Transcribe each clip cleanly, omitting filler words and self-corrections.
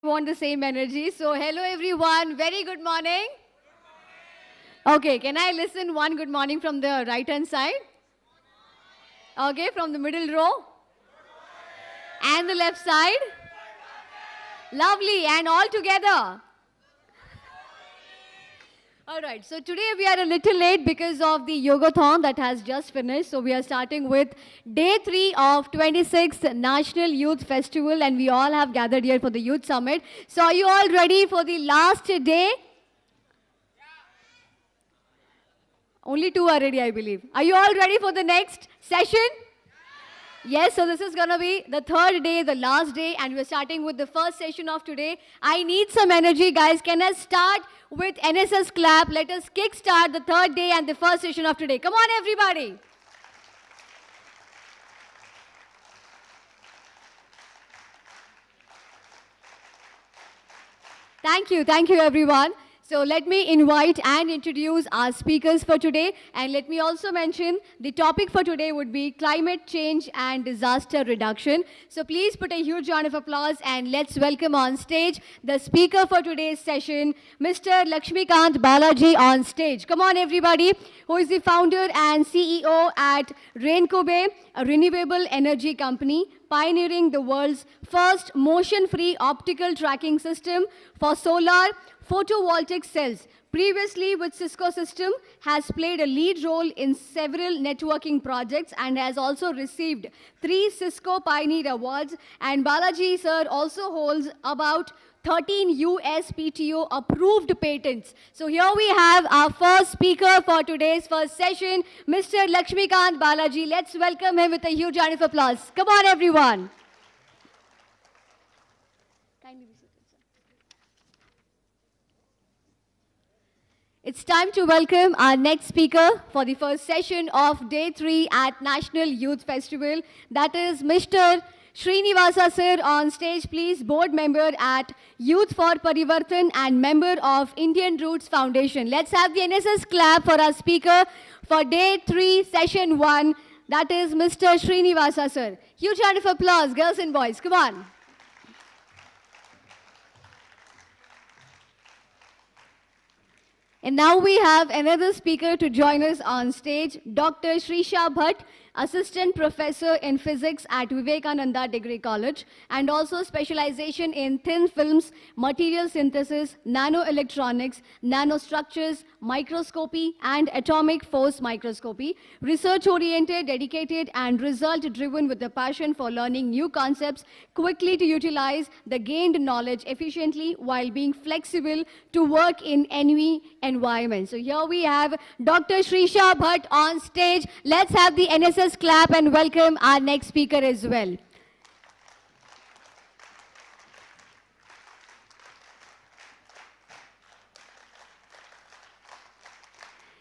Want the same energy. So hello everyone, very good morning. Okay, can I listen one good morning from the right hand side? Okay, from the middle row. And the left side. Lovely, and all together. All right, so today we are a little late because of the yogathon that has just finished. So we are starting with day 3 of 26th National Youth Festival, and we all have gathered here for the Youth Summit. So are you all ready for the last day? Only 2 are ready, I believe. Are you all ready for the next session? Yes, so this is going to be the third day, the last day, and we're starting with the first session of today. I need some energy, guys. Can I start with NSS clap? Let us kickstart the third day and the first session of today. Come on, everybody. Thank you, everyone. So let me invite and introduce our speakers for today. And let me also mention the topic for today would be climate change and disaster reduction. So please put a huge round of applause and let's welcome on stage the speaker for today's session, Mr. Lakshmikant Balaji on stage. Come on, everybody, who is the founder and CEO at Raincobe, a renewable energy company, pioneering the world's first motion-free optical tracking system for solar photovoltaic cells. Previously with Cisco System, has played a lead role in several networking projects and has also received 3 Cisco Pioneer Awards. And Balaji sir also holds about 13 USPTO approved patents. So here we have our first speaker for today's first session, Mr. Lakshmikant Balaji. Let's welcome him with a huge round of applause. Come on, everyone. It's time to welcome our next speaker for the first session of Day 3 at National Youth Festival. That is Mr. Srinivasa sir on stage, please. Board member at Youth for Parivartan and member of Indian Roots Foundation. Let's have the NSS clap for our speaker for Day 3, Session 1. That is Mr. Srinivasa sir. Huge round of applause, girls and boys. Come on. And now we have another speaker to join us on stage, Dr. Shrisha Bhatt, Assistant Professor in Physics at Vivekananda Degree College, and also specialization in thin films, material synthesis, nanoelectronics, nanostructures, microscopy, and atomic force microscopy. Research-oriented, dedicated, and result-driven with a passion for learning new concepts, quickly to utilize the gained knowledge efficiently while being flexible to work in any environment. So here we have Dr. Shrisha Bhatt on stage. Let's have the NSS clap and welcome our next speaker as well.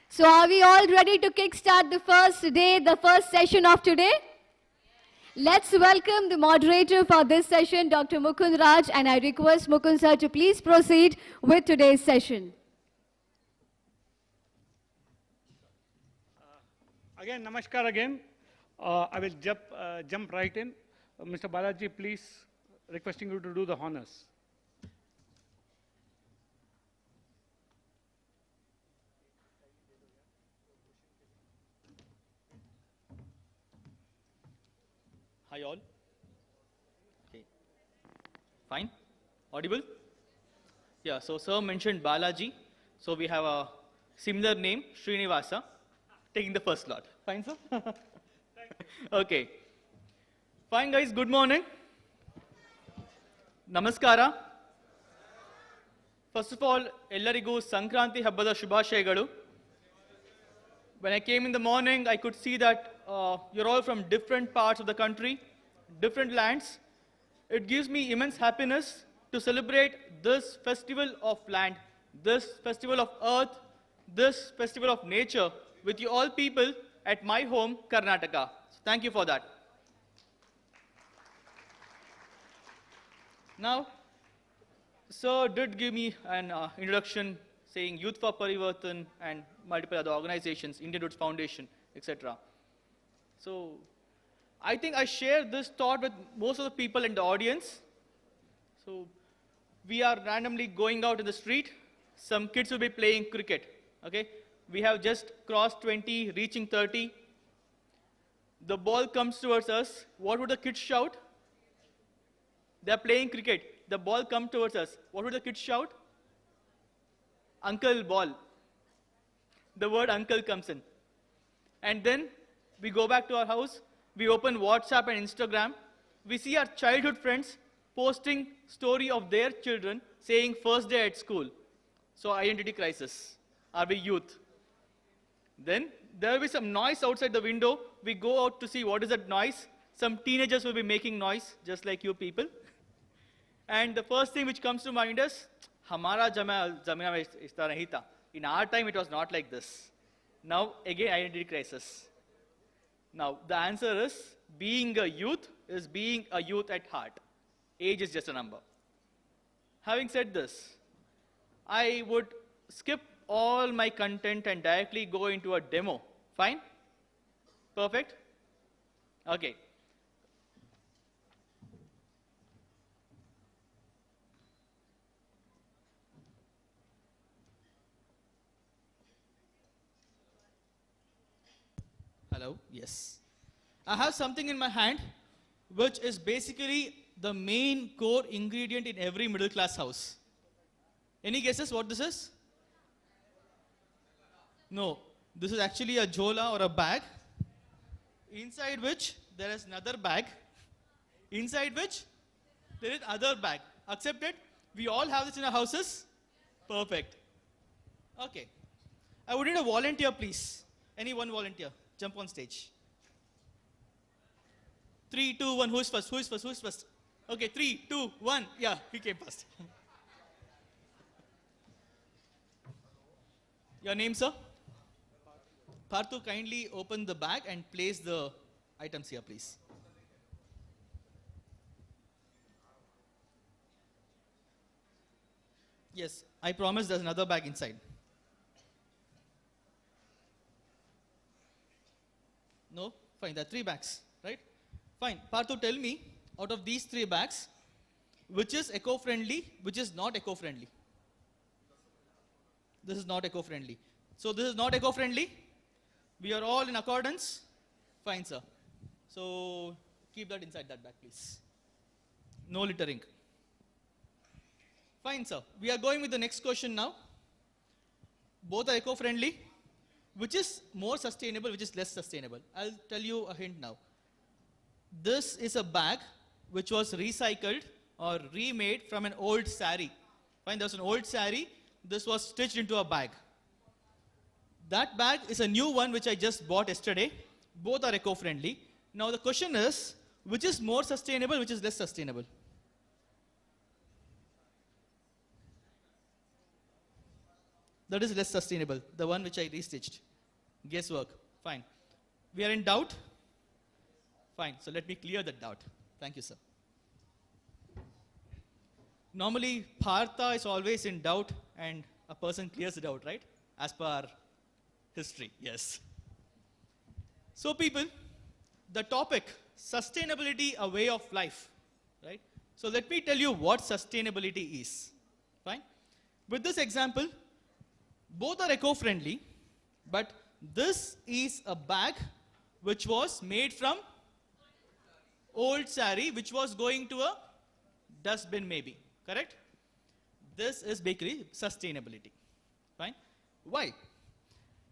So are we all ready to kickstart the first day, the first session of today? Let's welcome the moderator for this session, Dr. Mukund Raj, and I request Mukund sir to please proceed with today's session. Again, namaskar again. I will jump right in. Mr. Balaji, please, requesting you to do the honors. Hi all. Okay. Fine? Audible? Yeah, so sir mentioned Balaji. So we have a similar name, Srinivasa, taking the first slot. Fine, sir? Okay. Fine, guys. Good morning. Namaskara. First of all, ellarigu Sankranti Habbada Shubhashayagalu. When I came in the morning, I could see that you're all from different parts of the country, different lands. It gives me immense happiness to celebrate this festival of land, this festival of earth, this festival of nature with you all people at my home, Karnataka. So thank you for that. Now, sir did give me an introduction saying Youth for Parivartan and multiple other organizations, Indian Roots Foundation, etc. So I think I share this thought with most of the people in the audience. So we are randomly going out in the street. Some kids will be playing cricket. Okay? We have just crossed 20, reaching 30. The ball comes towards us. What would the kids shout? They are playing cricket. The ball comes towards us. What would the kids shout? Uncle ball. The word uncle comes in. And then we go back to our house. We open WhatsApp and Instagram. We see our childhood friends posting story of their children saying first day at school. So identity crisis. Are we youth? Then there will be some noise outside the window. We go out to see what is that noise. Some teenagers will be making noise, just like you people. And the first thing which comes to mind is, Hamara zamina mein is tarah nahi tha. In our time, it was not like this. Now, again, identity crisis. Now, the answer is, being a youth is being a youth at heart. Age is just a number. Having said this, I would skip all my content and directly go into a demo. Fine? Perfect? Okay. Hello? Yes. I have something in my hand which is basically the main core ingredient in every middle class house. Any guesses what this is? No. This is actually a jhola or a bag, inside which there is another bag, inside which there is other bag. Accept it? We all have this in our houses? Perfect. Okay. I would need a volunteer, please. Any one volunteer. Jump on stage. 3, 2, 1. Who is first? Who is first? Who is first? Okay, 3, 2, 1. Yeah, he came first. Your name, sir? Parthu, kindly open the bag and place the items here, please. Yes, I promise there's another bag inside. No? Fine, there are 3 bags, right? Fine. Parthu, tell me, out of these 3 bags, which is eco-friendly, which is not eco-friendly? This is not eco-friendly. So this is not eco-friendly. We are all in accordance. Fine, sir. So keep that inside that bag, please. No littering. Fine, sir. We are going with the next question now. Both are eco-friendly. Which is more sustainable, which is less sustainable? I'll tell you a hint now. This is a bag which was recycled or remade from an old sari. Fine, there's an old sari. This was stitched into a bag. That bag is a new one which I just bought yesterday. Both are eco-friendly. Now the question is, which is more sustainable, which is less sustainable? That is less sustainable, the one which I restitched. Guesswork. Fine. We are in doubt? Fine. So let me clear that doubt. Thank you, sir. Normally, Partha is always in doubt and a person clears the doubt, right? As per our history, yes. So people, the topic, sustainability, a way of life, right? So let me tell you what sustainability is. Fine? With this example, both are eco-friendly, but this is a bag which was made from old sari, which was going to a dustbin maybe, correct? This is basically sustainability, fine? Why?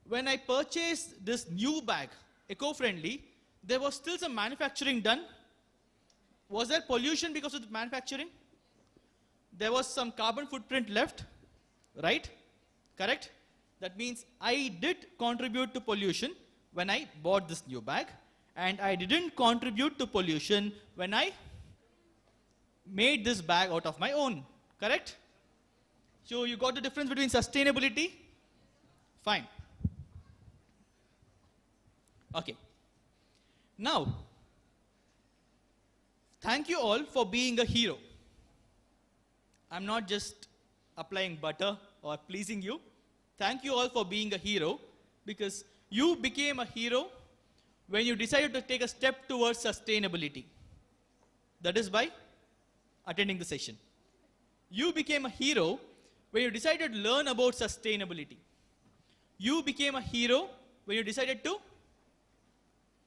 When I purchased this new bag, eco-friendly, there was still some manufacturing done. Was there pollution because of the manufacturing? There was some carbon footprint left, right? Correct? That means I did contribute to pollution when I bought this new bag, and I didn't contribute to pollution when I made this bag out of my own. Correct? So you got the difference between sustainability? Fine. Okay. Now, thank you all for being a hero. I'm not just applying butter or pleasing you. Thank you all for being a hero, because you became a hero when you decided to take a step towards sustainability. That is by attending the session. You became a hero when you decided to learn about sustainability. You became a hero when you decided to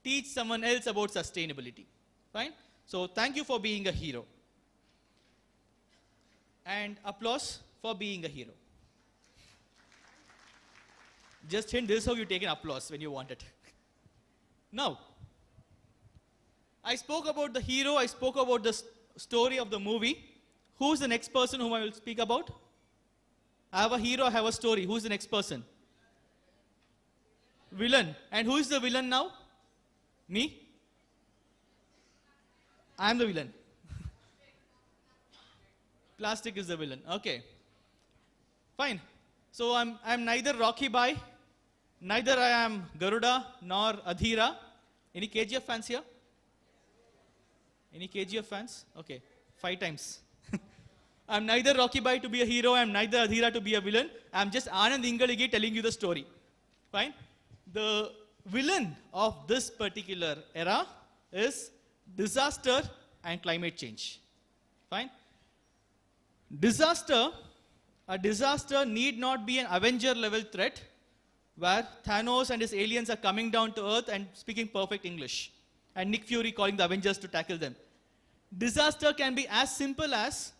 teach someone else about sustainability. Fine? So thank you for being a hero. And applause for being a hero. Just hint, this is how you take an applause when you want it. Now, I spoke about the hero, I spoke about the story of the movie. Who's the next person whom I will speak about? I have a hero, I have a story. Who's the next person? Villain. And who is the villain now? Me? I am the villain. Plastic is the villain. Okay. Fine. So I'm neither Rocky Bai, neither I am Garuda nor Adhira. Any KGF fans here? Any KGF fans? Okay. 5 times. I'm neither Rocky Bai to be a hero, I'm neither Adhira to be a villain. I'm just Anand Ingaligi telling you the story. Fine? The villain of this particular era is disaster and climate change. Fine? A disaster need not be an Avenger level threat where Thanos and his aliens are coming down to Earth and speaking perfect English. And Nick Fury calling the Avengers to tackle them. Disaster can be as simple as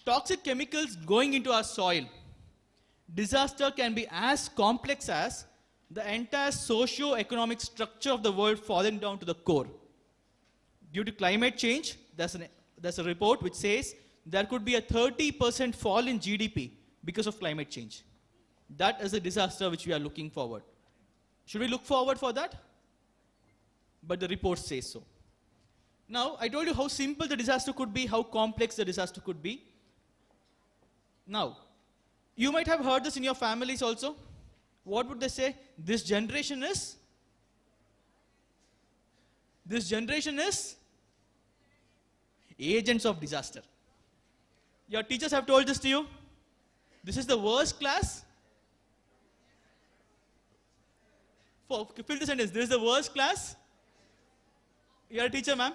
toxic chemicals going into our soil. Disaster can be as complex as the entire socio-economic structure of the world falling down to the core. Due to climate change, there's a report which says there could be a 30% fall in GDP because of climate change. That is a disaster which we are looking forward. Should we look forward for that? But the report says so. Now, I told you how simple the disaster could be, how complex the disaster could be. Now, you might have heard this in your families also. What would they say? This generation is agents of disaster. Your teachers have told this to you. This is the worst class. Fill the sentence. This is the worst class. You are a teacher, ma'am?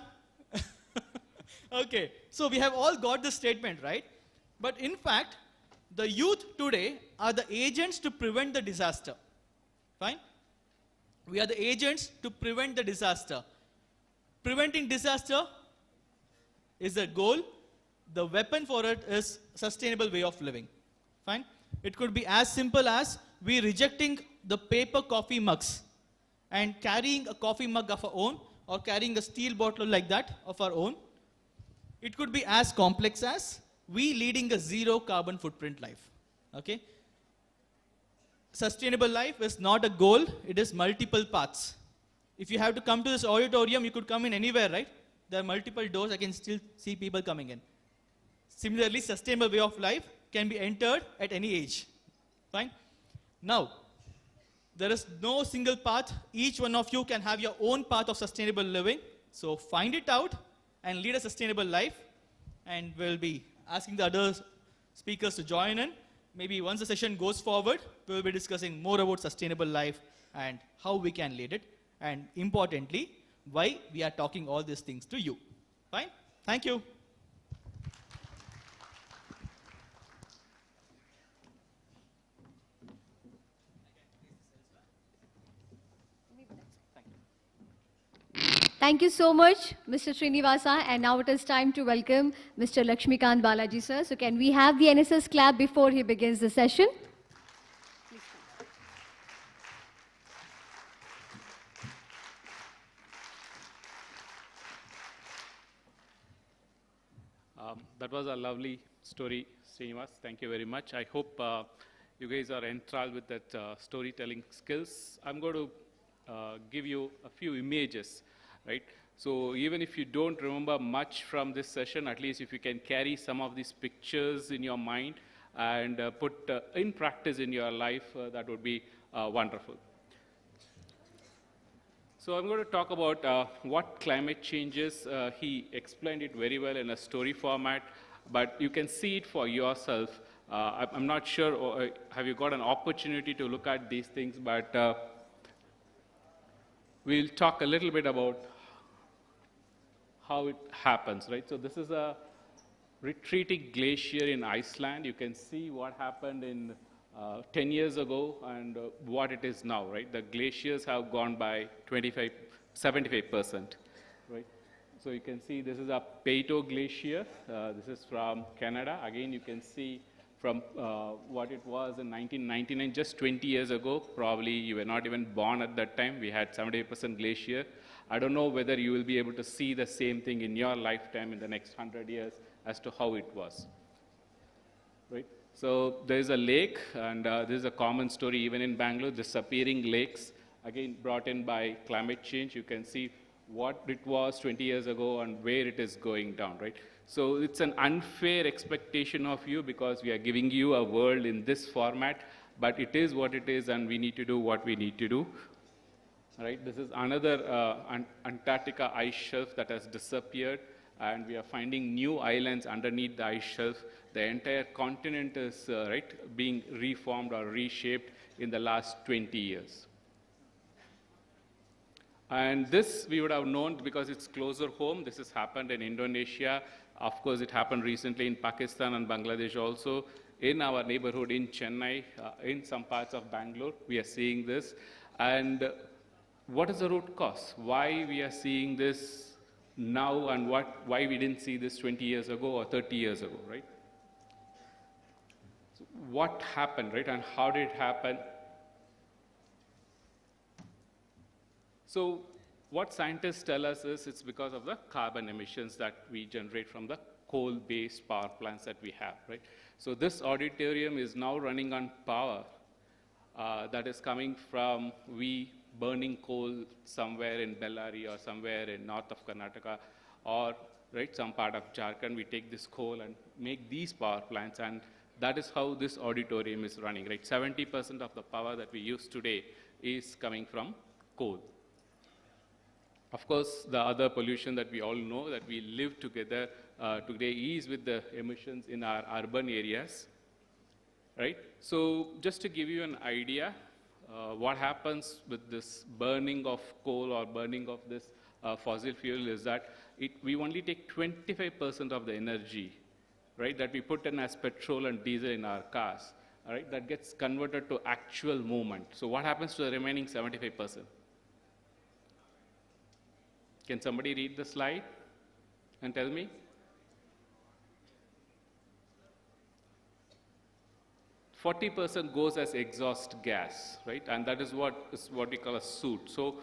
Okay. So we have all got this statement, right? But in fact, the youth today are the agents to prevent the disaster. Fine? We are the agents to prevent the disaster. Preventing disaster is the goal. The weapon for it is sustainable way of living. Fine? It could be as simple as we rejecting the paper coffee mugs and carrying a coffee mug of our own or carrying a steel bottle like that of our own. It could be as complex as we leading a zero carbon footprint life. Okay? Sustainable life is not a goal, it is multiple paths. If you have to come to this auditorium, you could come in anywhere, right? There are multiple doors, I can still see people coming in. Similarly, sustainable way of life can be entered at any age. Fine? Now, there is no single path. Each one of you can have your own path of sustainable living. So find it out and lead a sustainable life. And we'll be asking the other speakers to join in. Maybe once the session goes forward, we'll be discussing more about sustainable life and how we can lead it. And importantly, why we are talking all these things to you. Fine? Thank you. Thank you so much, Mr. Srinivasa. And now it is time to welcome Mr. Lakshmikant Balaji, sir. So can we have the NSS clap before he begins the session? That was a lovely story, Srinivas. Thank you very much. I hope you guys are enthralled with that storytelling skills. I'm going to give you a few images, right? So even if you don't remember much from this session, at least if you can carry some of these pictures in your mind and put in practice in your life, that would be wonderful. So I'm going to talk about what climate change is. He explained it very well in a story format, but you can see it for yourself. I'm not sure, or, have you got an opportunity to look at these things, but we'll talk a little bit about how it happens, right? So this is a retreating glacier in Iceland. You can see what happened in 10 years ago and what it is now, right? The glaciers have gone by 75% right? So you can see this is a Peyto Glacier. This is from Canada. Again, you can see from what it was in 1999, just 20 years ago. Probably you were not even born at that time. We had 78% glacier. I don't know whether you will be able to see the same thing in your lifetime in the next 100 years as to how it was. Right? So there is a lake, and this is a common story even in Bangalore, disappearing lakes, again brought in by climate change. You can see what it was 20 years ago and where it is going down, right? So it's an unfair expectation of you because we are giving you a world in this format, but it is what it is and we need to do what we need to do. Right? This is another Antarctica ice shelf that has disappeared, and we are finding new islands underneath the ice shelf. The entire continent is being reformed or reshaped in the last 20 years. And this we would have known because it's closer home. This has happened in Indonesia. Of course, it happened recently in Pakistan and Bangladesh also. In our neighborhood in Chennai, in some parts of Bangalore, we are seeing this. And what is the root cause? Why we are seeing this now and why we didn't see this 20 years ago or 30 years ago, right? So what happened, right? And how did it happen? So what scientists tell us is it's because of the carbon emissions that we generate from the coal-based power plants that we have, right? So this auditorium is now running on power that is coming from burning coal somewhere in Bellary or somewhere in north of Karnataka or some part of Jharkhand. We take this coal and make these power plants, and that is how this auditorium is running, right? 70% of the power that we use today is coming from coal. Of course, the other pollution that we all know that we live together today is with the emissions in our urban areas, right? So just to give you an idea, what happens with this burning of coal or burning of this fossil fuel is that we only take 25% of the energy, right, that we put in as petrol and diesel in our cars, all right, that gets converted to actual movement. So what happens to the remaining 75%? Can somebody read the slide and tell me? 40% goes as exhaust gas, right? And that is what we call a soot. So,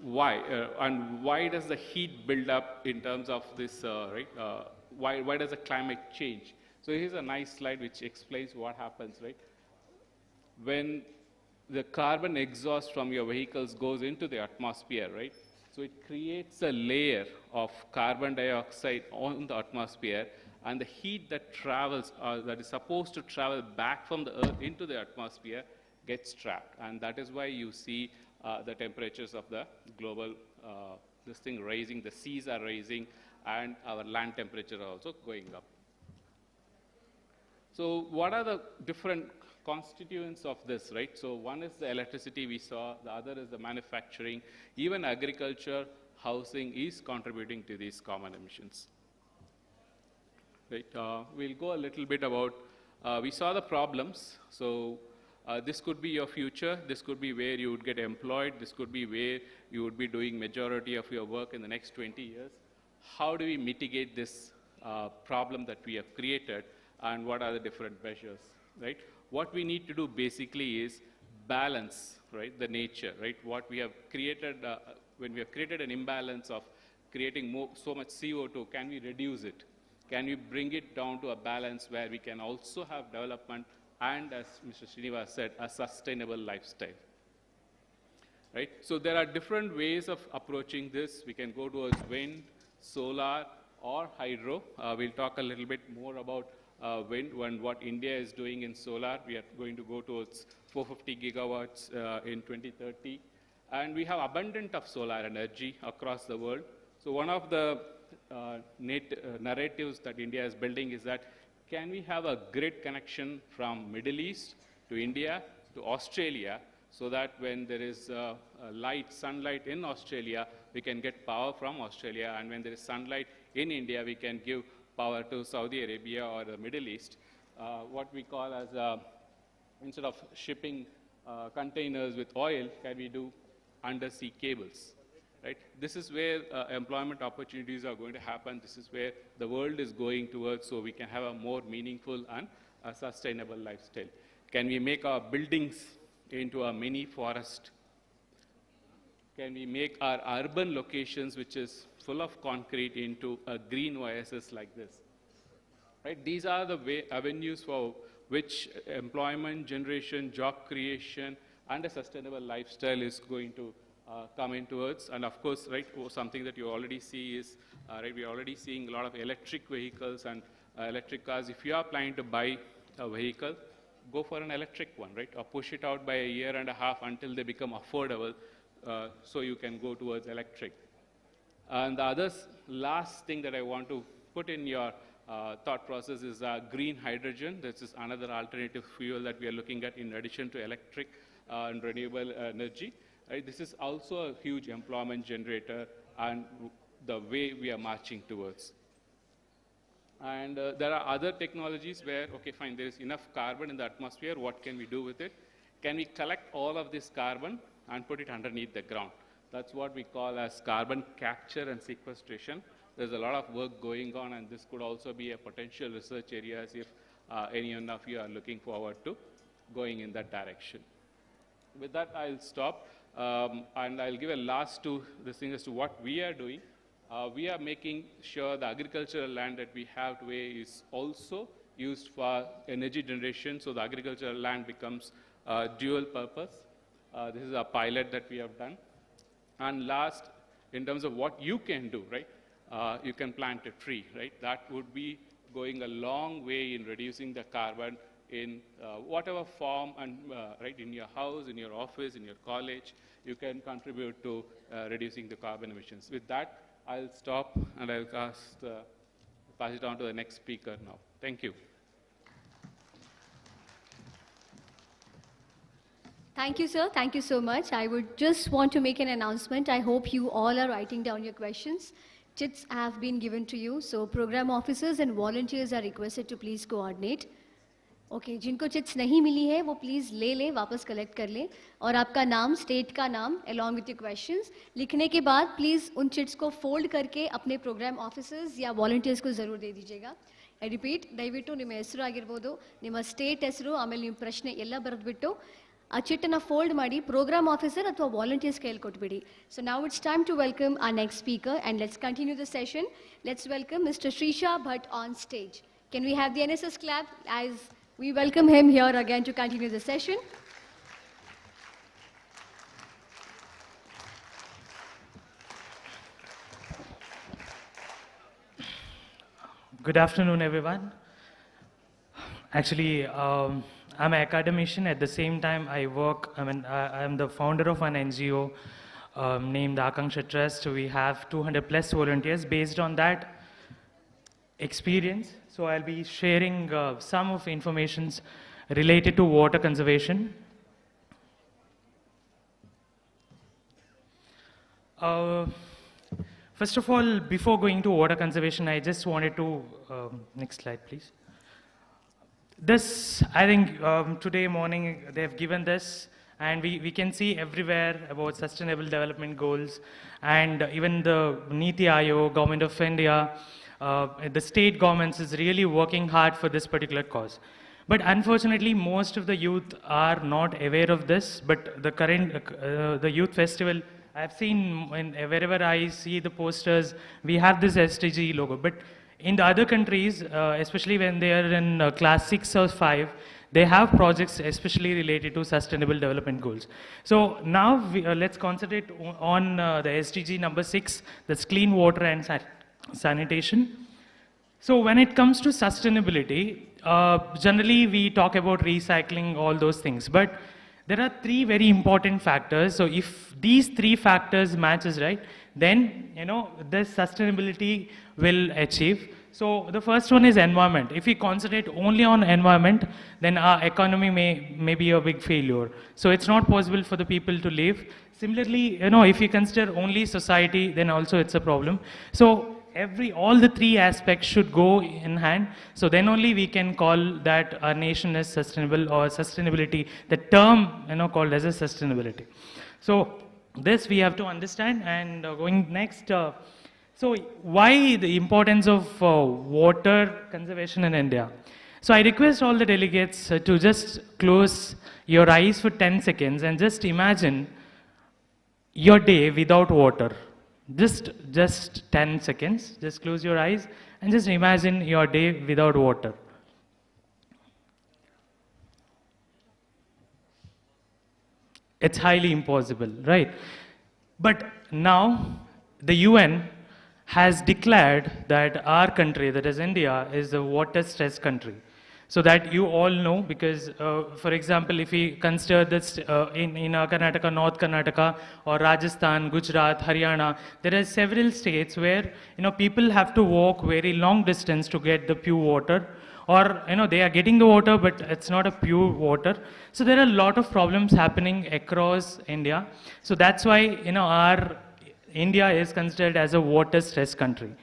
why? And why does the heat build up in terms of this, why does the climate change? So here's a nice slide which explains what happens, right? When the carbon exhaust from your vehicles goes into the atmosphere, right? So it creates a layer of carbon dioxide on the atmosphere, and the heat that travels, that is supposed to travel back from the Earth into the atmosphere, gets trapped. And that is why you see the temperatures of the global, this thing rising, the seas are rising, and our land temperature are also going up. So what are the different constituents of this, right? So one is the electricity we saw, the other is the manufacturing, even agriculture, housing is contributing to these common emissions. Right, we'll go a little bit about, we saw the problems, so this could be your future, this could be where you would get employed, this could be where you would be doing majority of your work in the next 20 years. How do we mitigate this problem that we have created, and what are the different measures, right? What we need to do basically is balance, right, the nature, right? What we have created, when we have created an imbalance of creating so much CO2, can we reduce it? Can we bring it down to a balance where we can also have development and, as Mr. Srinivas said, a sustainable lifestyle, right? So there are different ways of approaching this. We can go towards wind, solar, or hydro. We'll talk a little bit more about wind and what India is doing in solar. We are going to go towards 450 gigawatts in 2030. And we have abundant of solar energy across the world. So one of the narratives that India is building is that can we have a grid connection from Middle East to India to Australia so that when there is sunlight in Australia, we can get power from Australia, and when there is sunlight in India, we can give power to Saudi Arabia or the Middle East. What we call as, instead of shipping containers with oil, can we do undersea cables? Right? This is where employment opportunities are going to happen. This is where the world is going towards, so we can have a more meaningful and sustainable lifestyle. Can we make our buildings into a mini forest? Can we make our urban locations, which is full of concrete, into a green oasis like this? Right? These are the avenues for which employment generation, job creation, and a sustainable lifestyle is going to come in towards. And of course, right, something that you already see is, right, we're already seeing a lot of electric vehicles and electric cars. If you are planning to buy a vehicle, go for an electric one, right? Or push it out by a year and a half until they become affordable, so you can go towards electric. And the last thing that I want to put in your thought process is green hydrogen. This is another alternative fuel that we are looking at in addition to electric and renewable energy. Right? This is also a huge employment generator and the way we are marching towards. And there are other technologies where, okay, fine, there is enough carbon in the atmosphere. What can we do with it? Can we collect all of this carbon and put it underneath the ground? That's what we call as carbon capture and sequestration. There's a lot of work going on, and this could also be a potential research area if any one of you are looking forward to going in that direction. With that, I'll stop, and I'll give a last two things as to what we are doing. We are making sure the agricultural land that we have today is also used for energy generation, so the agricultural land becomes dual purpose. This is a pilot that we have done. And last, in terms of what you can do, right? You can plant a tree, right? That would be going a long way in reducing the carbon in whatever form, and right, in your house, in your office, in your college, you can contribute to reducing the carbon emissions. With that, I'll stop and I'll pass it on to the next speaker now. Thank you. Thank you, sir. Thank you so much. I would just want to make an announcement. I hope you all are writing down your questions. Chits have been given to you, so program officers and volunteers are requested to please coordinate. Okay, जिनको chits नहीं मिली है वो please ले लें, वापस collect कर लें, और आपका नाम, स्टेट का नाम, along with your questions लिखने के बाद प्लीज़ उन चिट्स को फोल्ड करके अपने प्रोग्राम ऑफिसर्स या वॉलंटियर्स को ज़रूर दे दीजिएगा. I repeat, ದಯವಿಟ್ಟು ನಿಮ್ಮ ಹೆಸರು ಆಗಿರ್ಬೋದು, ನಿಮ್ಮ ಸ್ಟೇಟ್ ಹೆಸರು, ಆಮೇಲೆ ನಿಮ್ಮ ಪ್ರಶ್ನೆ ಎಲ್ಲ ಬರೆದ್ಬಿಟ್ಟು ಆ ಚಿಟ್ಟನ್ನು ಫೋಲ್ಡ್ ಮಾಡಿ ಪ್ರೋಗ್ರಾಮ್ ಆಫೀಸರ್ ಅಥವಾ ವಾಲಂಟಿಯರ್ಸ್ ಕೈಯಲ್ಲಿ ಕೊಟ್ಬಿಡಿ. ಸೊ ನಾವು it's time to welcome our next speaker, and let's continue the session. Let's welcome Mr. Shrisha Bhatt on stage. Can we have the NSS clap as we welcome him here again to continue the session? Good afternoon, everyone. Actually, I'm an academician. At the same time, I'm the founder of an NGO named Akanksha Trust. We have 200 plus volunteers based on that experience. So I'll be sharing some of informations related to water conservation. First of all, before going to water conservation, I just wanted to, next slide please. This, I think today morning they've given this, and we can see everywhere about sustainable development goals, and even the Niti Aayog, Government of India, the state governments is really working hard for this particular cause. But unfortunately, most of the youth are not aware of this, but the current, the youth festival, I've seen wherever I see the posters, we have this SDG logo, but in the other countries, especially when they are in class 6 or 5, they have projects especially related to sustainable development goals. So now let's concentrate on the SDG number 6, that's clean water and sanitation. So when it comes to sustainability, generally we talk about recycling, all those things, but there are 3 very important factors. So if these 3 factors matches right, then this sustainability will achieve. So the first one is environment. If we concentrate only on environment, then our economy may be a big failure. So it's not possible for the people to live. Similarly, if you consider only society, then also it's a problem. So all the three aspects should go in hand. So then only we can call that our nation is sustainable, or sustainability, the term called as a sustainability. So this we have to understand. And going next, so why the importance of water conservation in India? So I request all the delegates to just close your eyes for 10 seconds and just imagine your day without water. Just 10 seconds. Just close your eyes and just imagine your day without water. It's highly impossible, right? But now the UN has declared that our country, that is India, is a water stressed country. So that you all know, because for example, if we consider this in Karnataka, North Karnataka, or Rajasthan, Gujarat, Haryana, there are several states where people have to walk very long distance to get the pure water, or they are getting the water, but it's not a pure water. So there are a lot of problems happening across India. So that's why our India is considered as a water stressed country.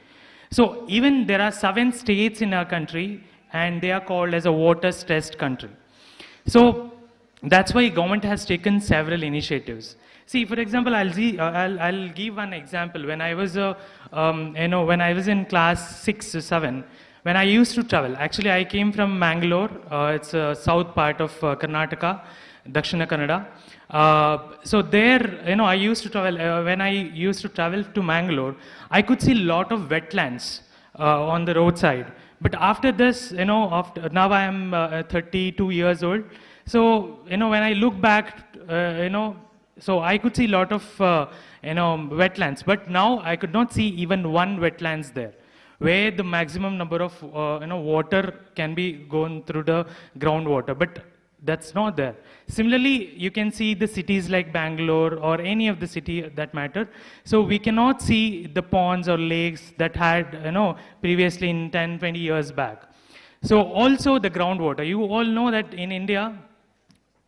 So even there are 7 states in our country, and they are called as a water stressed country. So that's why government has taken several initiatives. See, for example, I'll give one example. When I was when I was in class 6 or 7, when I used to travel, actually I came from Mangalore. It's a south part of Karnataka, Dakshina Kannada. So there, I used to travel. When I used to travel to Mangalore, I could see a lot of wetlands on the roadside. But after this, now I am 32 years old. So, when I look back, so I could see a lot of, wetlands. But now I could not see even one wetlands there, where the maximum number of, water can be gone through the groundwater. But that's not there. Similarly, you can see the cities like Bangalore or any of the city that matter. So we cannot see the ponds or lakes that had, previously in 10, 20 years back. So also the groundwater. You all know that in India,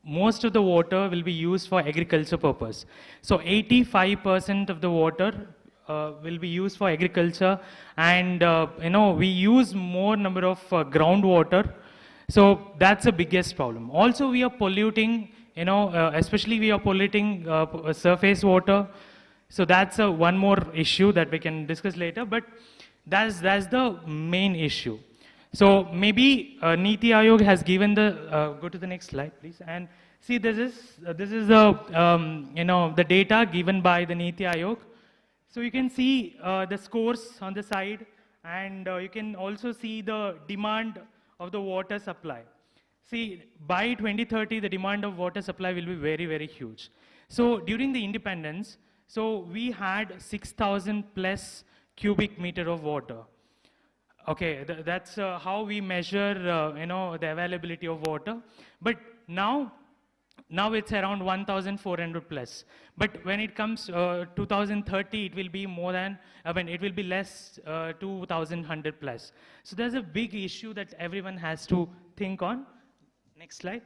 most of the water will be used for agriculture purpose. So 85% of the water will be used for agriculture, and we use more number of groundwater. So that's the biggest problem. Also, we are polluting, especially we are polluting surface water. So that's one more issue that we can discuss later, but that's the main issue. So maybe Niti Aayog has given the, go to the next slide, please. And see, this is the, the data given by the Niti Aayog. So you can see the scores on the side, and you can also see the demand of the water supply. See, by 2030, the demand of water supply will be very, very huge. So during the independence, so we had 6,000 plus cubic meter of water. Okay, that's how we measure, the availability of water. But now it's around 1,400 plus. But when it comes 2030, it will be more than, it will be less 2,100 plus. So there's a big issue that everyone has to think on. Next slide.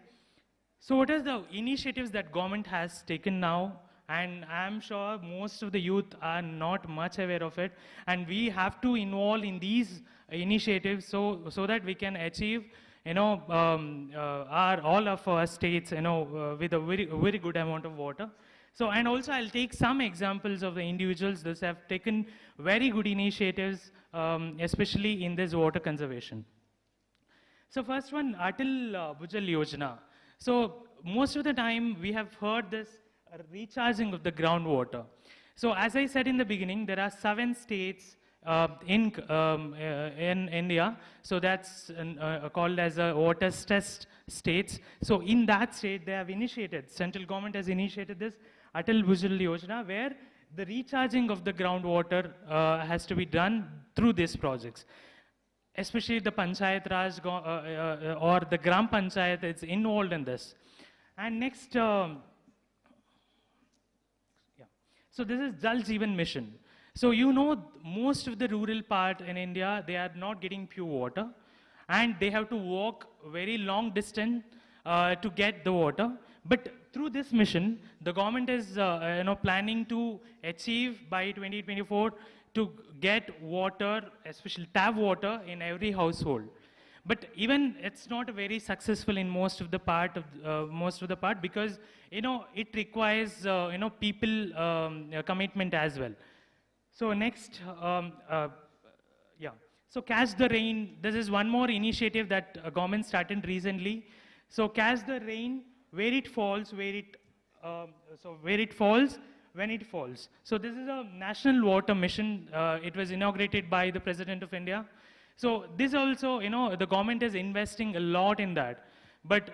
So what are the initiatives that government has taken now? And I'm sure most of the youth are not much aware of it. And we have to involve in these initiatives so that we can achieve all of our states, with a very good amount of water. So, and also I'll take some examples of the individuals that have taken very good initiatives, especially in this water conservation. So first one, Atal Bhujal Yojana. So most of the time we have heard this recharging of the groundwater. So as I said in the beginning, there are 7 states in India, so that's called as a water stressed states. So in that state, they have initiated, central government has initiated this Atal Bhujal Yojana, where the recharging of the groundwater has to be done through these projects. Especially the Panchayat Raj or the Gram Panchayat is involved in this. And next, so this is Jal Jeevan Mission. So you know, most of the rural part in India, they are not getting pure water, and they have to walk very long distance to get the water. But through this mission, the government is planning to achieve by 2024 to get water, especially tap water, in every household. But even it's not very successful in most of the part because it requires people commitment as well. So next, yeah. So Catch the Rain. This is one more initiative that government started recently. So Catch the Rain, where it falls, where it falls, when it falls. So this is a national water mission. It was inaugurated by the President of India. So this also, the government is investing a lot in that. But,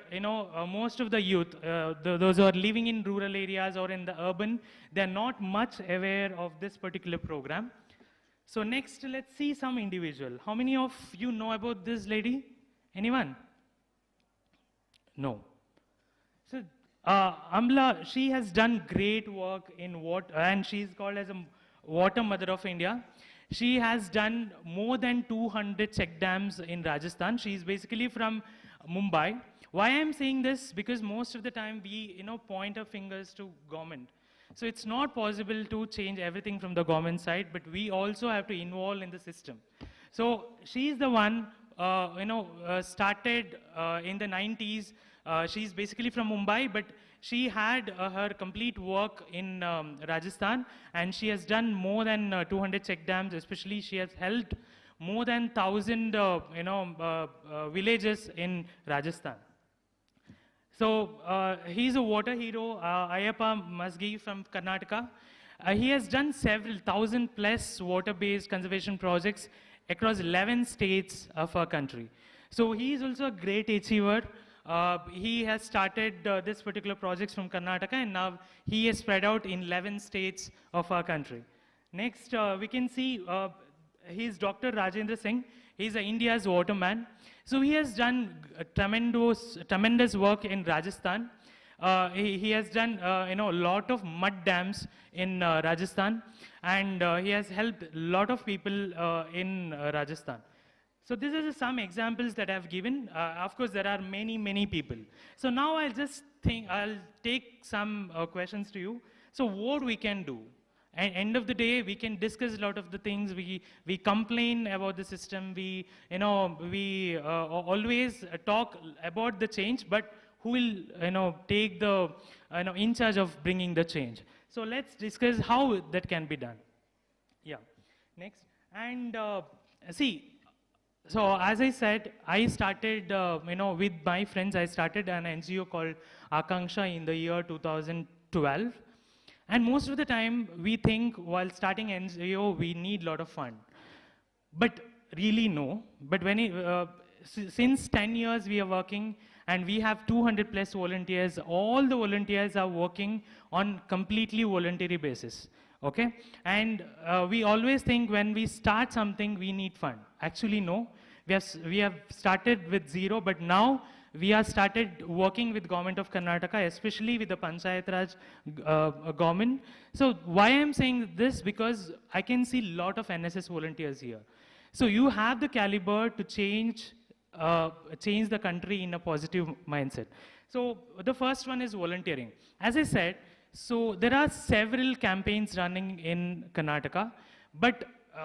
most of the youth, those who are living in rural areas or in the urban, they're not much aware of this particular program. So next, let's see some individual. How many of you know about this lady? Anyone? No. So Amla, she has done great work in water, and she's called as a water mother of India. She has done more than 200 check dams in Rajasthan. She's basically from Mumbai. Why I'm saying this? Because most of the time we, point our fingers to government. So it's not possible to change everything from the government side, but we also have to involve in the system. So she's the one, started in the 90s. She's basically from Mumbai, but she had her complete work in Rajasthan, and she has done more than 200 check dams. Especially, she has helped more than 1,000, villages in Rajasthan. So he's a water hero, Ayappa Masgi from Karnataka. He has done several 1,000+ water-based conservation projects across 11 states of our country. So he is also a great achiever. He has started this particular projects from Karnataka, and now he has spread out in 11 states of our country. Next, we can see he's Dr. Rajendra Singh. He's India's waterman. So he has done tremendous work in Rajasthan. He has done a lot of mud dams in Rajasthan, and he has helped a lot of people in Rajasthan. So these are some examples that I've given. Of course, there are many people. So now I'll take some questions to you. So what we can do? And end of the day, we can discuss a lot of the things. We complain about the system. We always talk about the change, but who will take the in charge of bringing the change? So let's discuss how that can be done. Yeah. Next, and see. So as I said, I started, with my friends, I started an NGO called Akanksha in the year 2012. And most of the time, we think while starting NGO, we need a lot of fund. But really, no. But since 10 years, we are working, and we have 200+ volunteers. All the volunteers are working on completely voluntary basis. Okay? And we always think when we start something, we need fund. Actually, no. We have started with zero, but now we have started working with government of Karnataka, especially with the Panchayat Raj government. So why I'm saying this? Because I can see a lot of NSS volunteers here. So you have the caliber to change the country in a positive mindset. So the first one is volunteering. As I said, so there are several campaigns running in Karnataka,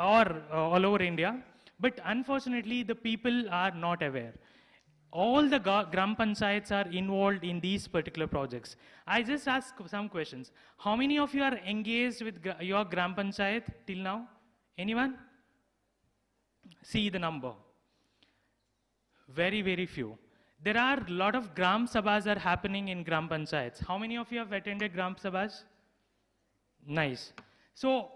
or all over India. But unfortunately, the people are not aware. All the Gram Panchayats are involved in these particular projects. I just ask some questions. How many of you are engaged with your Gram Panchayat till now? Anyone? See the number. Very few. There are a lot of Gram Sabhas are happening in Gram Panchayats. How many of you have attended Gram Sabhas? Nice. So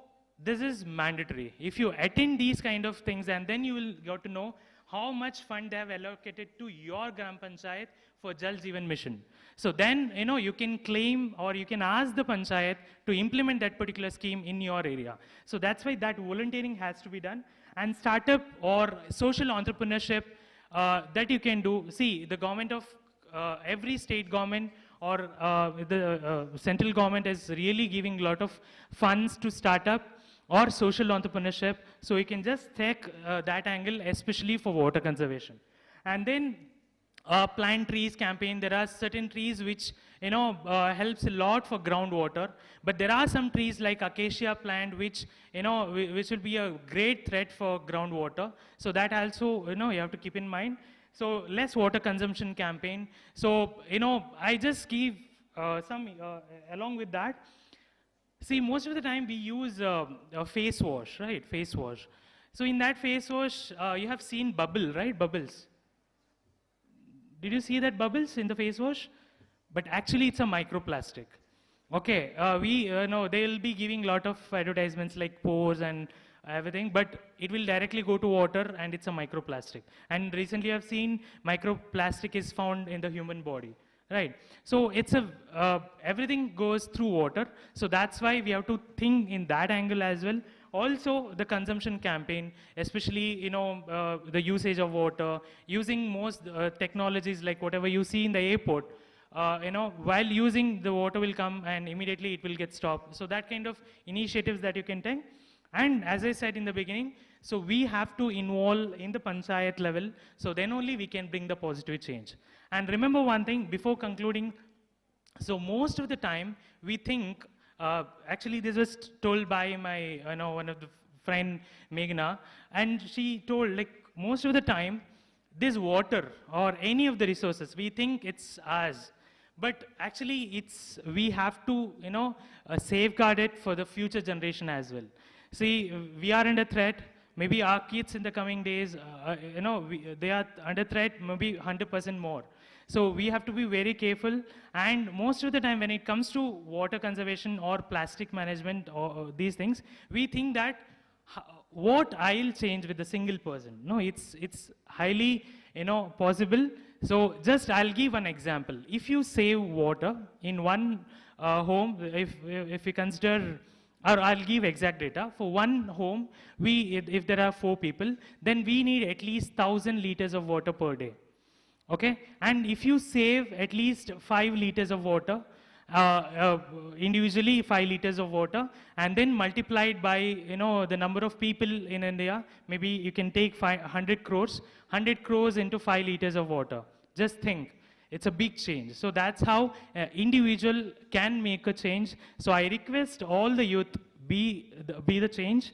this is mandatory. If you attend these kind of things, and then you will get to know how much fund they have allocated to your Gram Panchayat for Jal Jeevan Mission. So then, you can claim or you can ask the Panchayat to implement that particular scheme in your area. So that's why that volunteering has to be done. And startup or social entrepreneurship that you can do. See, the government of every state government or the central government is really giving a lot of funds to start up. or social entrepreneurship. So you can just take that angle, especially for water conservation. And then plant trees campaign, there are certain trees which helps a lot for groundwater, but there are some trees like acacia plant which which will be a great threat for groundwater. So that also you have to keep in mind. So less water consumption campaign. So I just give some along with that. See, most of the time we use a face wash, right? Face wash. So in that face wash, you have seen bubble, right? Bubbles. Did you see that bubbles in the face wash? But actually it's a microplastic. Okay, we know they'll be giving a lot of advertisements like pores and everything, but it will directly go to water and it's a microplastic. And recently I've seen microplastic is found in the human body, right? So it's everything goes through water. So that's why we have to think in that angle as well. Also, the consumption campaign, especially the usage of water, using most technologies like whatever you see in the airport. While using the water will come and immediately it will get stopped. So that kind of initiatives that you can take. And as I said in the beginning, so we have to involve in the panchayat level. So then only we can bring the positive change. And remember one thing before concluding. So most of the time we think, actually this was told by my, one of the friend Meghna, and she told like most of the time this water or any of the resources, we think it's ours. But actually we have to, safeguard it for the future generation as well. See, we are under threat. Maybe our kids in the coming days, they are under threat, maybe 100% more. So we have to be very careful. And most of the time when it comes to water conservation or plastic management or these things, we think that what I'll change with a single person. No, it's highly, possible. So just I'll give an example. If you save water in one home, if we consider, or I'll give exact data. For one home, if there are 4 people, then we need at least 1,000 liters of water per day. Okay? And if you save at least 5 liters of water, individually 5 liters of water, and then multiplied by, the number of people in India, maybe you can take 100 crores, 100 crores into 5 liters of water. Just think. It's a big change. So that's how individual can make a change. So I request all the youth, be the change,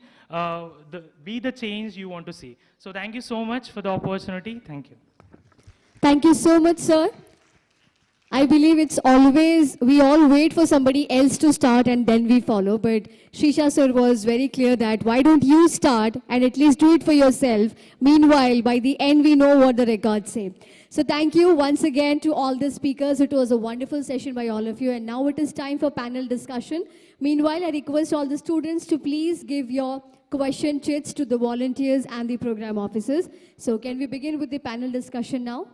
be the change you want to see. So thank you so much for the opportunity. Thank you. Thank you so much, sir. I believe it's always, we all wait for somebody else to start and then we follow. But Shisha sir was very clear that why don't you start and at least do it for yourself. Meanwhile, by the end, we know what the records say. So thank you once again to all the speakers. It was a wonderful session by all of you. And now it is time for panel discussion. Meanwhile, I request all the students to please give your question chits to the volunteers and the program officers. So can we begin with the panel discussion now?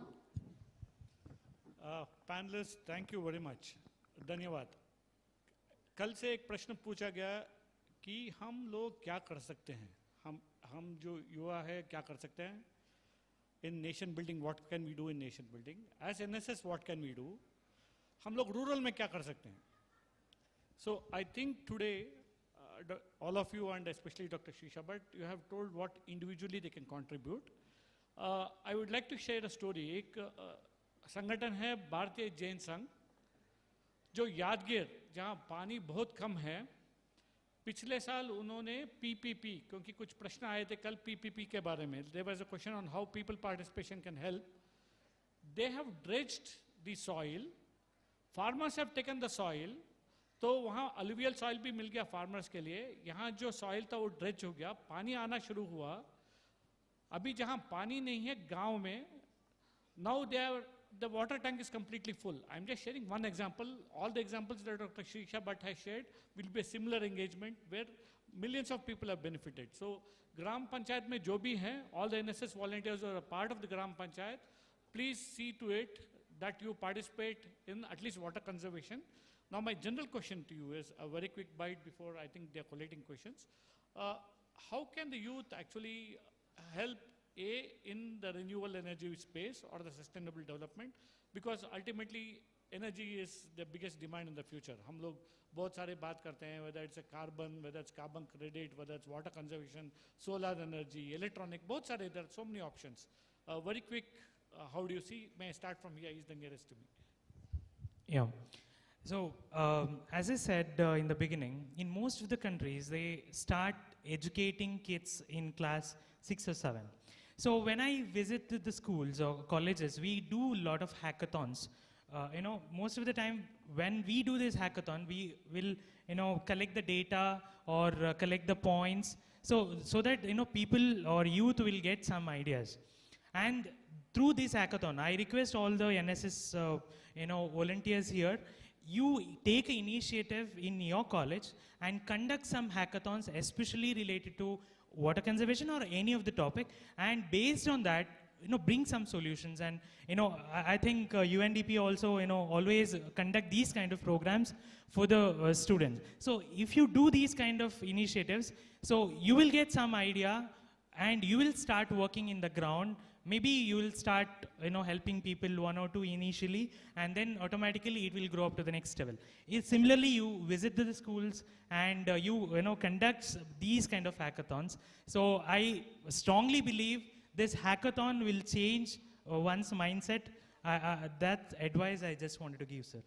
Panelist thank you very much धन्यवाद। कल से एक प्रश्न पूछा गया कि हम लोग क्या कर सकते हैं, हम जो युवा है क्या कर सकते हैं in nation building, what can we do in nation building, as NSS what can we do, हम लोग रूरल में क्या कर सकते हैं। So I think today all of you and especially Dr. Shisha Bhatt, you have told what individually they can contribute. I would like to share a story. एक संगठन है भारतीय जैन संघ, जो यादगीर जहाँ पानी बहुत कम है, पिछले साल उन्होंने पीपीपी, क्योंकि कुछ प्रश्न आए थे कल पीपीपी के बारे में, there was a question on how people participation can help. They have dredged the soil, farmers have taken the soil, तो वहाँ alluvial soil भी मिल गया farmers के लिए, यहाँ जो soil था वो dredge हो गया, पानी आना शुरू हुआ। अभी जहाँ पानी नहीं है गांव में, now the water tank is completely full. I'm just sharing one example. All the examples that Dr. Shisha Bhatt has shared will be a similar engagement where millions of people have benefited. So, Gram Panchayat mein jo bhi hai, all the NSS volunteers who are a part of the Gram Panchayat, please see to it that you participate in at least water conservation. Now, my general question to you is a very quick bite before I think they're collating questions. How can the youth actually help in the renewable energy space or the sustainable development, because ultimately energy is the biggest demand in the future. हम लोग बहुत सारे बात करते हैं, whether it's a carbon, whether it's carbon credit, whether it's water conservation, solar energy, electronic, बहुत सारे, there are so many options. Very quick, how do you see? May I start from here? He's the nearest to me. Yeah. So, as I said in the beginning, in most of the countries, they start educating kids in class 6 or 7. So, when I visit the schools or colleges, we do a lot of hackathons. Most of the time, when we do this hackathon, we will, collect the data or collect the points, so that, people or youth will get some ideas. And through this hackathon, I request all the NSS, volunteers here, you take an initiative in your college and conduct some hackathons, especially related to water conservation or any of the topic, and based on that, bring some solutions. And I think UNDP also always conduct these kind of programs for the students. So if you do these kind of initiatives, so you will get some idea and you will start working in the ground. Maybe you will start helping people 1 or 2 initially, and then automatically it will grow up to the next level. Similarly, you visit the schools and you conduct these kind of hackathons. So I strongly believe this hackathon will change one's mindset. That advice I just wanted to give, sir.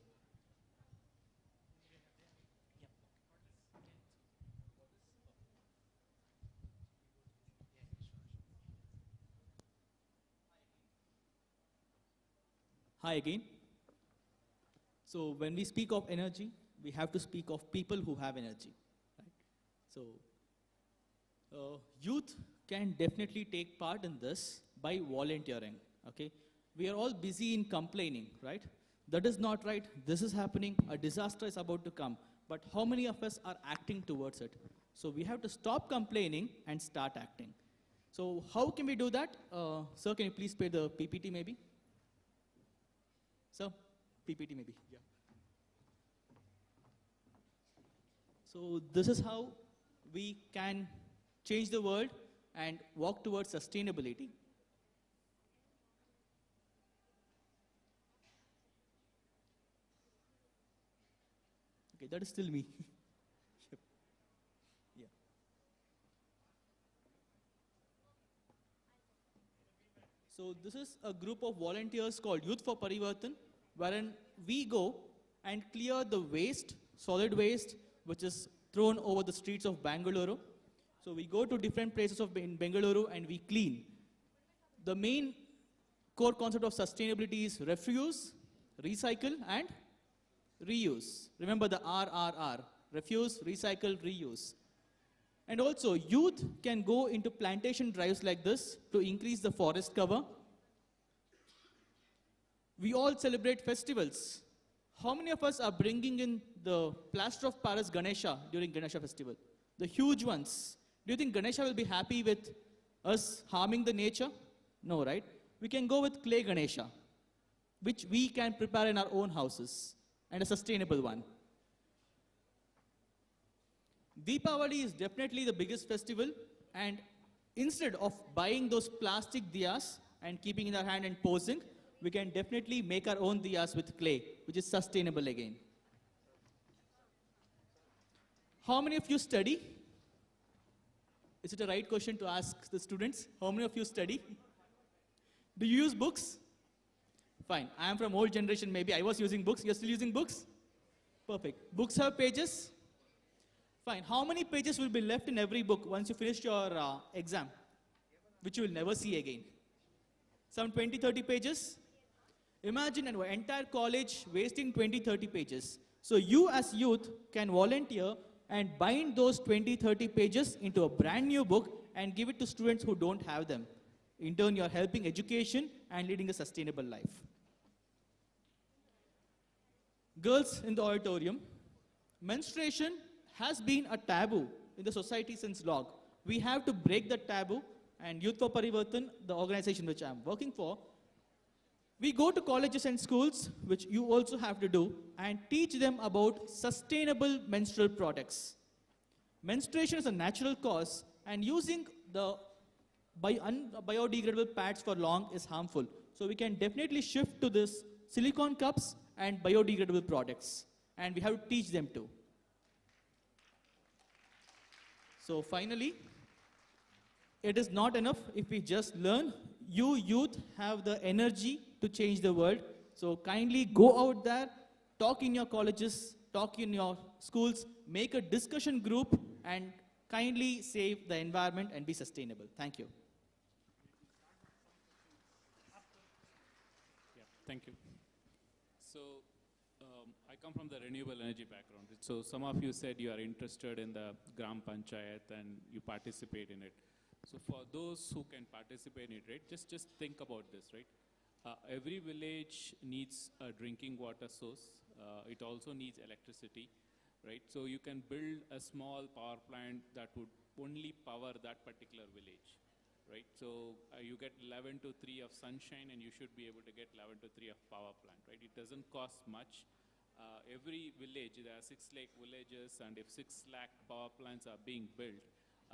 Hi again. So when we speak of energy, we have to speak of people who have energy. Right? So youth can definitely take part in this by volunteering. Okay? We are all busy in complaining, right? That is not right. This is happening. A disaster is about to come. But how many of us are acting towards it? So we have to stop complaining and start acting. So how can we do that? Sir, can you please play the PPT maybe? So, PPT maybe, yeah. So this is how we can change the world and walk towards sustainability. Okay, that is still me. Yep. Yeah. So this is a group of volunteers called Youth for Parivartan, wherein we go and clear the waste, solid waste, which is thrown over the streets of Bengaluru. So we go to different places in Bengaluru and we clean. The main core concept of sustainability is refuse, recycle, and reuse. Remember the RRR, refuse, recycle, reuse. And also, youth can go into plantation drives like this to increase the forest cover. We all celebrate festivals. How many of us are bringing in the plaster of Paris Ganesha during Ganesha festival? The huge ones. Do you think Ganesha will be happy with us harming the nature? No, right? We can go with clay Ganesha, which we can prepare in our own houses, and a sustainable one. Deepavali is definitely the biggest festival, and instead of buying those plastic diyas and keeping in our hand and posing, we can definitely make our own diyas with clay, which is sustainable again. How many of you study? Is it a right question to ask the students? How many of you study? Do you use books? Fine. I am from old generation, maybe I was using books. You're still using books? Perfect. Books have pages? Fine. How many pages will be left in every book once you finish your exam, which you will never see again? Some 20, 30 pages? Imagine an entire college wasting 20, 30 pages. So you as youth can volunteer and bind those 20, 30 pages into a brand new book and give it to students who don't have them. In turn, you're helping education and leading a sustainable life. Girls in the auditorium, menstruation has been a taboo in the society since long. We have to break that taboo, and Youth for Parivartan, the organization which I'm working for, we go to colleges and schools, which you also have to do, and teach them about sustainable menstrual products. Menstruation is a natural cause, and using the biodegradable pads for long is harmful. So we can definitely shift to this silicone cups and biodegradable products. And we have to teach them too. So finally, it is not enough if we just learn. You youth have the energy to change the world. So kindly go out there, talk in your colleges, talk in your schools, make a discussion group, and kindly save the environment and be sustainable. Thank you. Yeah, thank you. So, I come from the renewable energy background. So, some of you said you are interested in the Gram Panchayat and you participate in it. So, for those who can participate in it, right, just think about this, right? Every village needs a drinking water source. It also needs electricity, right? So, you can build a small power plant that would only power that particular village. Right, so you get 11 to 3 of sunshine and you should be able to get 11 to 3 of power plant, right? It doesn't cost much. Every village, there are 6 lakh villages, and if 6 lakh power plants are being built,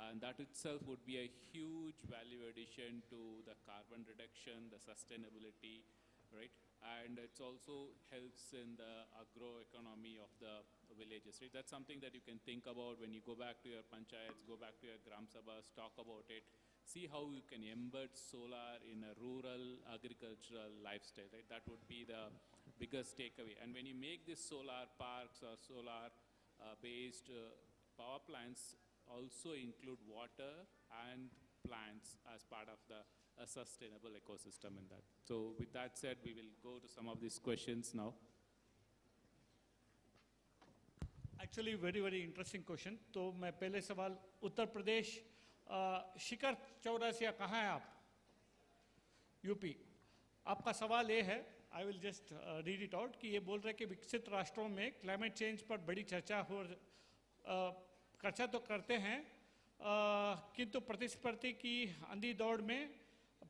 and that itself would be a huge value addition to the carbon reduction, the sustainability, right? And it also helps in the agro-economy of the villages, right? That's something that you can think about when you go back to your panchayats, go back to your gram sabhas, talk about it. See how you can embed solar in a rural agricultural lifestyle, right? That would be the biggest takeaway. And when you make these solar parks or solar based power plants, also include water and plants as part of the sustainable ecosystem in that. So with that said, we will go to some of these questions now. Actually, very, very interesting question. तो मैं पहले सवाल उत्तर प्रदेश शिखर चौरासिया कहाँ है आप? UP. आपका सवाल ये है, I will just read it out, कि ये बोल रहे हैं कि विकसित राष्ट्रों में क्लाइमेट चेंज पर बड़ी चर्चा तो करते हैं, किंतु प्रतिस्पर्धी की अंधी दौड़ में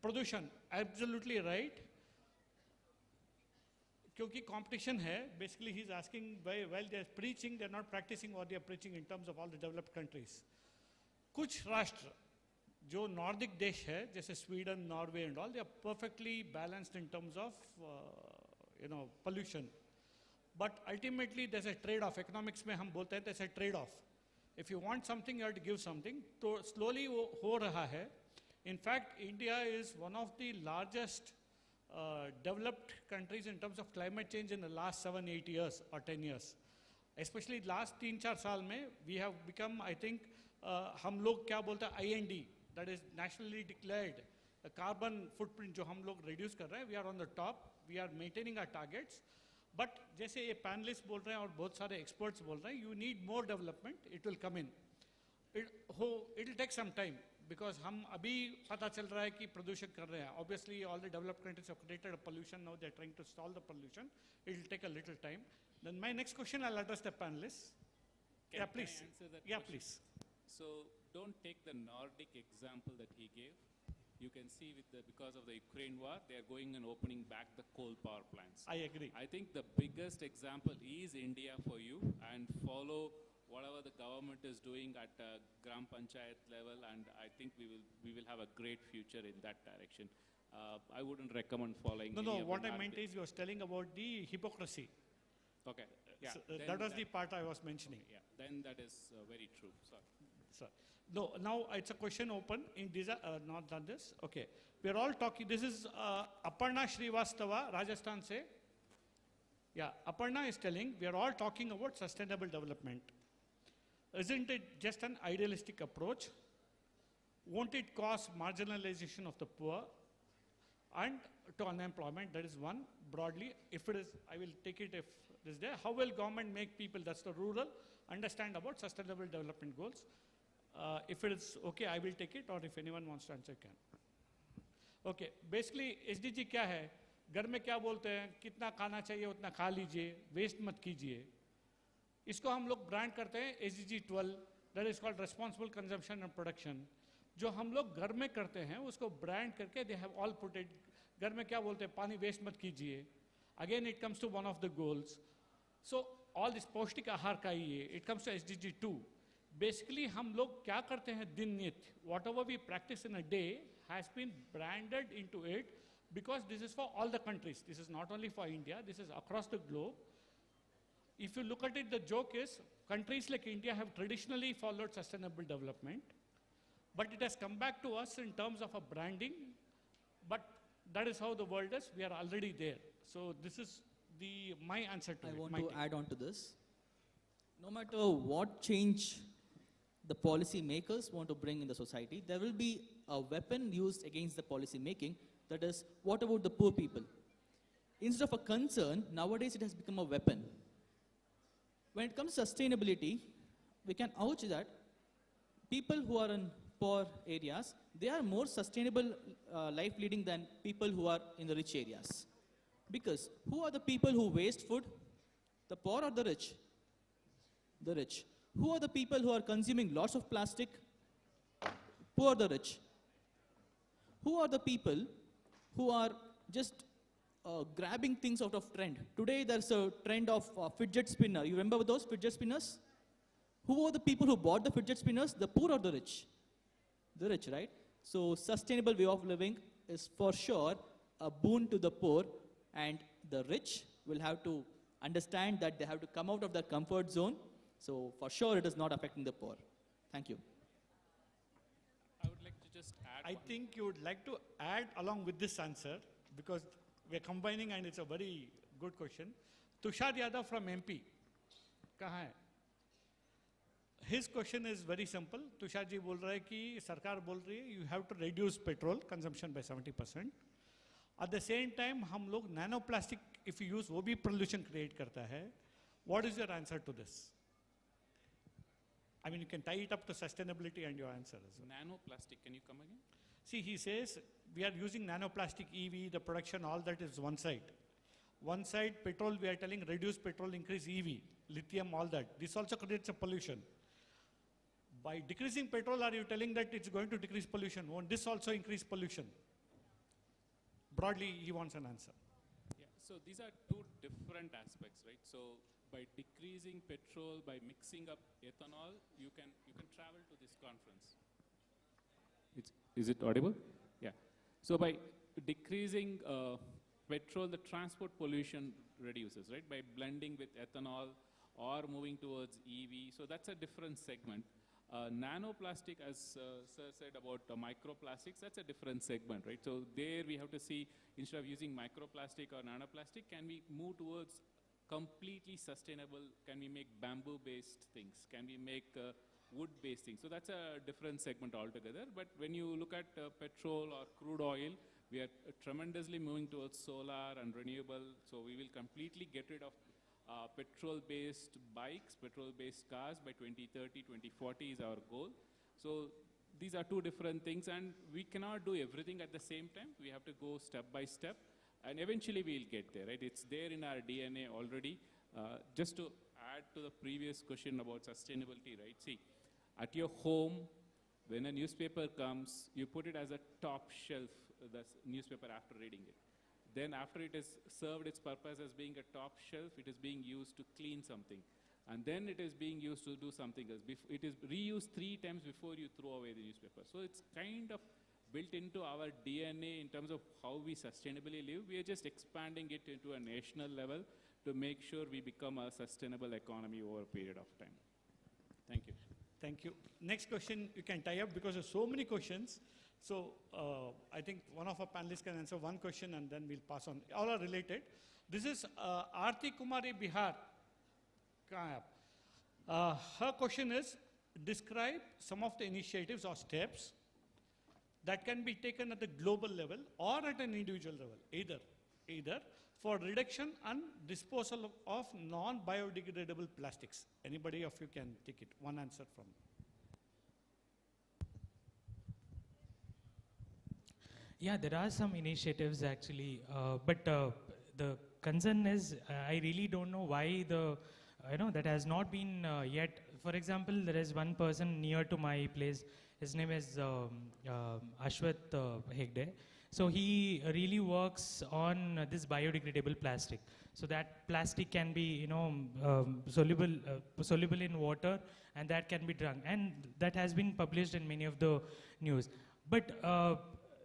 प्रदूषण, एब्सोल्युटली राइट, क्योंकि कंपटीशन है. Basically he is asking well they are preaching, they are not practicing what they are preaching in terms of all the developed countries. कुछ राष्ट्र जो नॉर्डिक देश है जैसे Sweden, Norway and all, they are perfectly balanced in terms of pollution. But ultimately there is a trade off. Economics में हम बोलते हैं there is a trade off. If you want something you have to give something. तो slowly वो हो रहा है. In fact India is one of the largest developed countries in terms of climate change in the last 7-8 years or 10 years. Especially last 3-4 साल में we have become, I think, हम लोग क्या बोलते हैं, IND, that is nationally declared carbon footprint जो हम लोग reduce कर रहे हैं, we are on the top, we are maintaining our targets. But जैसे ये panelists बोल रहे हैं और बहुत सारे experts बोल रहे हैं, you need more development, it will come in. It will take some time. Because हम अभी पता चल रहा है कि प्रदूषण कर रहे हैं. Obviously, all the developed countries have created a pollution. Now they're trying to solve the pollution. It will take a little time. Then my next question, I'll address the panelists. Can Yeah, please. I answer that Yeah, question? please. So don't take the Nordic example that he gave. You can see because of the Ukraine war, they are going and opening back the coal power plants. I agree. I think the biggest example is India for you, and follow whatever the government is doing at Gram Panchayat level, and I think we will have a great future in that direction. I wouldn't recommend following. No, any of what the I meant Nordic- is you was telling about the hypocrisy. Okay. Yeah. So, then that was the part I was mentioning. Yeah. Then that is very true. Sorry. Sir. No, now it's a question open in not done this. Okay. We're all talking, this is Aparna Srivastava, Rajasthan se. Yeah, Aparna is telling, we are all talking about sustainable development. Isn't it just an idealistic approach? Won't it cause marginalization of the poor and to unemployment? That is one, broadly. If it is, I will take it if it is there. How will government make people, that's the rural, understand about sustainable development goals? If it is okay, I will take it, or if anyone wants to answer, can. Okay, basically SDG क्या है? घर में क्या बोलते हैं? कितना खाना चाहिए उतना खा लीजिए, वेस्ट मत कीजिए. इसको हम लोग ब्रांड करते हैं SDG 12, that is called responsible consumption and production. जो हम लोग घर में करते हैं उसको ब्रांड करके they have all put it. घर में क्या बोलते हैं? पानी वेस्ट मत कीजिए. Again it comes to one of the goals. So all this पौष्टिक आहार खाइए. It comes to SDG 2. Basically हम लोग क्या करते हैं दिन नित्य? Whatever we practice in a day, has been branded into it because this is for all the countries. This is not only for India, this is across the globe. If you look at it, the joke is countries like India have traditionally followed sustainable development, but it has come back to us in terms of a branding, but that is how the world is. We are already there. So this is my answer to it. I want my to take. add on to this. No matter what change the policy makers want to bring in the society, there will be a weapon used against the policy making. That is, what about the poor people? Instead of a concern, nowadays it has become a weapon. When it comes to sustainability, we can urge that people who are in poor areas, they are more sustainable life leading than people who are in the rich areas. Because who are the people who waste food? The poor or the rich? The rich. Who are the people who are consuming lots of plastic? Poor or the rich? Who are the people who are just grabbing things out of trend? Today there's a trend of fidget spinner. You remember those fidget spinners? Who are the people who bought the fidget spinners? The poor or the rich? The rich, right? So sustainable way of living is for sure a boon to the poor, and the rich will have to understand that they have to come out of their comfort zone. So for sure it is not affecting the poor. Thank you. I would like to just add I think you would like to add along with this answer, because we're combining and it's a very good question. Tushar Yadav from MP. कहाँ है? His question is very simple. Tushar ji बोल रहा है कि सरकार बोल रही है you have to reduce petrol consumption by 70%. At the same time हम लोग nanoplastic if you use वो भी pollution create करता है. What is your answer to this? I mean, you can tie it up to sustainability and your answer as well. nanoplastic. Can you come again? See, he says we are using nanoplastic EV, the production, all that is one side. One side, petrol, we are telling reduce petrol, increase EV, lithium, all that. This also creates a pollution. By decreasing petrol, are you telling that it's going to decrease pollution? Won't this also increase pollution? Broadly, he wants an answer. Yeah, so these are two different aspects, right? So by decreasing petrol, by mixing up ethanol, you can travel to this conference. Is it audible? Yeah. So by decreasing petrol, the transport pollution reduces, right? By blending with ethanol or moving towards EV. So that's a different segment. Nanoplastic, as Sir said about microplastics, that's a different segment, right? So there we have to see, instead of using microplastic or nanoplastic, can we move towards completely sustainable? Can we make bamboo-based things? Can we make wood-based things? So that's a different segment altogether. But when you look at petrol or crude oil, we are tremendously moving towards solar and renewable. So we will completely get rid of petrol-based bikes, petrol-based cars by 2030, 2040 is our goal. So these are two different things, and we cannot do everything at the same time. We have to go step by step, and eventually we'll get there, right? It's there in our DNA already. Just to add to the previous question about sustainability, right? See, at your home, when a newspaper comes, you put it as a top shelf, the newspaper after reading it. Then after it has served its purpose as being a top shelf, it is being used to clean something. And then it is being used to do something else. It is reused 3 times before you throw away the newspaper. So it's kind of built into our DNA in terms of how we sustainably live. We are just expanding it into a national level to make sure we become a sustainable economy over a period of time. Thank you. Thank you. Next question you can tie up because there's so many questions. So I think one of our panelists can answer one question and then we'll pass on. All are related. This is Aarti Kumari Bihar. कहाँ है आप? Her question is, describe some of the initiatives or steps that can be taken at the global level or at an individual level, either for reduction and disposal of non-biodegradable plastics. Anybody of you can take it. One answer from. Yeah, there are some initiatives actually, but the concern is I really don't know why that has not been yet. For example, there is one person near to my place. His name is Ashwat Hegde. So he really works on this biodegradable plastic. So that plastic can be, soluble in water, and that can be drunk. And that has been published in many of the news. But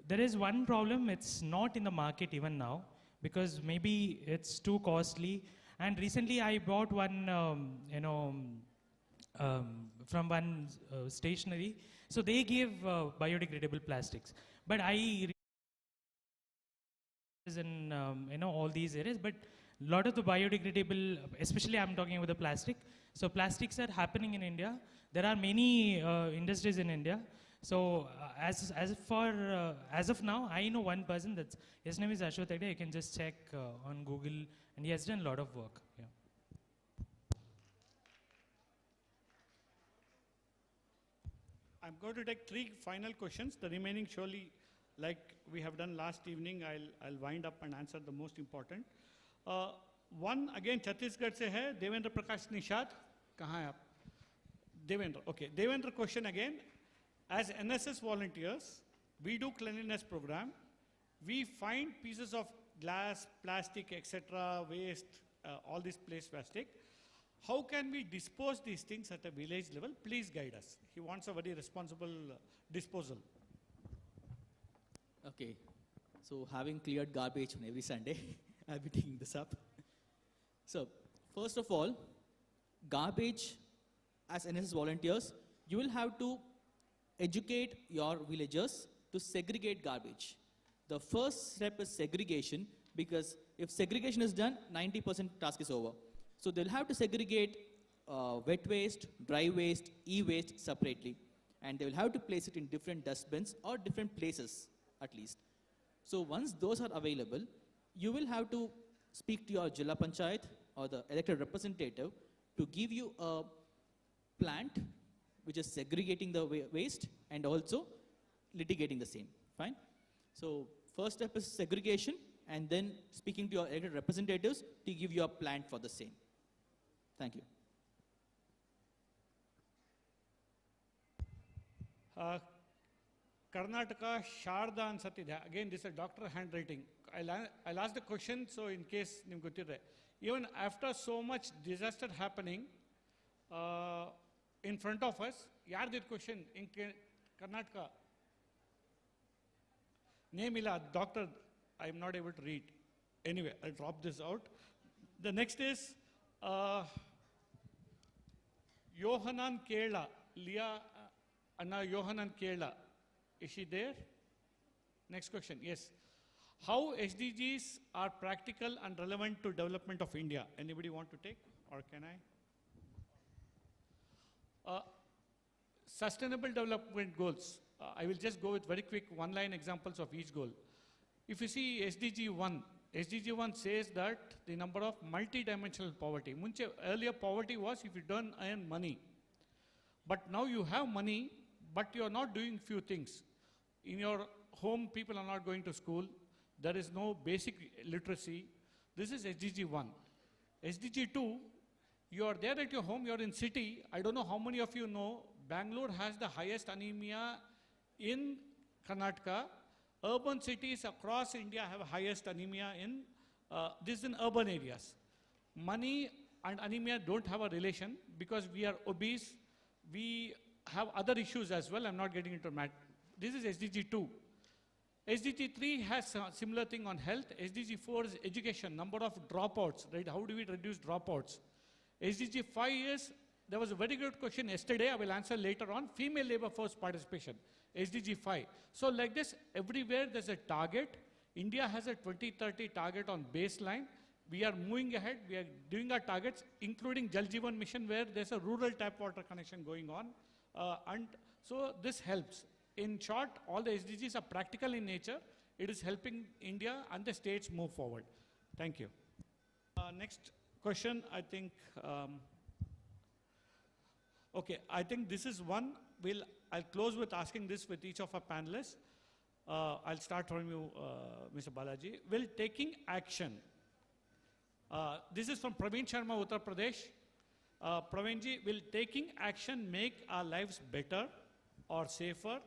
there is one problem, it's not in the market even now, because maybe it's too costly. And recently I bought one, from one stationery. So they give biodegradable plastics. But is in all these areas, but a lot of the biodegradable, especially I'm talking about the plastic. So plastics are happening in India. There are many industries in India. So as of now, I know one person. His name is Ashwat Hegde. You can just check on Google, and he has done a lot of work. Yeah. I'm going to take 3 final questions. The remaining, surely, like we have done last evening, I'll wind up and answer the most important. One, again, Chhattisgarh se hai, Devendra Prakash Nishad. Kahan hai aap? Devendra, okay. Devendra question again. As NSS volunteers, we do cleanliness program. We find pieces of glass, plastic, etc., waste, all this place plastic. How can we dispose these things at a village level? Please guide us. He wants a very responsible disposal. Okay, so having cleared garbage on every Sunday, I'll be taking this up. So, first of all, garbage, as NSS volunteers, you will have to educate your villagers to segregate garbage. The first step is segregation, because if segregation is done, 90% task is over. So they'll have to segregate wet waste, dry waste, e-waste separately. And they will have to place it in different dustbins or different places at least. So once those are available, you will have to speak to your Jilla Panchayat or the elected representative to give you a plant which is segregating the waste and also litigating the same. Fine? So first step is segregation, and then speaking to your elected representatives to give you a plant for the same. Thank you. Karnataka Sharda and Satidha. Again, this is a doctor handwriting. I'll ask the question, so in case nimge gottidre. Even after so much disaster happening in front of us, yardir question in Karnataka? Name illa, doctor, I'm not able to read. Anyway, I'll drop this out. The next is Yohanan Kerala. Leah Anna Yohanan Kerala. Is she there? Next question. Yes. How SDGs are practical and relevant to development of India? Anybody want to take, or can I? Sustainable development goals. I will just go with very quick one-line examples of each goal. If you see SDG 1, SDG 1 says that the number of multi-dimensional poverty. Earlier poverty was if you don't earn money. But now you have money, but you are not doing few things. In your home, people are not going to school. There is no basic literacy. This is SDG 1. SDG 2, you are there at your home, you are in city. I don't know how many of you know, Bangalore has the highest anemia in Karnataka. Urban cities across India have highest anemia in, this is in urban areas. Money and anemia don't have a relation because we are obese. We have other issues as well. I'm not getting into that. This is SDG 2. SDG 3 has a similar thing on health. SDG 4 is education, number of dropouts, right? How do we reduce dropouts? SDG 5 is, there was a very good question yesterday, I will answer later on, female labor force participation, SDG 5. So like this, everywhere there's a target. India has a 2030 target on baseline. We are moving ahead, we are doing our targets, including Jal Jeevan Mission, where there's a rural tap water connection going on. And so this helps. In short, all the SDGs are practical in nature. It is helping India and the states move forward. Thank you. Next question, I think, okay, I think this is one. I'll close with asking this with each of our panelists. I'll start from you, Mr. Balaji. Will taking action, this is from Praveen Sharma, Uttar Pradesh. Praveenji, will taking action make our lives better or safer?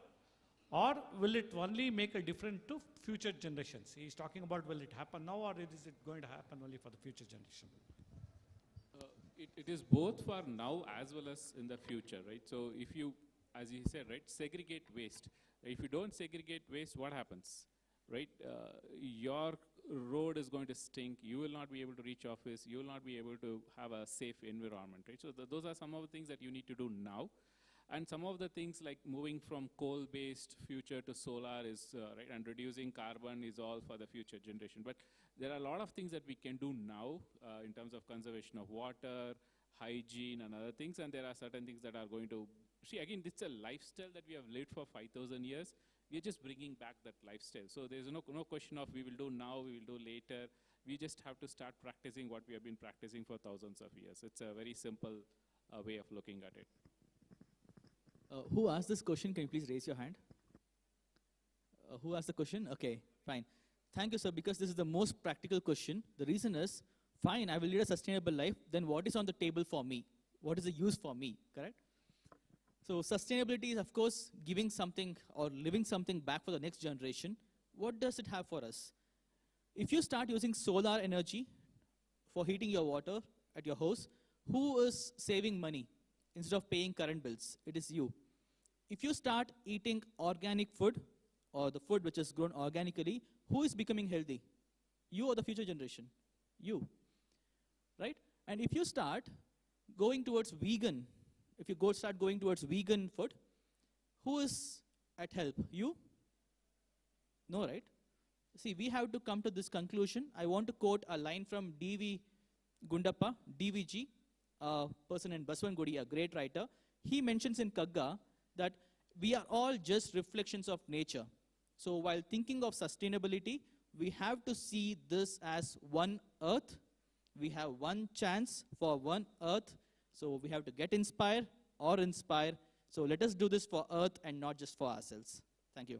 Or will it only make a difference to future generations? He's talking about will it happen now or is it going to happen only for the future generation? It is both for now as well as in the future, right? So if you, as you said, right, segregate waste. If you don't segregate waste, what happens, right? Your road is going to stink. You will not be able to reach office. You will not be able to have a safe environment, right? So those are some of the things that you need to do now. And some of the things like moving from coal-based future to solar is, right, and reducing carbon is all for the future generation. But there are a lot of things that we can do now in terms of conservation of water, hygiene, and other things. And there are certain things that are going to, see, again, it's a lifestyle that we have lived for 5,000 years. We're just bringing back that lifestyle. So there's no question of we will do now, we will do later. We just have to start practicing what we have been practicing for thousands of years. It's a very simple way of looking at it. Who asked this question? Can you please raise your hand? Who asked the question? Okay, fine. Thank you, sir, because this is the most practical question. The reason is, fine, I will lead a sustainable life, then what is on the table for me? What is the use for me, correct? So sustainability is, of course, giving something or living something back for the next generation. What does it have for us? If you start using solar energy for heating your water at your house, who is saving money instead of paying current bills? It is you. If you start eating organic food or the food which is grown organically, who is becoming healthy? You or the future generation? You, right? And if you start going towards vegan, if you start going towards vegan food, who is at help? You? No, right? See, we have to come to this conclusion. I want to quote a line from D.V. Gundappa, DVG, a person in Baswangudi, a great writer. He mentions in Kagga that we are all just reflections of nature. So while thinking of sustainability, we have to see this as one earth. We have one chance for one earth. So we have to get inspired or inspire. So let us do this for earth and not just for ourselves. Thank you.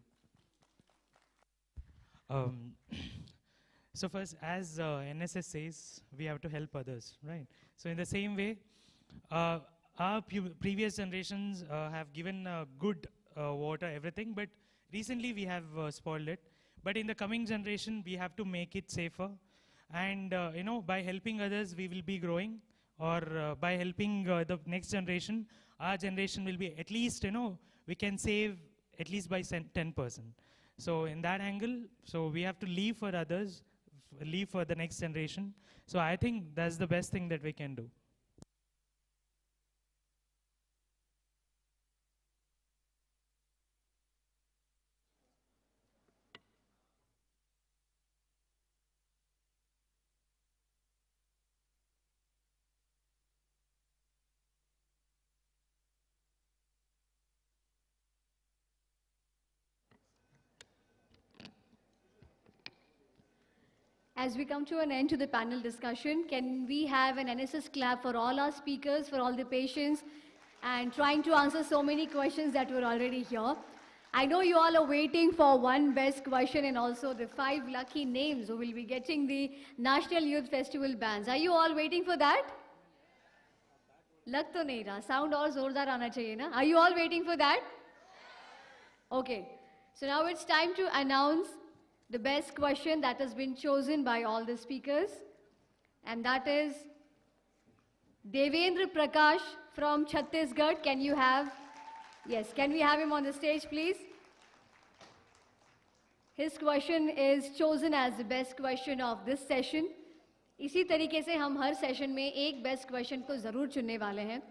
So first, as NSS says, we have to help others, right? So in the same way, our previous generations have given good water, everything, but recently we have spoiled it. But in the coming generation, we have to make it safer. And you know, by helping others, we will be growing. Or by helping the next generation, our generation will be at least, you know, we can save at least by 10%. So in that angle, so we have to leave for others, leave for the next generation. So I think that's the best thing that we can do. As we come to an end to the panel discussion, can we have an NSS clap for all our speakers, for all the patients, and trying to answer so many questions that were already here. I know you all are waiting for one best question and also the 5 lucky names who will be getting the National Youth Festival bands. Are you all waiting for that? Lag to nahi raha. Sound aur zordar aana chahiye na? Are you all waiting for that? Okay. So now it's time to announce the best question that has been chosen by all the speakers. And that is Devendra Prakash from Chhattisgarh. Can you have, yes, can we have him on the stage, please? His question is chosen as the best question of this session. इसी तरीके से हम हर session में एक best question को ज़रूर चुनने वाले हैं.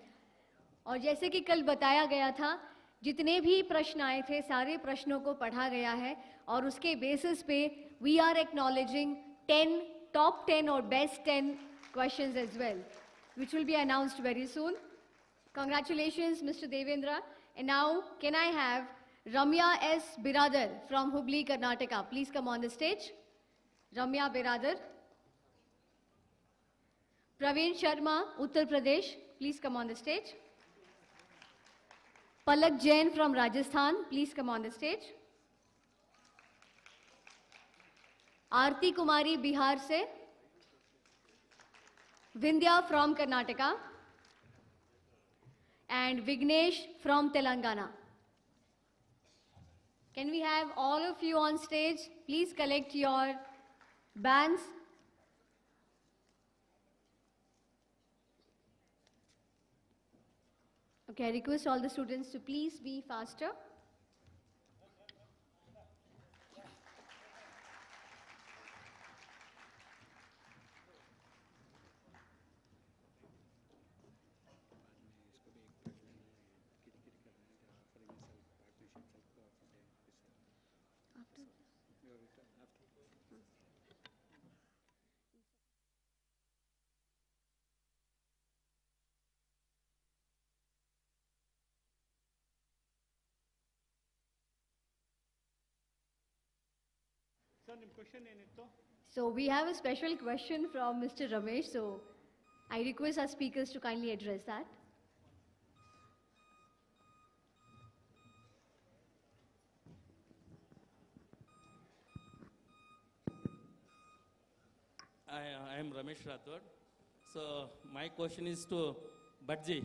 और जैसे कि कल बताया गया था, जितने भी प्रश्न आए थे सारे प्रश्नों को पढ़ा गया है और उसके बेसिस पे वी आर एक्नॉलेजिंग 10 टॉप 10 और best 10 questions as well which will be announced very soon. Congratulations, Mr. Devendra. And now, can I have Ramya S. Biradar from Hubli, Karnataka? Please come on the stage. Ramya Biradar. Praveen Sharma, Uttar Pradesh. Please come on the stage. Palak Jain from Rajasthan. Please come on the stage. Aarti Kumari, Bihar se. Vindhya from Karnataka. And Vignesh from Telangana. Can we have all of you on stage? Please collect your bands. Okay, I request all the students to please be faster. Sir ನಿಮ್ಮ question ಏನಿತ್ತು? So we have a special question from Mr. Ramesh, so I request our speakers to kindly address that. I am Ramesh Rathod. So my question is to Bhaji.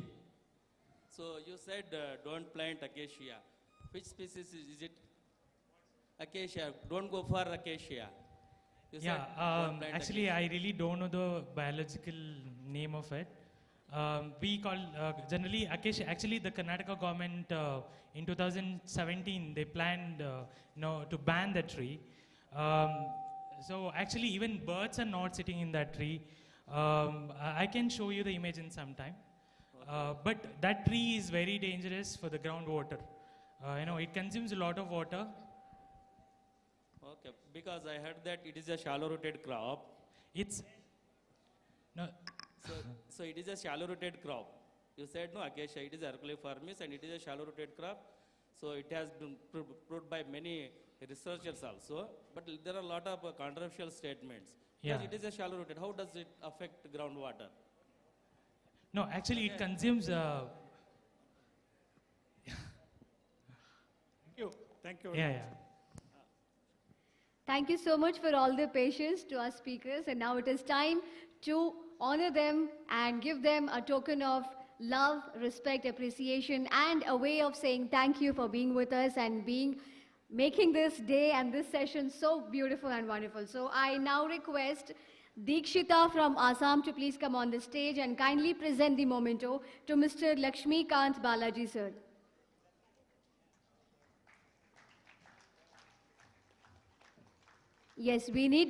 So you said don't plant acacia. Which species is it? Acacia. Don't go for acacia. You said don't plant Actually, acacia. I really don't know the biological name of it. We call generally acacia. Actually, the Karnataka government in 2017 they planned to ban the tree. So actually, even birds are not sitting in that tree. I can show you the image in some time. But that tree is very dangerous for the groundwater. It consumes a lot of water. Okay, because I heard that it is a shallow-rooted crop. It's no. So it is a shallow-rooted crop. You said no acacia. It is Herculiformis and it is a shallow-rooted crop. So it has been proved by many researchers also. But there are a lot of controversial statements. Because Yeah. it is a shallow-rooted. How does it affect groundwater? No, actually, it consumes. Thank you. Thank you. Yeah. Thank you so much for all the patience to our speakers, and now it is time to honor them and give them a token of love, respect, appreciation, and a way of saying thank you for being with us and making this day and this session so beautiful and wonderful. So I now request Dikshita from Assam to please come on the stage and kindly present the memento to Mr. Lakshmikant Balaji, sir. Yes,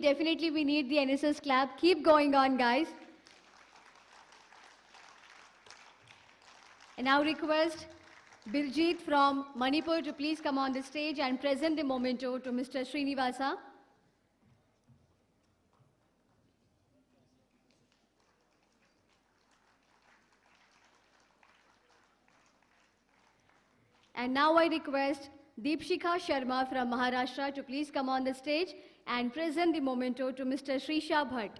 definitely we need the NSS clap. Keep going on, guys. And now request Biljit from Manipur to please come on the stage and present the memento to Mr. Srinivasa. And now I request Deepshikha Sharma from Maharashtra to please come on the stage and present the memento to Mr. Srisha Bhatt.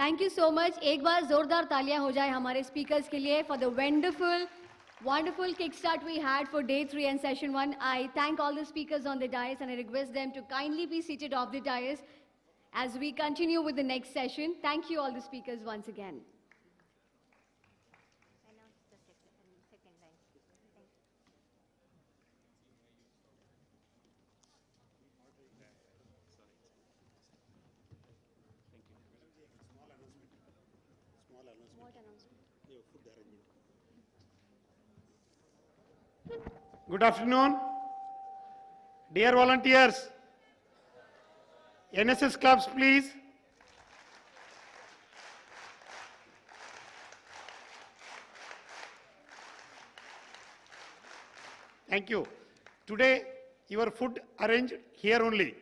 Thank you so much. एक बार जोरदार तालियां हो जाए हमारे speakers के लिए for the wonderful kickstart we had for day 3 and session 1. I thank all the speakers on the dais and I request them to kindly be seated off the dais as we continue with the next session. Thank you all the speakers once again. Good afternoon, dear volunteers. NSS clubs, please. Thank you. Today, your food arranged here only.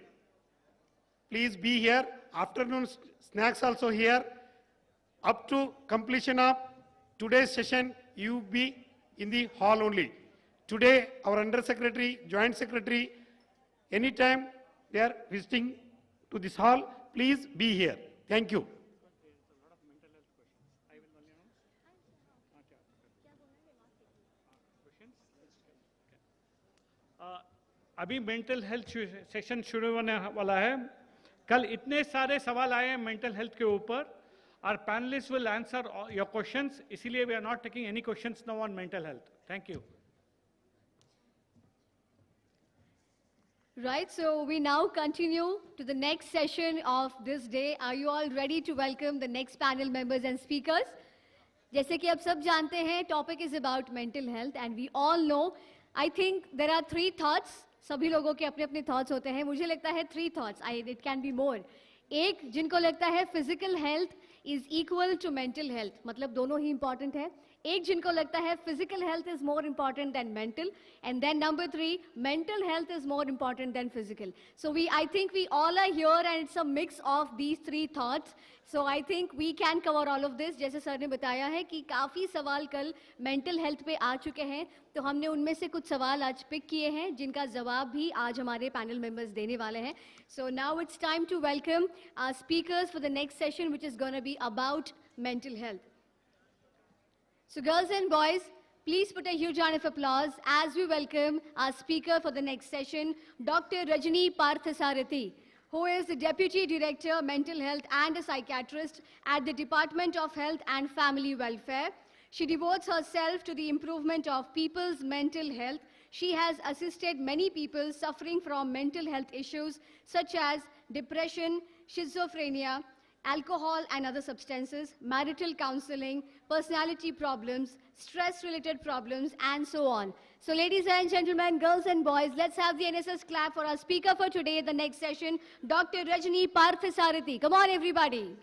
Please be here. Afternoon snacks also here. Up to completion of today's session, you be in the hall only. Today, our Under Secretary, Joint Secretary, anytime they are visiting to this hall, please be here. Thank you. अभी mental health session शुरू होने वाला है. कल इतने सारे सवाल आए हैं मेंटल हेल्थ के ऊपर. Our panelists will answer your questions. इसीलिए we are not taking any questions now on mental health. Thank you. Right, so we now continue to the next session of this day. Are you all ready to welcome the next panel members and speakers? जैसे कि आप सब जानते हैं, topic is about mental health and we all know, I think there are 3 thoughts. सभी लोगों के अपने अपने thoughts होते हैं. मुझे लगता है 3 thoughts. It can be more. एक जिनको लगता है physical health is equal to mental health. मतलब दोनों ही important है. एक जिनको लगता है physical health is more important than mental, and then number 3, mental health is more important than physical. So I think we all are here and it's a mix of these 3 thoughts. So I think we can cover all of this. जैसे sir ने बताया है कि काफ़ी सवाल कल mental health पे आ चुके हैं, तो हमने उनमें से कुछ सवाल आज पिक किए हैं जिनका जवाब भी आज हमारे panel members देने वाले हैं. So now it's time to welcome our speakers for the next session, which is going to be about mental health. So girls and boys, please put a huge round of applause as we welcome our speaker for the next session, Dr. Rajani Parthasarathi, who is the Deputy Director, Mental Health and a psychiatrist at the Department of Health and Family Welfare. She devotes herself to the improvement of people's mental health. She has assisted many people suffering from mental health issues such as depression, schizophrenia, alcohol and other substances, marital counseling, personality problems, stress-related problems, and so on. So ladies and gentlemen, girls and boys, let's have the NSS clap for our speaker for today, the next session, Dr. Rajani Parthasarathi. Come on, everybody.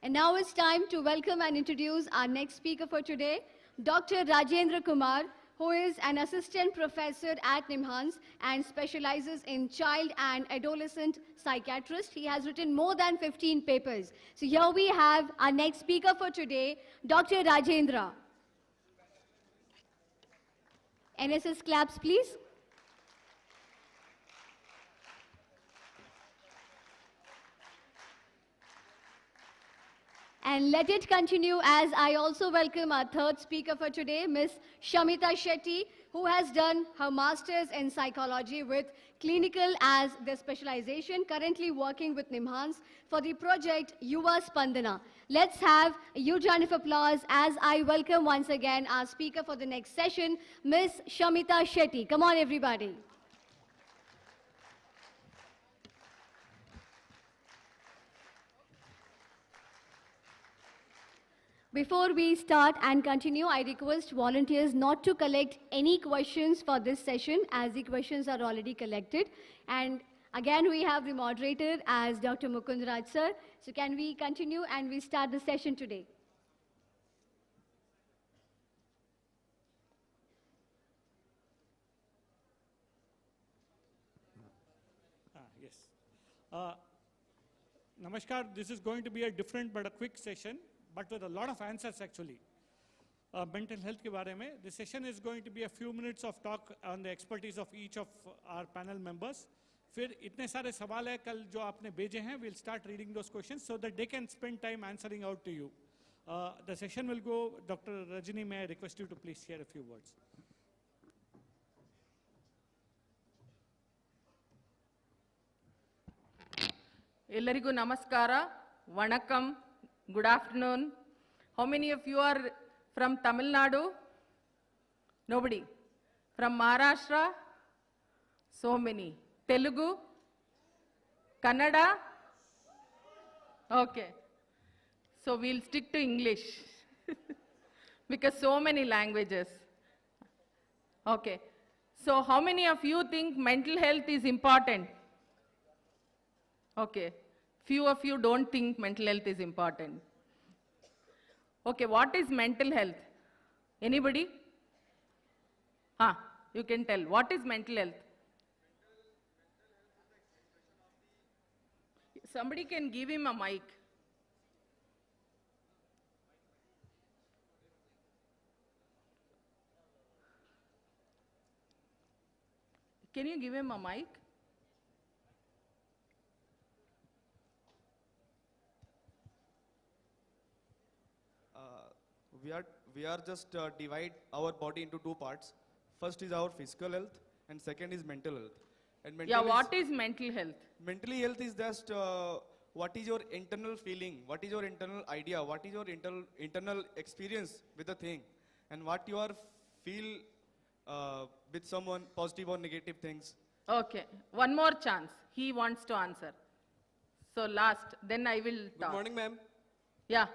And now it's time to welcome and introduce our next speaker for today, Dr. Rajendra Kumar, who is an assistant professor at NIMHANS and specializes in child and adolescent psychiatrist. He has written more than 15 papers. So here we have our next speaker for today, Dr. Rajendra. NSS claps, please. And let it continue as I also welcome our third speaker for today, Ms. Shamita Shetty, who has done her master's in psychology with clinical as their specialization, currently working with NIMHANS for the project YUVA Spandana. Let's have a huge round of applause as I welcome once again our speaker for the next session, Ms. Shamita Shetty. Come on, everybody. Before we start and continue, I request volunteers not to collect any questions for this session as the questions are already collected. And again, we have the moderator as Dr. Mukund Raj sir. So can we continue and we start the session today? Yes. Namaskar, this is going to be a different but a quick session, but with a lot of answers actually. Mental health के बारे में. The session is going to be a few minutes of talk on the expertise of each of our panel members. फिर इतने सारे सवाल हैं कल जो आपने भेजे हैं, we'll start reading those questions so that they can spend time answering out to you. The session will go, Dr. Rajani, may I request you to please share a few words. ಎಲ್ಲರಿಗೂ ನಮಸ್ಕಾರ, ವಣಕಂ, good afternoon. How many of you are from Tamil Nadu? Nobody. From Maharashtra? So many. Telugu? Kannada? Okay. So we'll stick to English because so many languages. Okay. So how many of you think mental health is important? Okay. Few of you don't think mental health is important. Okay, what is mental health? Anybody? You can tell. What is mental health? Somebody can give him a mic. Can you give him a mic? We are just divide our body into 2 parts. First is our physical health and second is mental health. And Yeah, what is mental health? Mental health is just what is your internal feeling, what is your internal idea, what is your internal experience with the thing, and what you are feel with someone, positive or negative things. Okay, one more chance. He wants to answer. So last, then I will Good talk. morning, ma'am. Yeah.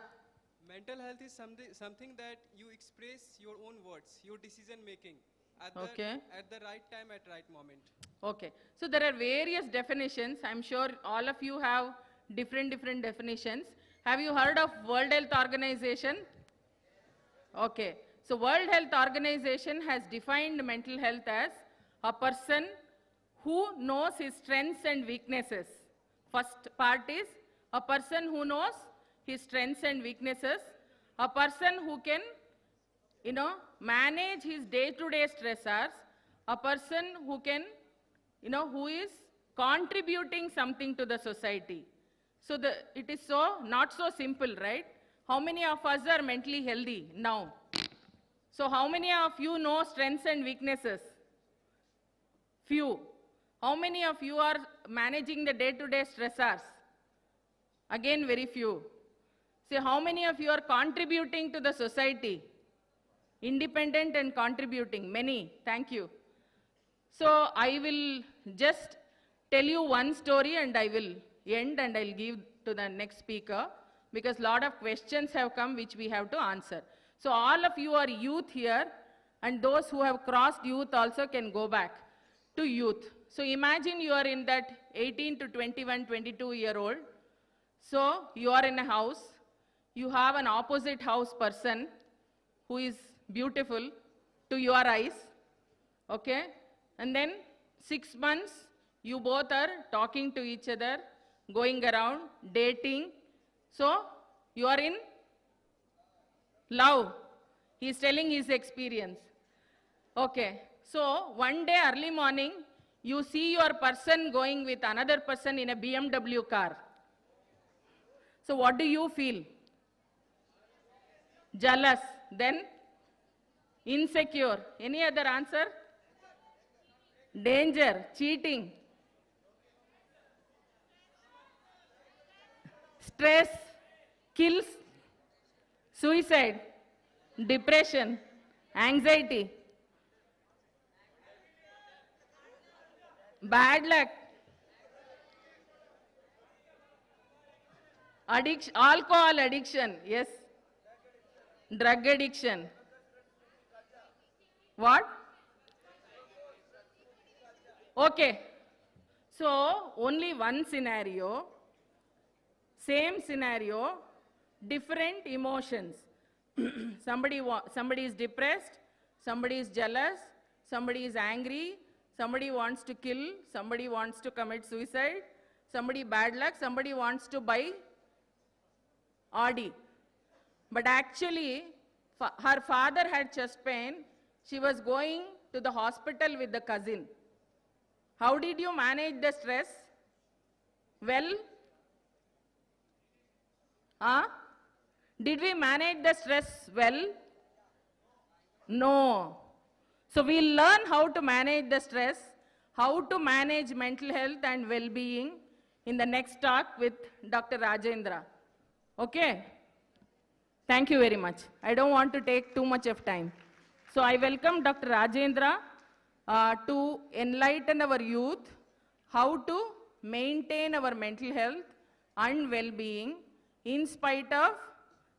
Mental health is something that you express your own words, your decision making at Okay. at the right time, at right moment. Okay. So there are various definitions. I'm sure all of you have different definitions. Have you heard of World Health Organization? Okay. So World Health Organization has defined mental health as a person who knows his strengths and weaknesses. First part is a person who knows his strengths and weaknesses, a person who can, manage his day-to-day stressors, a person who can, who is contributing something to the society. So it is not so simple, right? How many of us are mentally healthy now? So how many of you know strengths and weaknesses? Few. How many of you are managing the day-to-day stressors? Again, very few. Say, how many of you are contributing to the society? Independent and contributing. Many. Thank you. So I will just tell you one story and I will end and I'll give to the next speaker because a lot of questions have come which we have to answer. So all of you are youth here and those who have crossed youth also can go back to youth. So imagine you are in that 18 to 21, 22-year-old. So you are in a house. You have an opposite house person who is beautiful to your eyes. Okay? And then 6 months, you both are talking to each other, going around, dating. So you are in love. He is telling his experience. Okay. So one day early morning, you see your person going with another person in a BMW car. So what do you feel? Jealous. Then insecure. Any other answer? Danger. Cheating. Stress. Kills. Suicide. Depression. Anxiety. Bad luck. Addiction, alcohol addiction, yes. Drug addiction. What? Okay. So, only one scenario, same scenario, different emotions. somebody is depressed, somebody is jealous, somebody is angry, somebody wants to kill, somebody wants to commit suicide, somebody bad luck, somebody wants to buy Audi. But actually, her father had chest pain. She was going to the hospital with the cousin. How did you manage the stress? Well? Huh? Did we manage the stress well? No. So we'll learn how to manage the stress, how to manage mental health and well-being in the next talk with Dr. Rajendra. Okay? Thank you very much. I don't want to take too much of time. So I welcome Dr. Rajendra to enlighten our youth how to maintain our mental health and well-being in spite of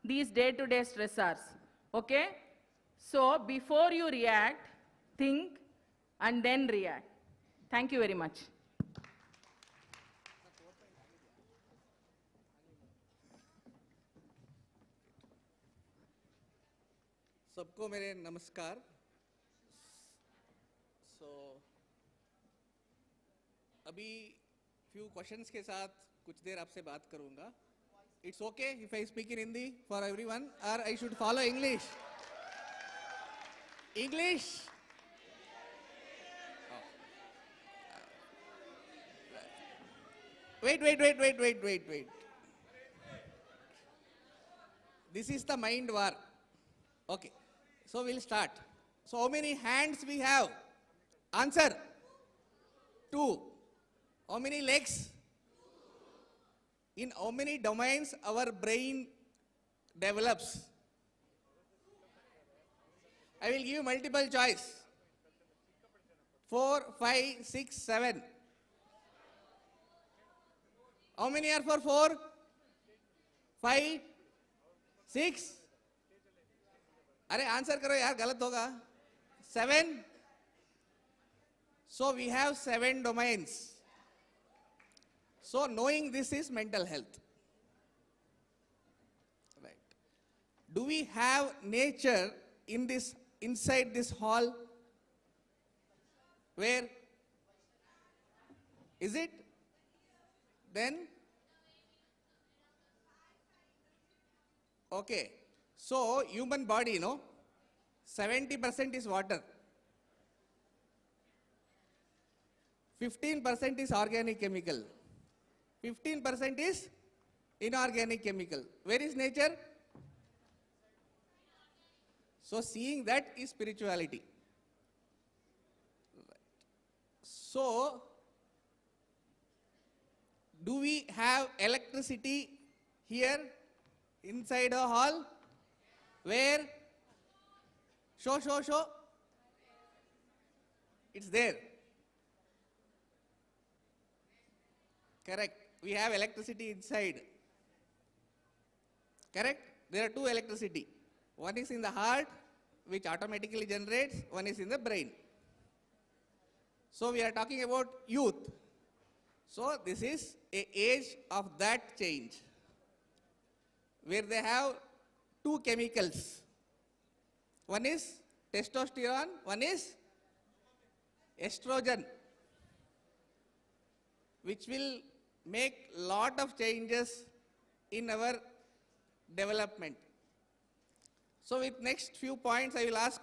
these day-to-day stressors. Okay? So before you react, think and then react. Thank you very much. सबको मेरे नमस्कार. So अभी few questions के साथ कुछ देर आपसे बात करूंगा. It's okay if I speak in Hindi for everyone, or I should follow English? English? Oh. Wait. This is the mind war. Okay. So we'll start. So how many hands we have? Answer. 2. How many legs? in how many domains our brain develops? I will give you multiple choice. 4, 5, 6, 7. How many are for 4? 5, 6? अरे answer करो यार, गलत होगा. 7. So we have 7 domains. So knowing this is mental health. Right. Do we have nature in this, inside this hall? Where? Is it? Then? Okay. So human body, 70% is water. 15% is organic chemical. 15% is inorganic chemical. Where is nature? So seeing that is spirituality. Right. So, do we have electricity here inside a hall? Where? Show. It's there. Correct. We have electricity inside. Correct? There are 2 electricity. One is in the heart, which automatically generates. One is in the brain. So we are talking about youth. So this is an age of that change, where they have 2 chemicals. One is testosterone, one is estrogen, which will make lot of changes in our development. So with next few points, I will ask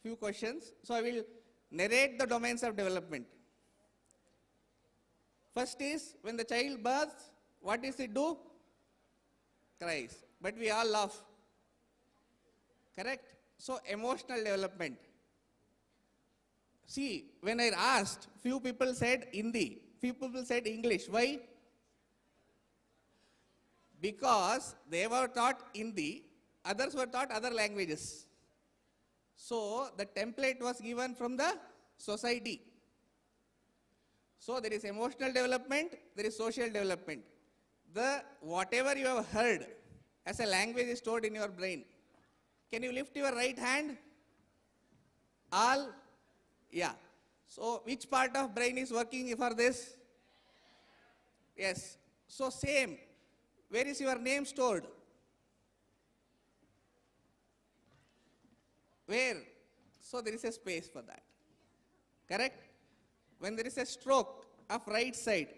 few questions. So I will narrate the domains of development. First is, when the child births, what does it do? Cries. But we all laugh. Correct? So emotional development. See, when I asked, few people said Hindi, few people said English. Why? Because they were taught Hindi, others were taught other languages. So the template was given from the society. So there is emotional development, there is social development. Whatever you have heard as a language is stored in your brain. Can you lift your right hand? All? Yeah. So which part of brain is working for this? Yes. So same. Where is your name stored? Where? So there is a space for that. Correct? When there is a stroke of right side,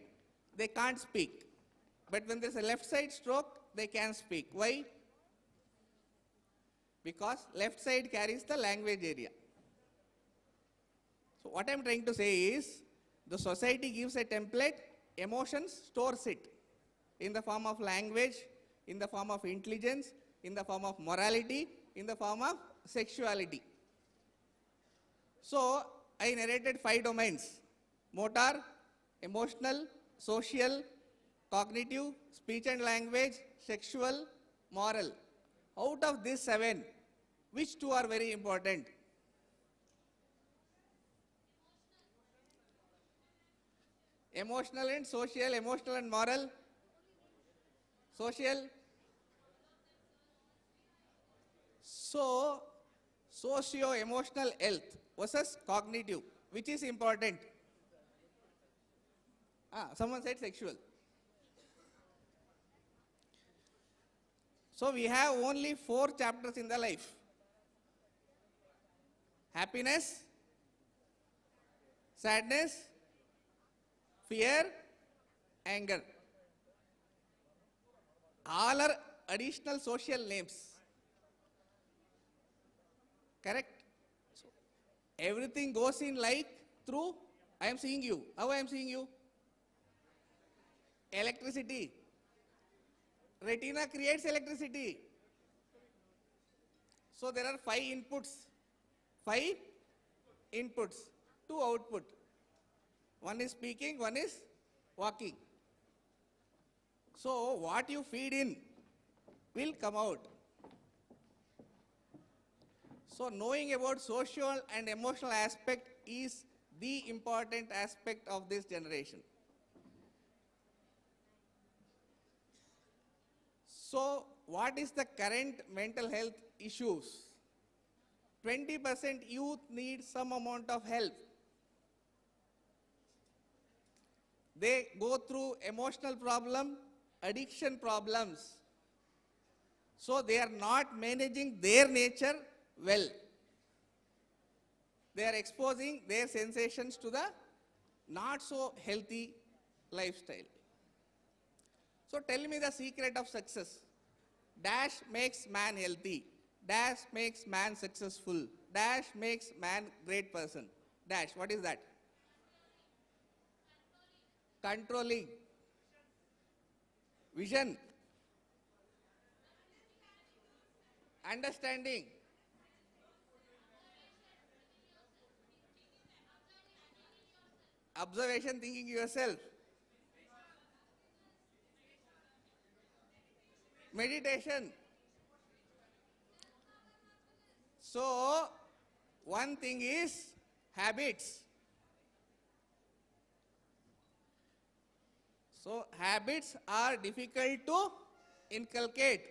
they can't speak. But when there is a left side stroke, they can speak. Why? Because left side carries the language area. So what I am trying to say is, the society gives a template, emotions stores it in the form of language, in the form of intelligence, in the form of morality, in the form of sexuality. So I narrated 5 domains: motor, emotional, social, cognitive, speech and language, sexual, moral. Out of these 7, which 2 are very important? Emotional and social, emotional and moral. Social. So, socio-emotional health versus cognitive, which is important? Someone said sexual. So we have only 4 chapters in the life: happiness, sadness, fear, anger. All are additional social names. Correct? So everything goes in like through I am seeing you. How I am seeing you? Electricity. Retina creates electricity. So there are 5 inputs. 5 inputs, 2 output. One is speaking, one is walking. So what you feed in will come out. So knowing about social and emotional aspect is the important aspect of this generation. So what is the current mental health issues? 20% youth need some amount of help. They go through emotional problem, addiction problems. So they are not managing their nature well. They are exposing their sensations to the not so healthy lifestyle. So tell me the secret of success. Dash makes man healthy. Dash makes man successful. Dash makes man great person. Dash, what is that? Controlling. Vision. Understanding. Observation, thinking yourself. Meditation. So, one thing is habits. So, habits are difficult to inculcate,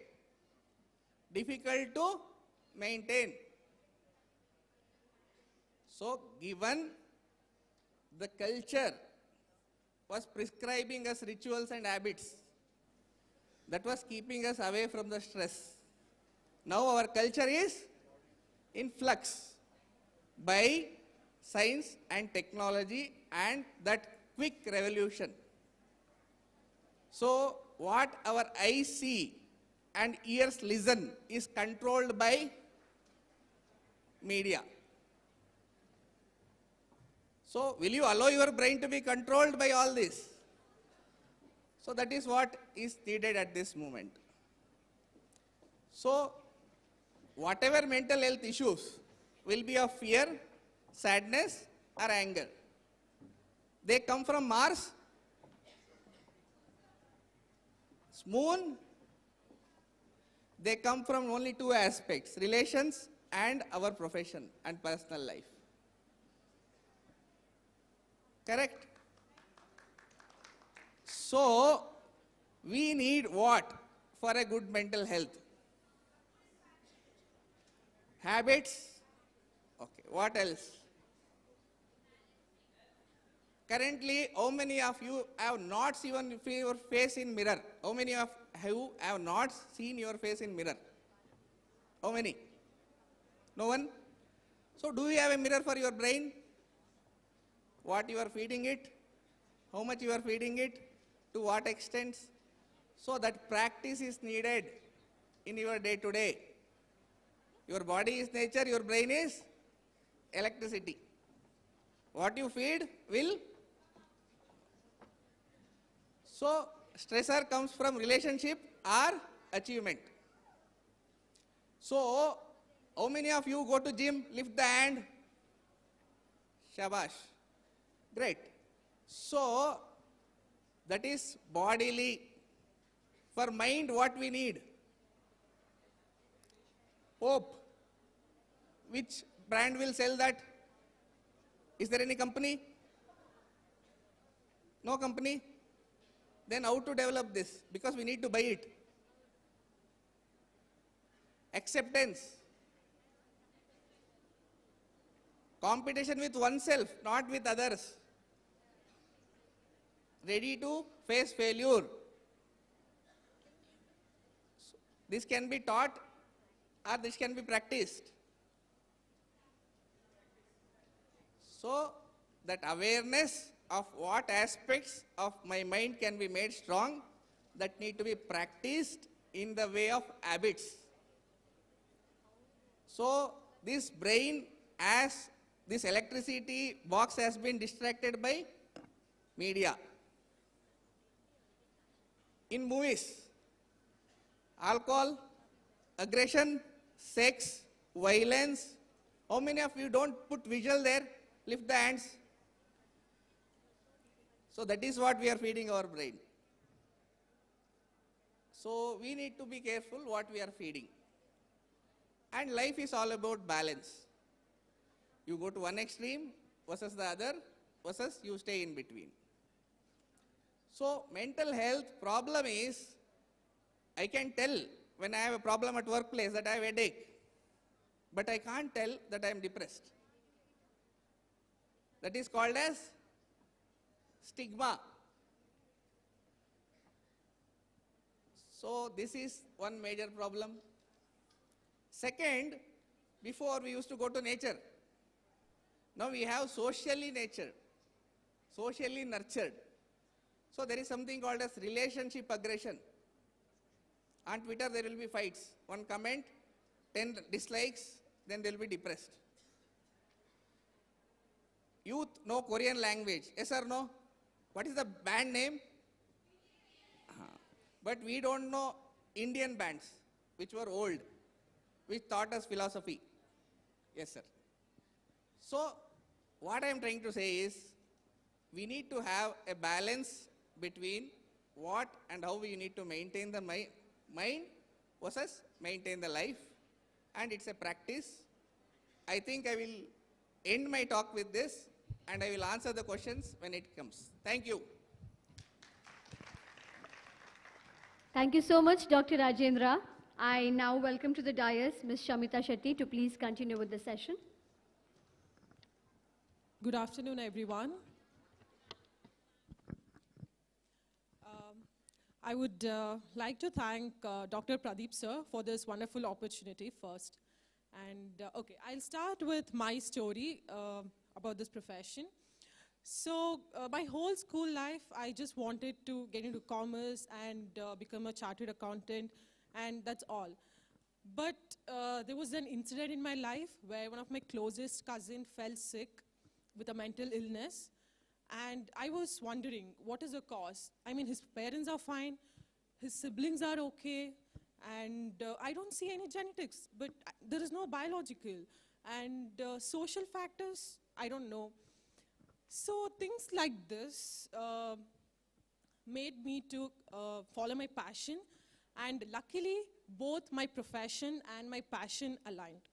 difficult to maintain. So, given the culture was prescribing us rituals and habits, that was keeping us away from the stress. Now our culture is in flux by science and technology and that quick revolution. So what our eyes see and ears listen is controlled by media. So will you allow your brain to be controlled by all this? So that is what is needed at this moment. So whatever mental health issues will be of fear, sadness or anger. They come from Mars, Moon. They come from only two aspects, relations and our profession and personal life. Correct? So, we need what for a good mental health? Habits. Okay, what else? Currently, how many of you have not seen your face in mirror? How many of you have not seen your face in mirror? How many? No one? So, do you have a mirror for your brain? What you are feeding it? How much you are feeding it? To what extent? So that practice is needed in your day-to-day. Your body is nature, your brain is electricity. What you feed will. So stressor comes from relationship or achievement. So how many of you go to gym, lift the hand? Shabash. Great. So that is bodily. For mind, what we need? Hope. Which brand will sell that? Is there any company? No company? Then how to develop this? Because we need to buy it. Acceptance. Competition with oneself, not with others. Ready to face failure. So, this can be taught or this can be practiced. So that awareness of what aspects of my mind can be made strong, that need to be practiced in the way of habits. So this brain, as this electricity box has been distracted by media. In movies, alcohol, aggression, sex, violence. How many of you don't put visual there? Lift the hands. So that is what we are feeding our brain. So we need to be careful what we are feeding. And life is all about balance. You go to one extreme versus the other versus you stay in between. So mental health problem is, I can tell when I have a problem at workplace that I have a headache, but I can't tell that I am depressed. That is called as stigma. So this is one major problem. Second, before we used to go to nature. Now we have socially nurtured, socially nurtured. So there is something called as relationship aggression. On Twitter there will be fights. One comment, 10 dislikes, then they will be depressed. Youth know Korean language, yes or no? What is the band name? But we don't know Indian bands, which were old, which taught us philosophy. Yes, sir. So, what I am trying to say is, we need to have a balance between what and how we need to maintain the mind versus maintain the life. And it's a practice. I think I will end my talk with this, and I will answer the questions when it comes. Thank you. Thank you so much, Dr. Rajendra. I now welcome to the dais Ms. Shamita Shetty to please continue with the session. Good afternoon, everyone. I would like to thank Dr. Pradeep sir for this wonderful opportunity first. And okay, I'll start with my story about this profession. So my whole school life, I just wanted to get into commerce and become a chartered accountant, and that's all. But there was an incident in my life where one of my closest cousins fell sick with a mental illness, and I was wondering, what is the cause? I mean, his parents are fine, his siblings are okay, and I don't see any genetics, but there is no biological. And social factors, I don't know. So things like this made me to follow my passion, and luckily both my profession and my passion aligned.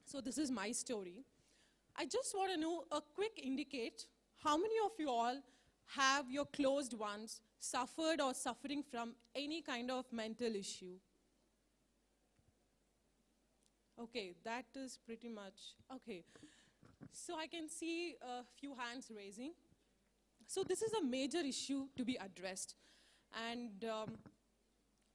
So this is my story. I just want to know a quick indicate, how many of you all have your closed ones suffered or suffering from any kind of mental issue? Okay, that is pretty much, okay. So I can see a few hands raising. So this is a major issue to be addressed. And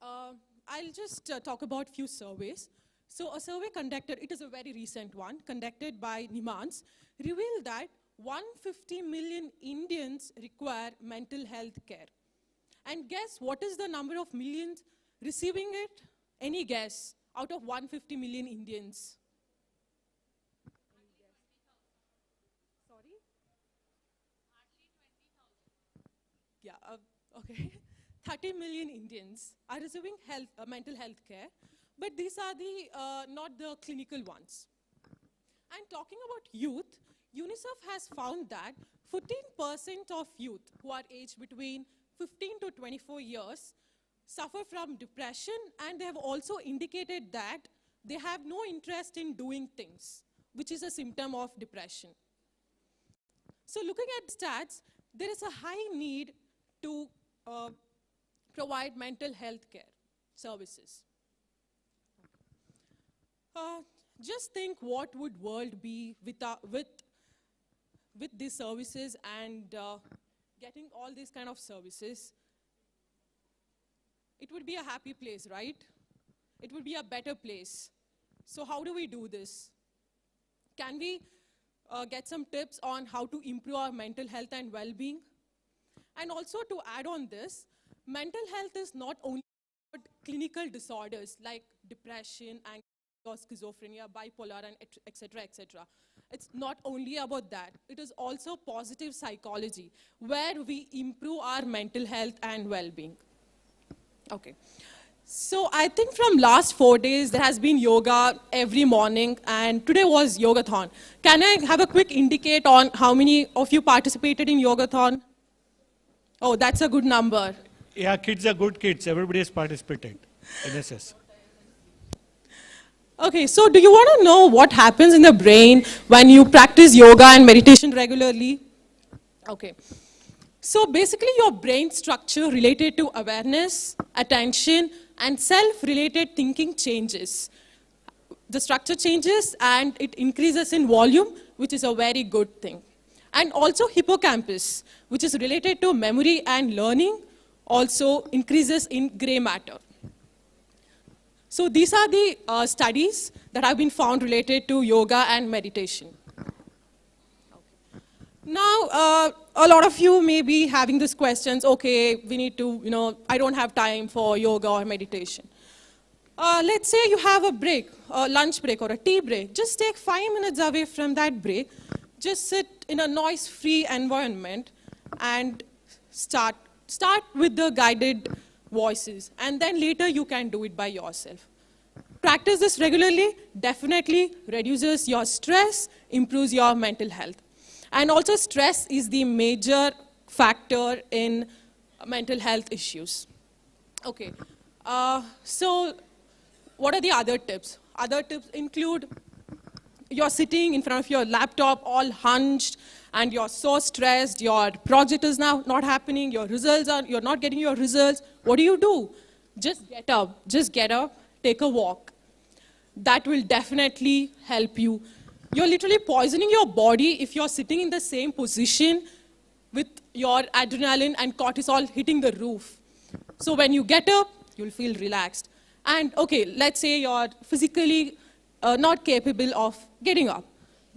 I'll just talk about few surveys. So a survey conducted, it is a very recent one, conducted by NIMANS, revealed that 150 million Indians require mental health care. And guess what is the number of millions receiving it? Any guess out of 150 million Indians? Sorry? Yeah, okay. 30 million Indians are receiving mental health care, but these are the not the clinical ones. And talking about youth, UNICEF has found that 14% of youth who are aged between 15 to 24 years suffer from depression, and they have also indicated that they have no interest in doing things, which is a symptom of depression. So looking at stats, there is a high need to provide mental health care services. Just think what would world be with these services and getting all these kind of services. It would be a happy place, right? It would be a better place. So how do we do this? Can we get some tips on how to improve our mental health and well-being? And also to add on this, mental health is not only about clinical disorders like depression, anxiety, or schizophrenia, bipolar, and etc., etc. It's not only about that. It is also positive psychology, where we improve our mental health and well-being. Okay. So I think from last 4 days, there has been yoga every morning, and today was yogathon. Can I have a quick indicate on how many of you participated in yogathon? Oh, that's a good number. Yeah, kids are good kids. Everybody has participated. NSS. Okay, so do you want to know what happens in the brain when you practice yoga and meditation regularly? Okay. So basically your brain structure related to awareness, attention, and self-related thinking changes. The structure changes and it increases in volume, which is a very good thing. And also hippocampus, which is related to memory and learning, also increases in gray matter. So these are the studies that have been found related to yoga and meditation. Now, a lot of you may be having these questions, okay, we need to, I don't have time for yoga or meditation. Let's say you have a break, a lunch break or a tea break. Just take 5 minutes away from that break. Just sit in a noise-free environment and start with the guided voices. And then later you can do it by yourself. Practice this regularly, definitely reduces your stress, improves your mental health. And also stress is the major factor in mental health issues. Okay, so what are the other tips? Other tips include you're sitting in front of your laptop all hunched and you're so stressed, your project is now not happening, you're not getting your results. What do? Just get up, take a walk. That will definitely help you. You're literally poisoning your body if you're sitting in the same position with your adrenaline and cortisol hitting the roof. So when you get up, you'll feel relaxed. And okay, let's say you're physically not capable of getting up.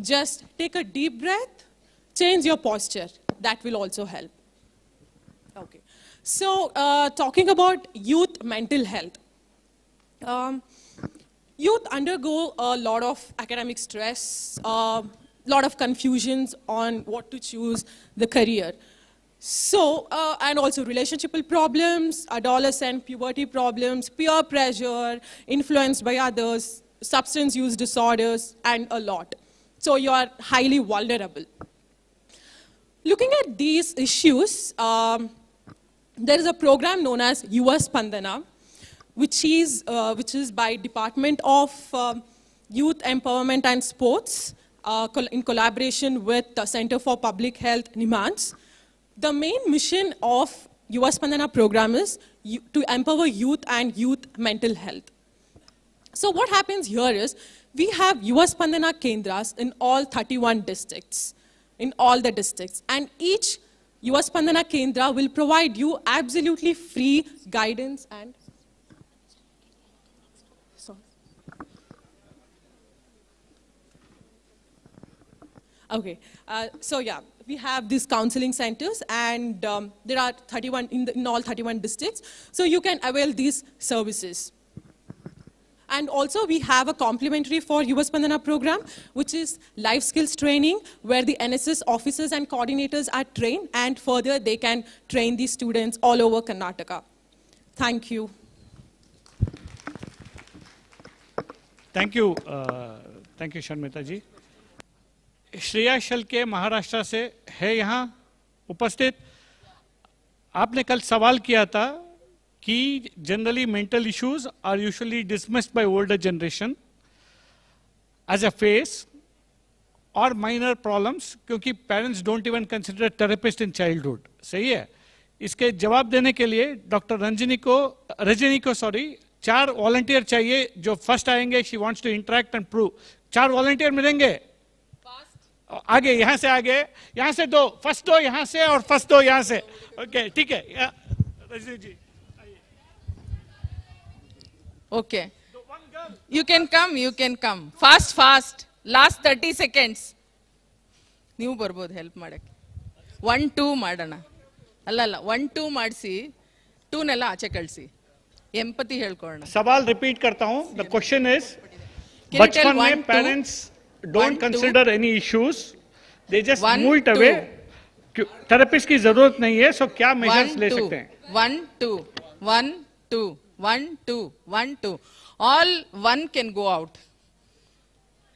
Just take a deep breath, change your posture. That will also help. Okay. So talking about youth mental health. Youth undergo a lot of academic stress, a lot of confusions on what to choose the career. So, and also relationship problems, adolescent puberty problems, peer pressure, influenced by others, substance use disorders, and a lot. So you are highly vulnerable. Looking at these issues, there is a program known as YUVA, which is by Department of Youth Empowerment and Sports in collaboration with the Center for Public Health, NIMANS. The main mission of YUVA program is to empower youth and youth mental health. So what happens here is, we have YUVA Kendras in all 31 districts, in all the districts. And each YUVA Kendra will provide you absolutely free guidance and okay, so yeah, we have these counseling centers and there are 31 in all 31 districts. So you can avail these services. And also we have a complementary for YUVA program, which is life skills training, where the NSS officers and coordinators are trained, and further they can train these students all over Karnataka. Thank you. Thank you, Sharmita ji. Shreya शलके Maharashtra से है यहाँ उपस्थित. आपने कल सवाल किया था कि generally mental issues are usually dismissed by older generation as a phase और माइनर प्रॉब्लम्स, क्योंकि parents don't even consider therapist in childhood. सही है. इसके जवाब देने के लिए डॉक्टर रजनी को 4 वॉलंटियर चाहिए जो फर्स्ट आएंगे. She wants to interact and prove. 4 volunteer मिलेंगे आगे, यहाँ से आगे, यहाँ से 2, फर्स्ट 2 यहाँ से और फर्स्ट 2 यहाँ से. ओके, ठीक है. रजनी जी, okay, you can come fast, last 30 seconds. ನೀವು ಬರ್ಬೋದು ಹೆಲ್ಪ್ ಮಾಡಕ್ಕೆ. 1 2 ಮಾಡೋಣ. ಅಲ್ಲ 1 2 ಮಾಡಿಸಿ 2ನೆಲ್ಲ ಆಚೆ ಕಳಿಸಿ. ಎಂಪತಿ ಹೇಳ್ಕೊಳ್ಳೋಣ. सवाल रिपीट करता हूँ. द क्वेश्चन इज, बचपन में parents don't consider any issues, they just move it away. Therapist की जरूरत नहीं है, सो क्या मेजर्स ले सकते हैं? 1 2 1 2 1 2 1 2. All 1 can go out.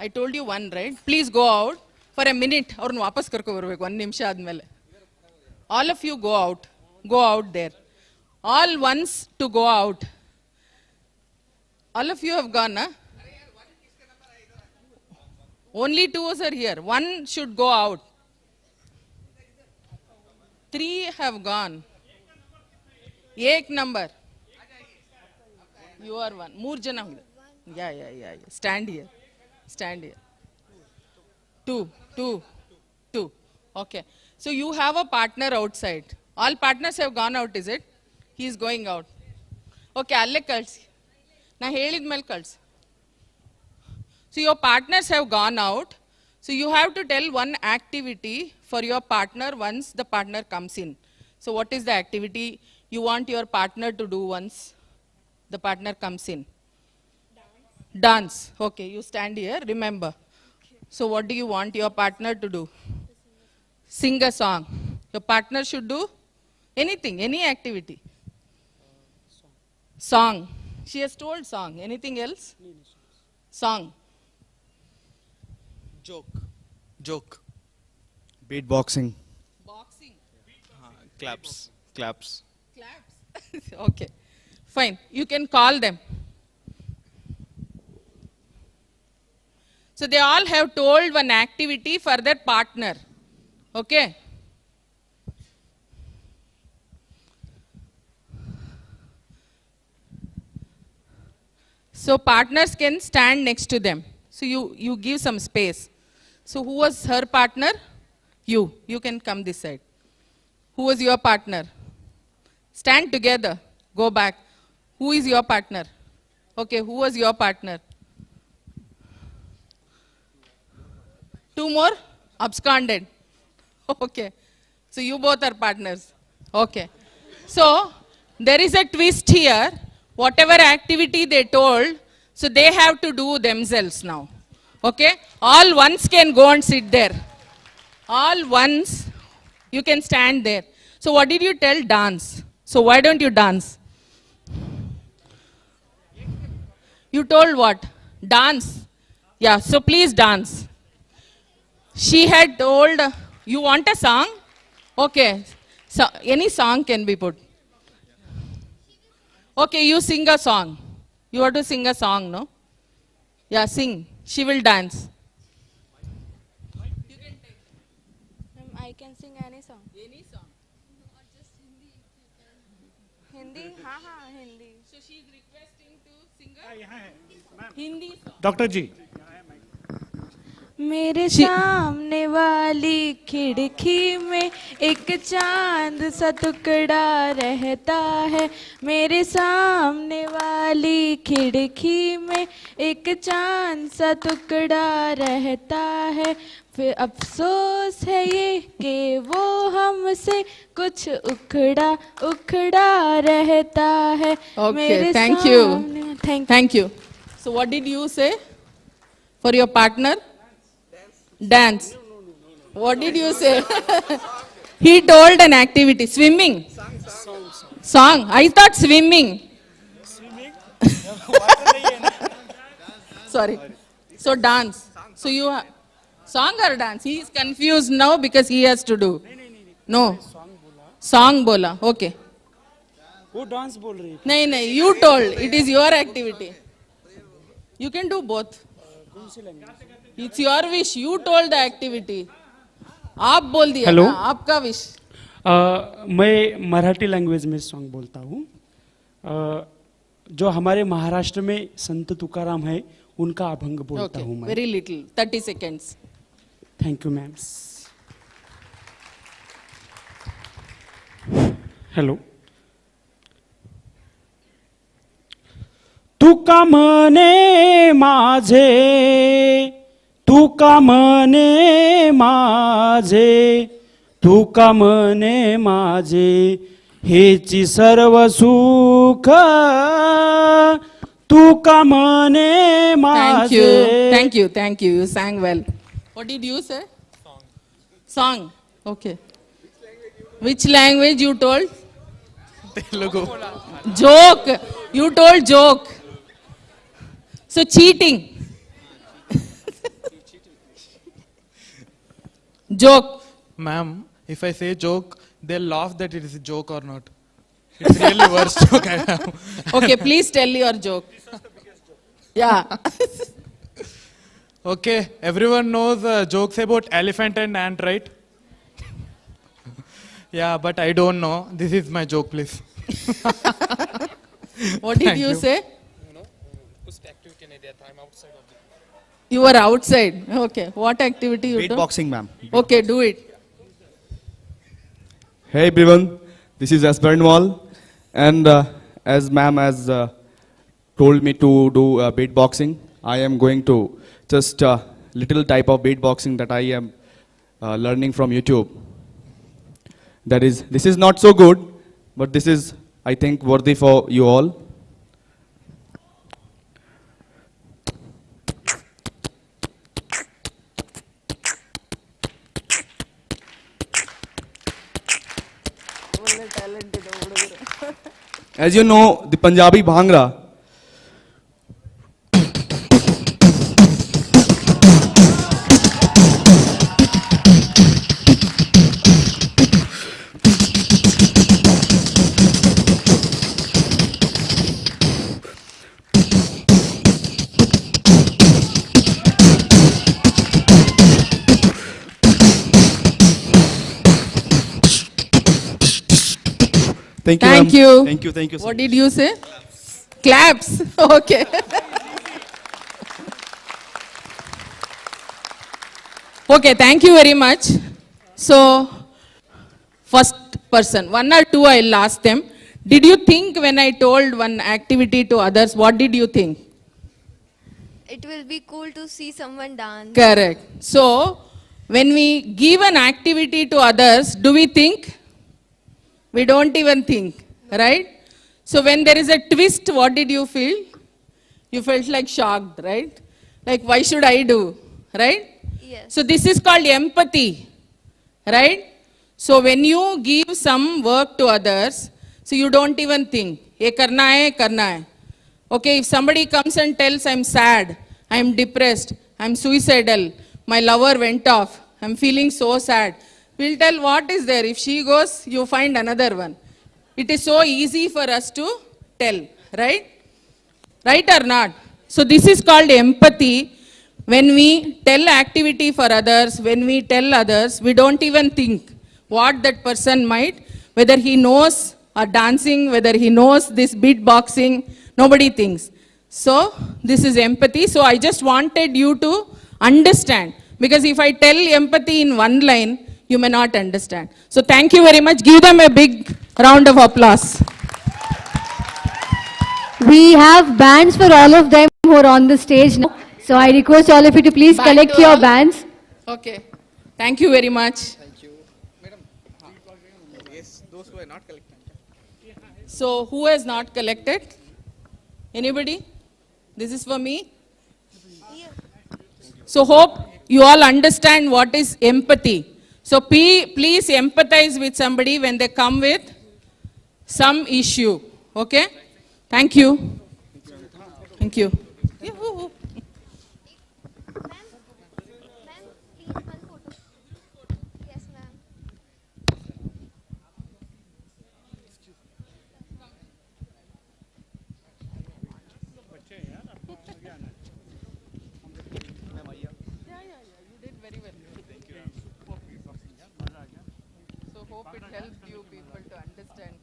I told you 1, right? Please go out for a minute. ಅವ್ರನ್ನ ವಾಪಸ್ ಕರ್ಕೊ ಬರ್ಬೇಕು 1 ನಿಮಿಷ ಆದ್ಮೇಲೆ. All of you go out there. All ones to go out. All of you have gone, huh? Only 2 are here. 1 should go out. 3 have gone. Ek number. You are 1. 3 jana hoide. Yeah. Stand here. Stand here. 2. Okay. So you have a partner outside. All partners have gone out, is it? He is going out. Okay, alle kalsi. Na helid mel kalsi. So your partners have gone out. So you have to tell one activity for your partner once the partner comes in. So what is the activity you want your partner to do once the partner comes in? Dance. Okay, you stand here, remember. So what do you want your partner to do? Sing a song. Your partner should do anything, any activity. Song. She has told song. Anything else? Song. Joke. Beatboxing. Boxing. Claps. Claps. Okay. Fine. You can call them. So they all have told one activity for their partner. Okay. So partners can stand next to them. So you give some space. So who was her partner? You. You can come this side. Who was your partner? Stand together. Go back. Who is your partner? Okay, who was your partner? 2 more? Absconded. Okay. So you both are partners. Okay. So there is a twist here. Whatever activity they told, so they have to do themselves now. Okay? All ones can go and sit there. All ones, you can stand there. So what did you tell? Dance. So why don't you dance? You told what? Dance. Yeah, so please dance. She had told, you want a song? Okay. So any song can be put. Okay, you sing a song. You have to sing a song, no? Yeah, sing. She will dance. I can sing any song. Any song. Hindi? हाँ Hindi. So she is requesting to sing a Hindi song. Doctor ji मेरे सामने वाली खिड़की में एक चांद सा टुकड़ा रहता है मेरे सामने वाली खिड़की में एक चांद सा टुकड़ा रहता है फिर अफसोस है ये कि वो हमसे कुछ उखड़ा उखड़ा रहता है Okay, thank you. Thank you. So what did you say for your partner? Dance. What did you say? He told an activity. Swimming. Song. I thought swimming. Sorry. So dance. So you have song or dance? He is confused now because he has to do. No. Song bola. Okay. वो dance बोल रही है नहीं you told it is your activity. You can do both. It's your wish. You told the activity. आप बोल दिया Hello? ना, आपका wish. मैं मराठी लैंग्वेज में सॉन्ग बोलता हूँ जो हमारे महाराष्ट्र में संत तुकाराम है उनका अभंग बोलता Okay, हूँ मैं very little. 30 seconds. Thank you ma'am hello तुका म्हणे माझे तुका म्हणे माझे तुका म्हणे माझे हेची सर्व सुख तुका म्हणे Thank माझे you. Thank you. Thank you. You sang well. What did you say? Song. Okay. Which language you told? Telugu. Joke. You told joke. So cheating. Joke. Ma'am, if I say joke, they'll laugh that it is a joke or not. It's really worst joke I have. Okay, please tell your joke. Yeah. Okay, everyone knows jokes about elephant and ant, right? Yeah, but I don't know. This is my joke, please. What did Thank you you. say? You were outside. Okay. What activity you do? Beatboxing, ma'am. Okay, do it. Hey everyone, this is Asbernwal, and as ma'am has told me to do beatboxing, I am going to just little type of beatboxing that I am learning from YouTube. That is, this is not so good, but this is, I think, worthy for you all. As you know, the Punjabi Bhangra. Thank you. Thank ma'am. you. Thank you. Thank you. so What much. did you say? Claps. Okay. Okay, thank you very much. So, first person, one or two I'll ask them. Did you think when I told one activity to others, what did you think? It will be cool to see someone dance. Correct. So, when we give an activity to others, do we think? We don't even think, right? So when there is a twist, what did you feel? You felt like shocked, right? Like, why should I do, right? Yes. So this is called empathy, right? So when you give some work to others, so you don't even think, ye karna hai, karna hai. Okay, if somebody comes and tells, I'm sad, I'm depressed, I'm suicidal, my lover went off, I'm feeling so sad. We'll tell what is there. If she goes, you find another one. It is so easy for us to tell, right? Right or not? So this is called empathy. When we tell activity for others, when we tell others, we don't even think what that person might, whether he knows or dancing, whether he knows this beatboxing, nobody thinks. So this is empathy. So I just wanted you to understand. Because if I tell empathy in one line, you may not understand. So thank you very much. Give them a big round of applause. We have bands for all of them who are on the stage now. So I request all of you to please Band collect to your all. bands. Okay. Thank you very much. Thank you. Madam, yes, those who are not collected. So who has not collected? Anybody? This is for me. So hope you all understand what is empathy. So please empathize with somebody when they come with some issue. Okay? Thank you. Thank you. Yes, ma'am. So hope it helped you people to understand.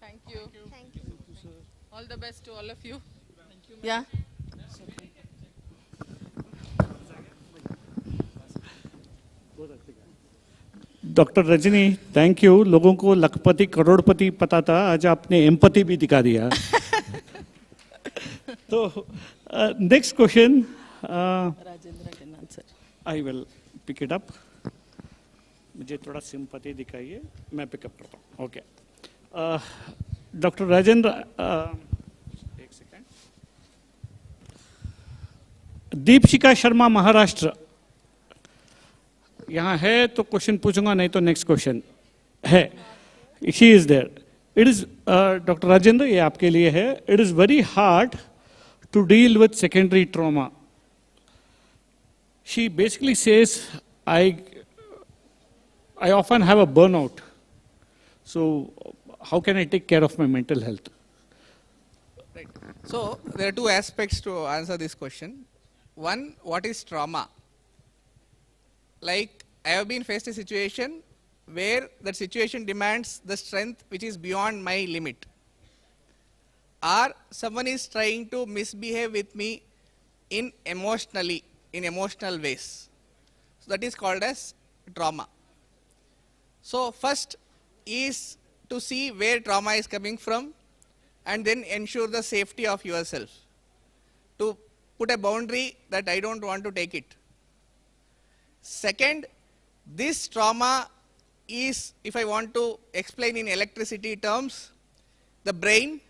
Thank you. Thank you. All the best to all of you. Yeah. Doctor Rajni, thank you. लोगों को लखपति करोड़पति पता था, आज आपने empathy भी दिखा दिया. तो next question I will pick it up. मुझे थोड़ा सिंपैथी दिखाइए, मैं पिकअप करता हूँ. ओके. डॉक्टर राजेंद्र, एक सेकेंड. दीपशिका शर्मा, महाराष्ट्र. यहाँ है तो क्वेश्चन पूछूंगा, नहीं तो नेक्स्ट क्वेश्चन है. She is there. It is doctor Rajendra, ये आपके लिए है. It is very hard to deal with secondary trauma. She basically says, I often have a burnout. So how can I take care of my mental health? Right. So there are two aspects to answer this question. One, what is trauma? Like, I have been faced a situation where that situation demands the strength which is beyond my limit. Or someone is trying to misbehave with me in emotional ways. So that is called as trauma. So first is to see where trauma is coming from and then ensure the safety of yourself. To put a boundary that I don't want to take it. Second, this trauma is, if I want to explain in electricity terms, the brain,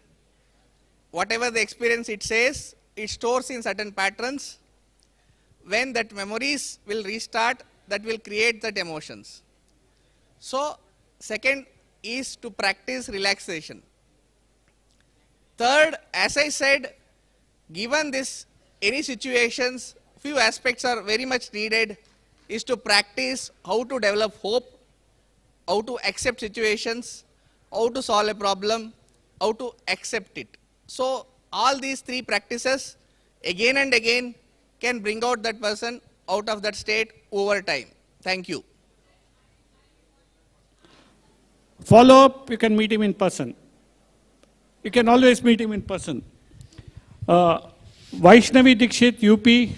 whatever the experience it says, it stores in certain patterns. When that memories will restart, that will create that emotions. So, second is to practice relaxation. Third, as I said, given this, any situations, few aspects are very much needed, is to practice how to develop hope, how to accept situations, how to solve a problem, how to accept it. So all these three practices again and again can bring out that person out of that state over time. Thank you. Follow up, you can meet him in person. You can always meet him in person. Vaishnavi Dikshit, UP,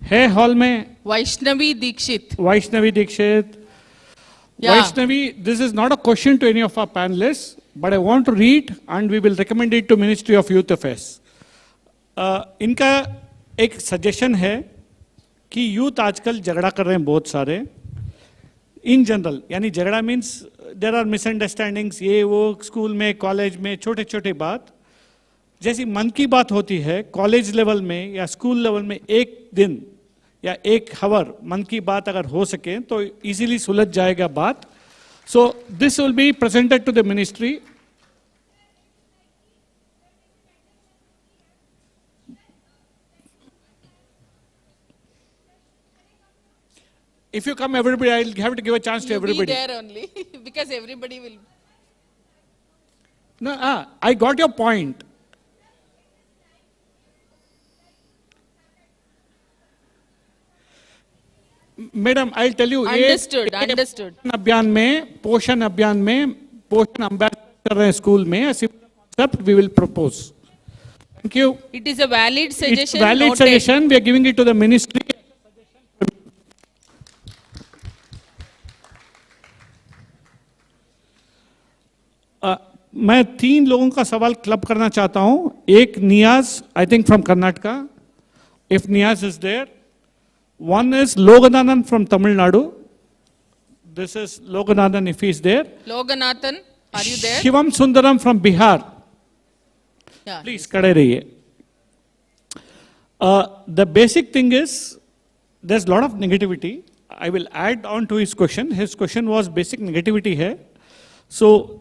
है hall में Vaishnavi Dikshit. Vaishnavi Dikshit. Yeah. Vaishnavi, this is not a question to any of our panelists, but I want to read and we will recommend it to Ministry of Youth Affairs. इनका एक suggestion है कि youth आजकल झगड़ा कर रहे हैं बहुत सारे इन जनरल, यानी झगड़ा मीन्स देयर आर मिसअंडरस्टैंडिंग्स, ये वो स्कूल में कॉलेज में छोटे छोटे बात, जैसी मन की बात होती है कॉलेज लेवल में या स्कूल लेवल में एक दिन या एक हावर मन की बात अगर हो सके तो इजीली सुलझ जाएगा बात. So this will be presented to the ministry. If you come, everybody, I'll have to give a chance to everybody. You'll be there only, because everybody will. No, I got your point. Madam, I'll tell you. Understood, understood. पोषण अभियान में पोषण अम्बेडकर कर रहे हैं school में, a similar concept we will propose. Thank you. It is a valid suggestion. It's valid noted. suggestion. We are giving it to the ministry. मैं 3 लोगों का सवाल क्लब करना चाहता हूं. एक Niyaz, I think from Karnataka, if Niyaz is there. One is Loganathan from Tamil Nadu. This is Loganathan if he is there. Loganathan, are you there? Shivam Sundaram from Bihar. Yeah. Please, kade rahiye. The basic thing is, there's a lot of negativity. I will add on to his question. His question was basic negativity hai. So,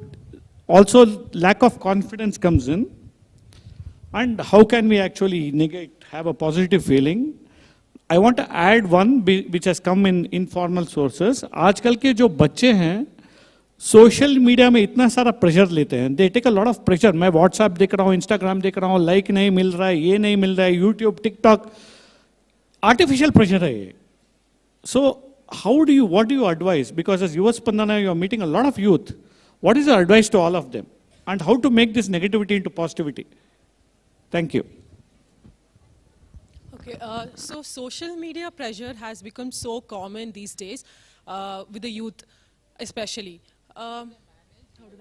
also lack of confidence comes in. And how can we actually have a positive feeling? I want to add one which has come in informal sources. आजकल के जो बच्चे हैं social media में इतना सारा pressure लेते हैं. They take a lot of pressure. मैं व्हाट्सएप देख रहा हूँ, इंस्टाग्राम देख रहा हूँ, लाइक नहीं मिल रहा है, ये नहीं मिल रहा है, यूट्यूब, टिकटॉक, आर्टिफिशियल प्रेशर है ये. So what do you advise? Because as Yuva Spandana, you are meeting a lot of youth. What is your advice to all of them? And how to make this negativity into positivity? Thank you. Okay, so social media pressure has become so common these days with the youth especially.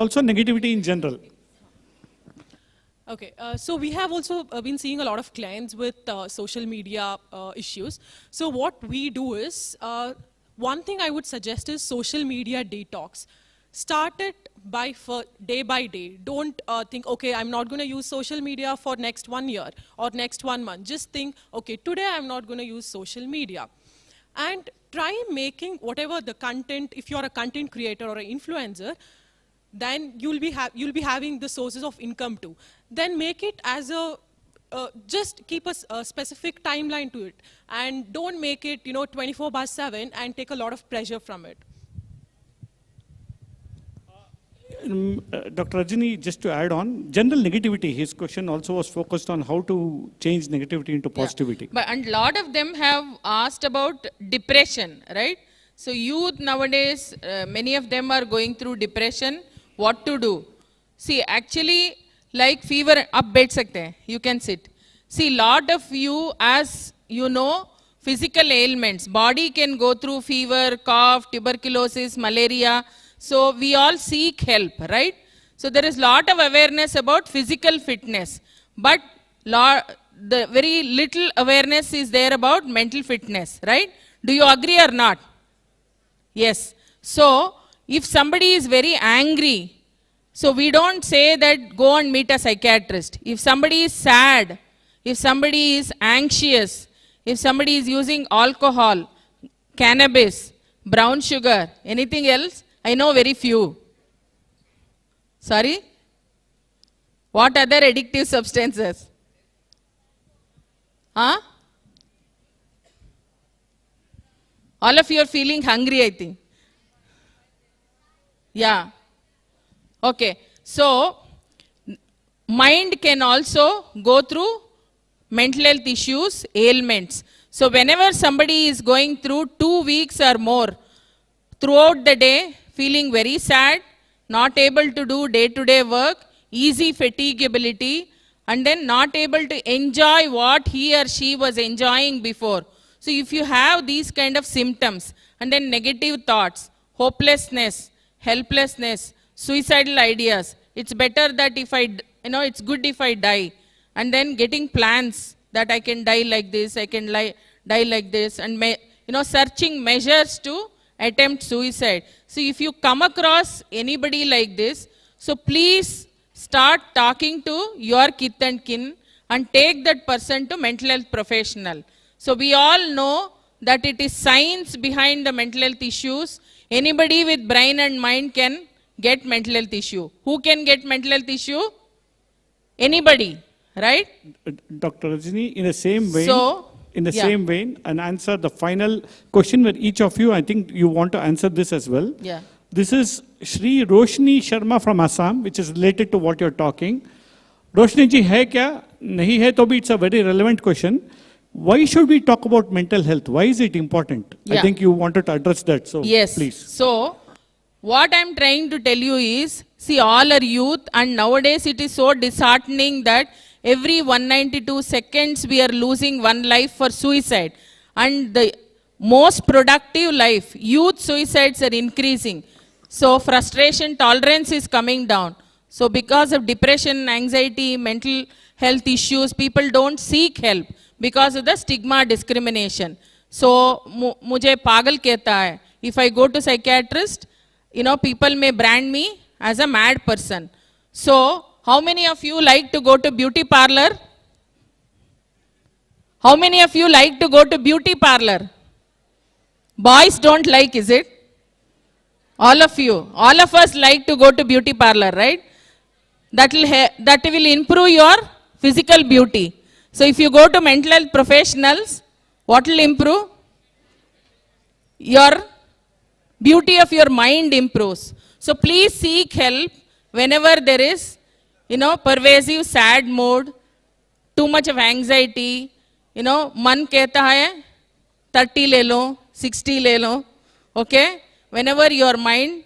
Also negativity in general. Okay, so we have also been seeing a lot of clients with social media issues. So what we do is, one thing I would suggest is social media detox. Start it day by day. Don't think, okay, I'm not going to use social media for next 1 year or next 1 month. Just think, okay, today I'm not going to use social media. And try making whatever the content, if you're a content creator or an influencer, then you'll be having the sources of income too. Then make it as a just keep a specific timeline to it, and don't make it, 24/7 and take a lot of pressure from it. Dr. Rajini, just to add on, general negativity, his question also was focused on how to change negativity into positivity. But and lot of them have asked about depression, right? So youth nowadays, many of them are going through depression. What to do? See, actually, like fever, up bed sakte hain. You can sit. See, lot of you, as you know, physical ailments. Body can go through fever, cough, tuberculosis, malaria. So we all seek help, right? So there is lot of awareness about physical fitness, but the very little awareness is there about mental fitness, right? Do you agree or not? Yes. So if somebody is very angry, so we don't say that go and meet a psychiatrist. If somebody is sad, if somebody is anxious, if somebody is using alcohol, cannabis, brown sugar, anything else, I know very few. Sorry? What other addictive substances? Huh? All of you are feeling hungry, I think. Yeah. Okay. So, mind can also go through mental health issues, ailments. So, whenever somebody is going through 2 weeks or more, throughout the day, feeling very sad, not able to do day-to-day work, easy fatigability, and then not able to enjoy what he or she was enjoying before. So if you have these kind of symptoms, and then negative thoughts, hopelessness, helplessness, suicidal ideas, it's better that if it's good if I die, and then getting plans that I can die like this, I can die like this, and searching measures to attempt suicide. So if you come across anybody like this, so please start talking to your kith and kin and take that person to mental health professional. So we all know that it is science behind the mental health issues. Anybody with brain and mind can get mental health issue. Who can get mental health issue? Anybody, right? Dr. Rajini, in the same vein, So, same vein, and answer the final question where each of you, I think you want to answer this as well. Yeah. This is Shri Roshni Sharma from Assam, which is related to what you're talking. Roshni ji, hai kya? Nahi hai to bhi, it's a very relevant question. Why should we talk about mental health? Why is it important? Yeah. I think you wanted to address that, so yes. please. So, what I'm trying to tell you is, see, all are youth, and nowadays it is so disheartening that every 192 seconds we are losing one life for suicide. And the most productive life, youth suicides are increasing. So frustration tolerance is coming down. So because of depression, anxiety, mental health issues, people don't seek help because of the stigma discrimination. So mujhe pagal kehta hai. If I go to psychiatrist, people may brand me as a mad person. So how many of you like to go to beauty parlor? How many of you like to go to beauty parlor? Boys don't like, is it? All of you. All of us like to go to beauty parlor, right? That will improve your physical beauty. So if you go to mental health professionals, what will improve? Your beauty of your mind improves. So please seek help whenever there is, pervasive sad mood, too much of anxiety, man kehta hai, 30 le lo, 60 le lo, okay? Whenever your mind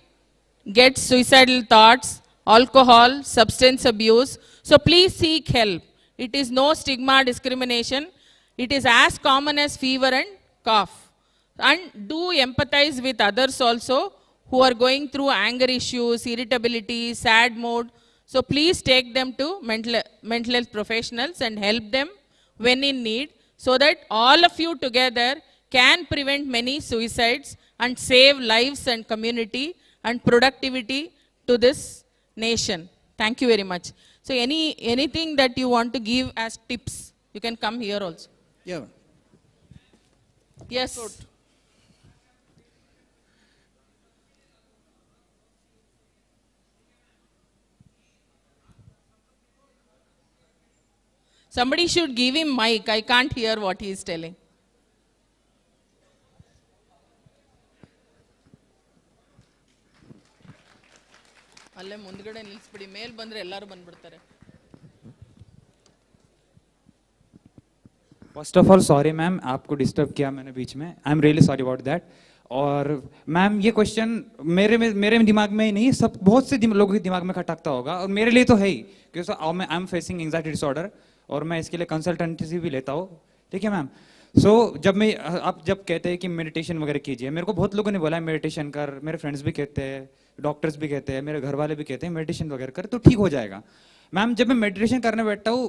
gets suicidal thoughts, alcohol, substance abuse, so please seek help. It is no stigma discrimination. It is as common as fever and cough. And do empathize with others also who are going through anger issues, irritability, sad mood. So please take them to mental health professionals and help them when in need, so that all of you together can prevent many suicides and save lives and community and productivity to this nation. Thank you very much. So anything that you want to give as tips, you can come here also. Yeah. Yes. Somebody should give him mic. I can't hear what he is telling. ಅಲ್ಲೇ ಮುಂದ್ಗಡೆ ನಿಲ್ಲಿಸ್ಬಿಡಿ, ಮೇಲ್ ಬಂದ್ರೆ ಎಲ್ಲರೂ ಬಂದ್ಬಿಡ್ತಾರೆ. First of all sorry ma'am, आपको disturb किया मैंने बीच में. I am really sorry about that. और मैम ये क्वेश्चन मेरे दिमाग में ही नहीं, सब बहुत से लोगों के दिमाग में खटकता होगा, और मेरे लिए तो है ही, क्योंकि I am facing anxiety disorder और मैं इसके लिए कंसल्टेंसी भी लेता हूँ. ठीक है मैम. सो आप जब कहते हैं कि मेडिटेशन वगैरह कीजिए, मेरे को बहुत लोगों ने बोला है मेडिटेशन कर, मेरे फ्रेंड्स भी कहते हैं, डॉक्टर्स भी कहते हैं, मेरे घर वाले भी कहते हैं मेडिटेशन वगैरह कर तो ठीक हो जाएगा. मैम जब मैं मेडिटेशन करने बैठता हूँ,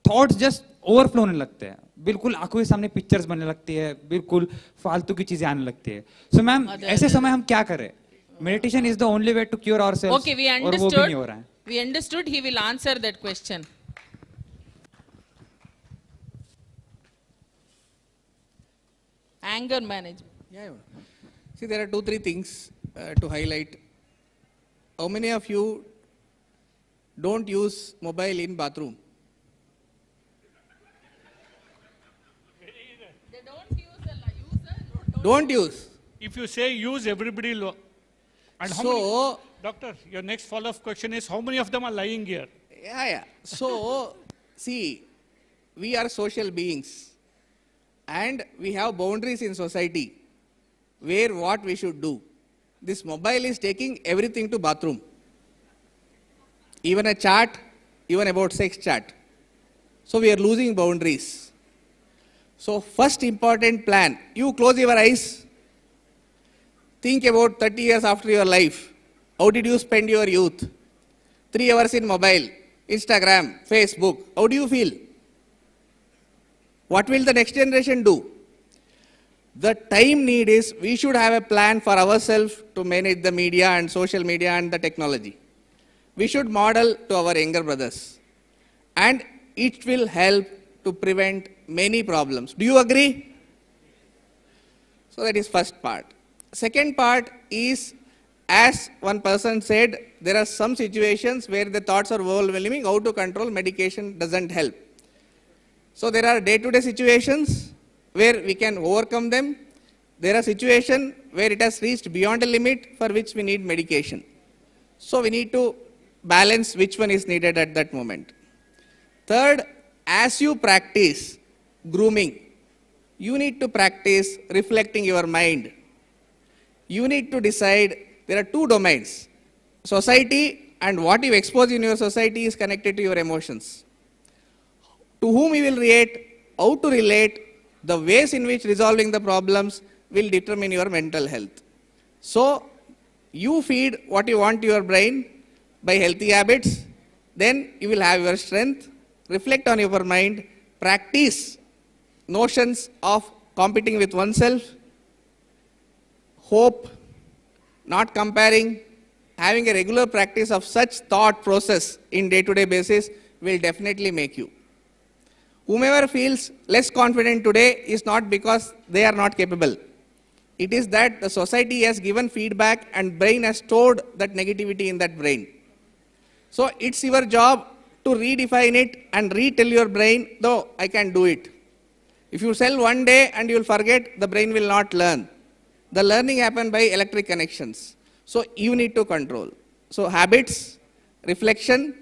थॉट्स जस्ट ओवरफ्लो होने लगते हैं, बिल्कुल आंखों के सामने पिक्चर्स बनने लगती है, बिल्कुल फालतू की चीजें आने लगती है. सो मैम ऐसे समय हम क्या करें? Meditation is the only way to cure ourselves. Okay, we और वो भी नहीं हो रहा है. We understood. He will answer that question. Anger management. Yeah. See, there are 2-3 things to highlight. How many of you don't use mobile in bathroom? They don't use Don't use. If you say use, everybody and how many, doctor, your next follow-up question is how many of them are lying here? Yeah. So, see, we are social beings and we have boundaries in society where what we should do. This mobile is taking everything to bathroom. Even a chat, even about sex chat. So we are losing boundaries. So first important plan, you close your eyes, think about 30 years after your life. How did you spend your youth? 3 hours in mobile, Instagram, Facebook. How do you feel? What will the next generation do? The time need is we should have a plan for ourselves to manage the media and social media and the technology. We should model to our younger brothers. And it will help to prevent many problems. Do you agree? So that is first part. Second part is, as one person said, there are some situations where the thoughts are overwhelming, how to control, medication doesn't help. So there are day-to-day situations where we can overcome them. There are situations where it has reached beyond a limit for which we need medication. So we need to balance which one is needed at that moment. Third, as you practice grooming, you need to practice reflecting your mind. You need to decide, there are 2 domains. Society and what you expose in your society is connected to your emotions. To whom you will relate, how to relate, the ways in which resolving the problems will determine your mental health. So, you feed what you want to your brain by healthy habits, then you will have your strength. Reflect on your mind, practice notions of competing with oneself, hope, not comparing, having a regular practice of such thought process in day-to-day basis will definitely make you. Whomever feels less confident today is not because they are not capable. It is that the society has given feedback and brain has stored that negativity in that brain. So it's your job to redefine it and retell your brain, though I can do it. If you sell one day and you will forget, the brain will not learn. The learning happens by electric connections. So you need to control. So habits, reflection,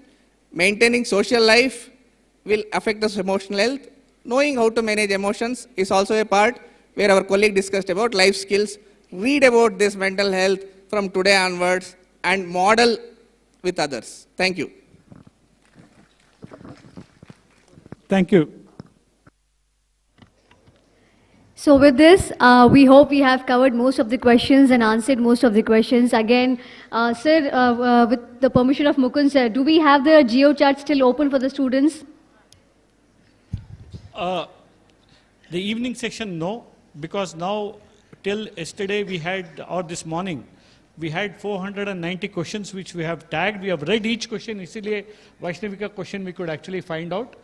maintaining social life will affect us emotional health. Knowing how to manage emotions is also a part where our colleague discussed about life skills. Read about this mental health from today onwards and model with others. Thank you. Thank you. So with this, we hope we have covered most of the questions and answered most of the questions. Again, sir, with the permission of Mukund sir, do we have the GeoChat still open for the students? The evening session, no, because now till yesterday we had, or this morning, we had 490 questions which we have tagged. We have read each question, isliye Vaishnavi ka question we could actually find out.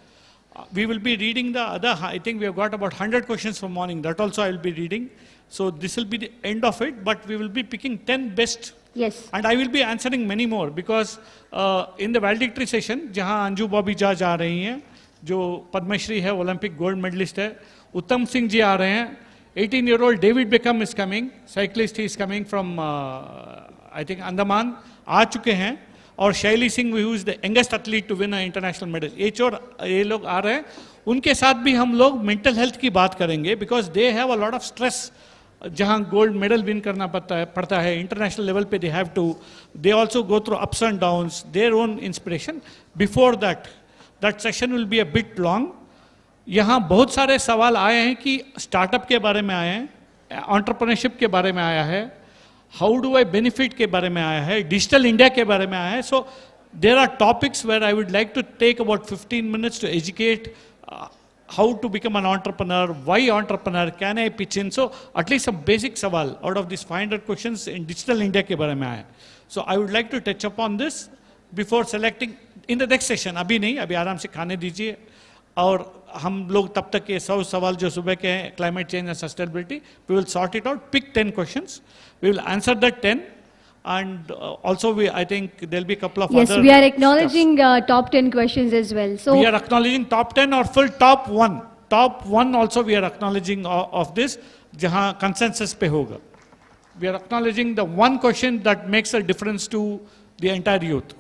We will be reading the other, I think we have got about 100 questions from morning, that also I will be reading. So this will be the end of it, but we will be picking 10 best. Yes. And I will be answering many more because in the valedictory session, jahan Anju Bobby ja rahi hain, जो पद्मश्री है, Olympic gold medallist है, उत्तम सिंह जी आ रहे हैं. 18-year-old David Beckham is coming, cyclist, he is coming from I think Andaman, आ चुके हैं. और शैली Singh who is the youngest athlete to win an international medal. ये लोग आ रहे हैं. उनके साथ भी हम लोग मेंटल हेल्थ की बात करेंगे, because they have a lot of stress. जहाँ गोल्ड मेडल विन करना पड़ता है इंटरनेशनल लेवल पे, they have to, they also go through ups and downs, their own inspiration. Before that session will be a bit long. यहाँ बहुत सारे सवाल आए हैं कि स्टार्टअप के बारे में आए हैं, एंटरप्रेन्योरशिप के बारे में आया है, हाउ डू आई बेनिफिट के बारे में आया है, डिजिटल इंडिया के बारे में आया है. So there are topics where I would like to take about 15 minutes to educate how to become an entrepreneur, why entrepreneur, can I pitch in. So at least some basic सवाल out of these 500 questions in digital India के बारे में आए. So I would like to touch upon this before selecting in the next session. अभी नहीं, अभी आराम से खाने दीजिए, और हम लोग तब तक ये 100 सवाल जो सुबह के हैं, climate change and sustainability, we will sort it out, pick 10 questions, we will answer that 10. And also I think there'll be a couple of yes, other. Yes, we are acknowledging top 10 questions as well. So we are acknowledging top 10 or full top 1. Top 1 also we are acknowledging of this, जहाँ consensus पे होगा. We are acknowledging the one question that makes a difference to the entire youth.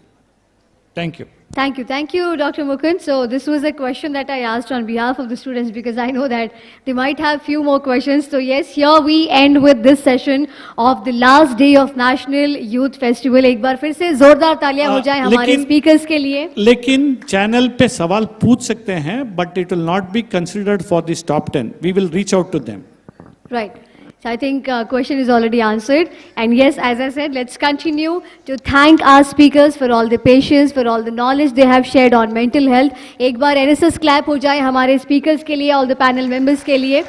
Thank you. Thank you, Dr. Mukund. So this was a question that I asked on behalf of the students, because I know that they might have few more questions. So yes, here we end with this session of the last day of National Youth Festival. एक बार फिर से जोरदार तालियां हो जाए हमारे speakers के लिए. लेकिन चैनल पे सवाल पूछ सकते हैं, but it will not be considered for this top 10. We will reach out to them. Right. So I think question is already answered. And yes, as I said, let's continue to thank our speakers for all the patience, for all the knowledge they have shared on mental health. एक बार NSS clap हो जाए हमारे speakers के लिए, all the panel members के लिए.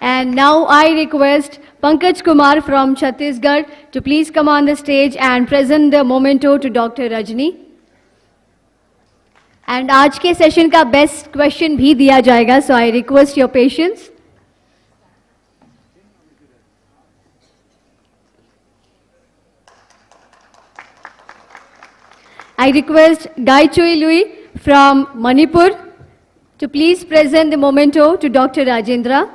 And now I request Pankaj Kumar from Chhattisgarh to please come on the stage and present the memento to Dr. Rajni. And आज के सेशन का बेस्ट क्वेश्चन भी दिया जाएगा, so I request your patience. I request Gaichui Lui from Manipur to please present the memento to Dr. Rajendra.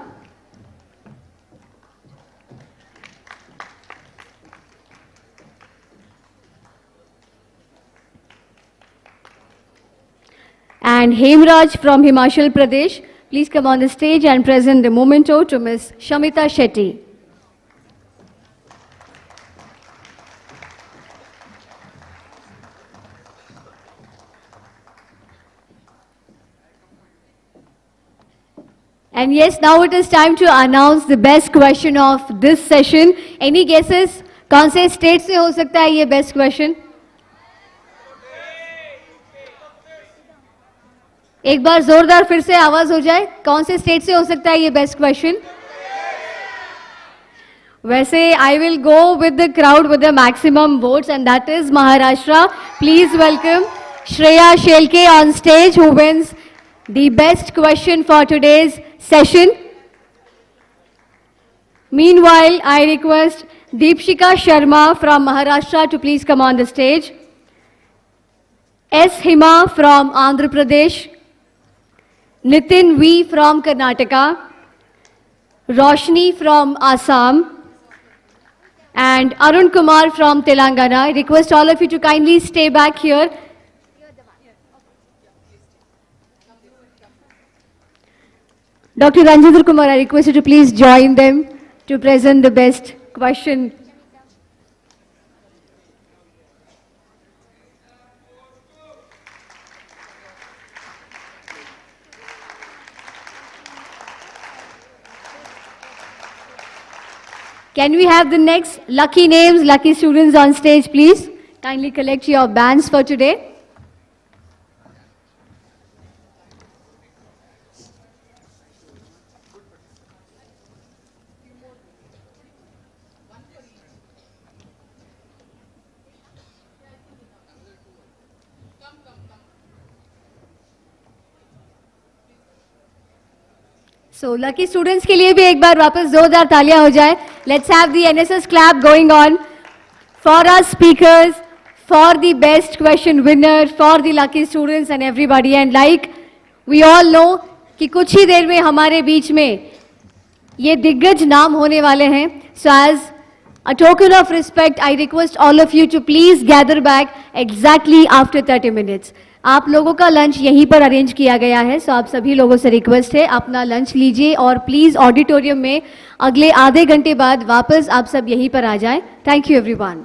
And Hemraj from Himachal Pradesh, please come on the stage and present the memento to Ms. Shamita Shetty. And yes, now it is time to announce the best question of this session. Any guesses? कौन से state से हो सकता है ये best question? एक बार जोरदार फिर से आवाज हो जाए, कौन से स्टेट से हो सकता है ये बेस्ट क्वेश्चन? वैसे I will go with the crowd with the maximum votes, and that is Maharashtra. Please welcome Shreya Shelke on stage, who wins the best question for today's session. Meanwhile, I request Deepshika Sharma from Maharashtra to please come on the stage. S. Hima from Andhra Pradesh. Nitin V from Karnataka. Roshni from Assam. And Arun Kumar from Telangana. I request all of you to kindly stay back here. Dr. Ranjendra Kumar, I request you to please join them to present the best question. Can we have the next lucky names, lucky students on stage, please? Kindly collect your bands for today. So lucky students के लिए भी एक बार वापस जोरदार तालियां हो जाए. Let's have the NSS clap going on. for our speakers, for the best question winner, for the lucky students and everybody. And like we all know कि कुछ ही देर में हमारे बीच में ये दिग्गज नाम होने वाले हैं. So as a token of respect, I request all of you to please gather back exactly after 30 minutes. आप लोगों का लंच यहीं पर अरेंज किया गया है, सो आप सभी लोगों से रिक्वेस्ट है अपना लंच लीजिए और प्लीज ऑडिटोरियम में अगले आधे घंटे बाद वापस आप सब यहीं पर आ जाएं. Thank you everyone.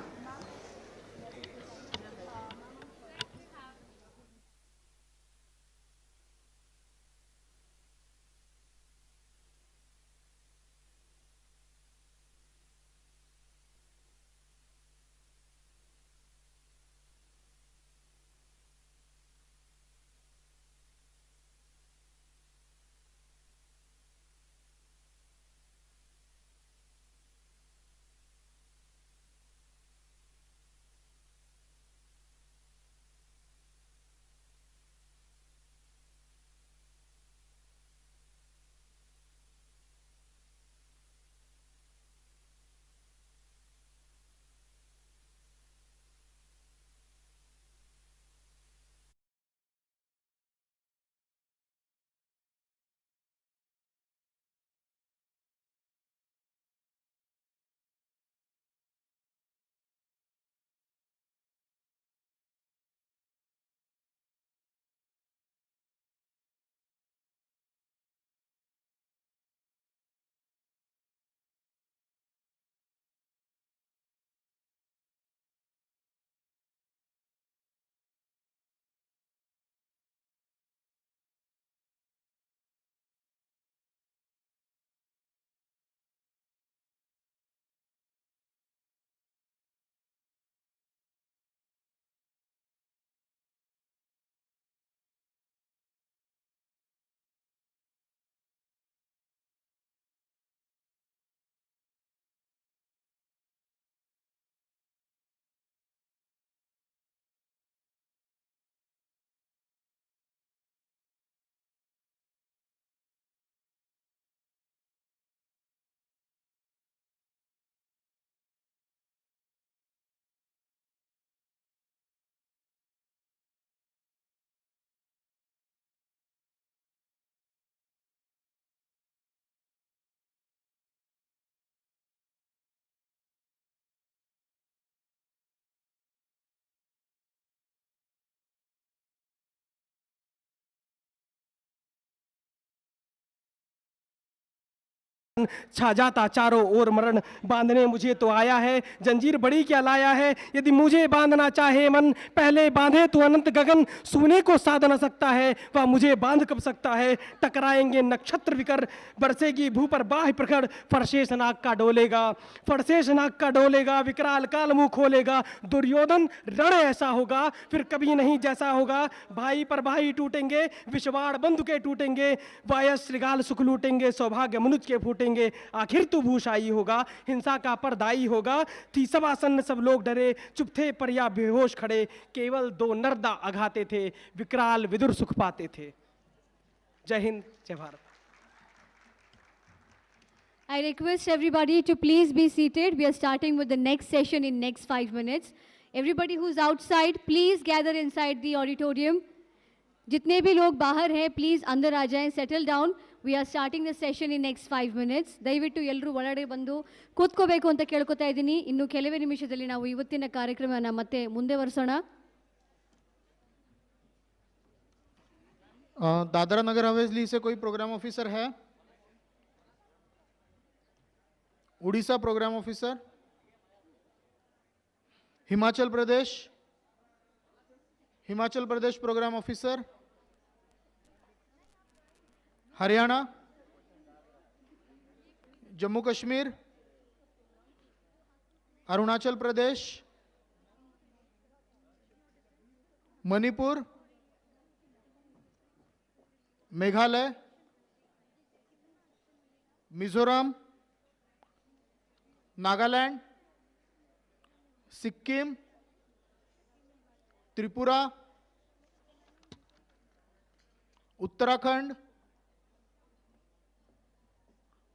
छा जाता चारों ओर मरण, बांधने मुझे तो आया है, जंजीर बड़ी क्या लाया है, यदि मुझे बांधना चाहे मन, पहले बांधे तो अनंत गगन सोने को साध न सकता है, वह मुझे बांध कब सकता है. टकराएंगे नक्षत्र विकर, बरसेगी भू पर बाह्य प्रखर, फरशेष नाग का डोलेगा, फरशेष नाग का डोलेगा, विकराल काल मुंह खोलेगा, दुर्योधन रण ऐसा होगा फिर कभी नहीं जैसा होगा, भाई पर भाई टूटेंगे, विषवाड़ बंधु के टूटेंगे, वायस श्रृगाल सुख लूटेंगे, सौभाग्य मनुष्य के फूटेंगे, आखिर तू भूषाई होगा, हिंसा का परदाई होगा. थी सभासन सब लोग डरे, चुप थे पर या बेहोश खड़े, केवल दो नर्दा अघाते थे, विकराल विदुर सुख पाते थे. जय हिंद, जय Bharat. I request everybody to please be seated. We are starting with the next session in next 5 minutes. Everybody who's outside, please gather inside the auditorium. जितने भी लोग बाहर हैं, please अंदर आ जाएं, settle down. We are starting the session in next 5 minutes. ದಯವಿಟ್ಟು ಎಲ್ಲರೂ ಒಳಗಡೆ ಬಂದು ಕೂತ್ಕೋಬೇಕು ಅಂತ ಕೇಳ್ಕೊತಾ ಇದ್ದೀನಿ. ಇನ್ನು ಕೆಲವೇ ನಿಮಿಷದಲ್ಲಿ ನಾವು ಇವತ್ತಿನ ಕಾರ್ಯಕ್ರಮನ ಮತ್ತೆ ಮುಂದುವರಿಸೋಣ. दादरा नगर हवेली से कोई प्रोग्राम ऑफिसर है? Orissa programme officer? Himachal Pradesh programme officer? Haryana? Jammu Kashmir? Arunachal Pradesh? Manipur? Meghalaya? Mizoram? Nagaland? Sikkim? Tripura? Uttarakhand?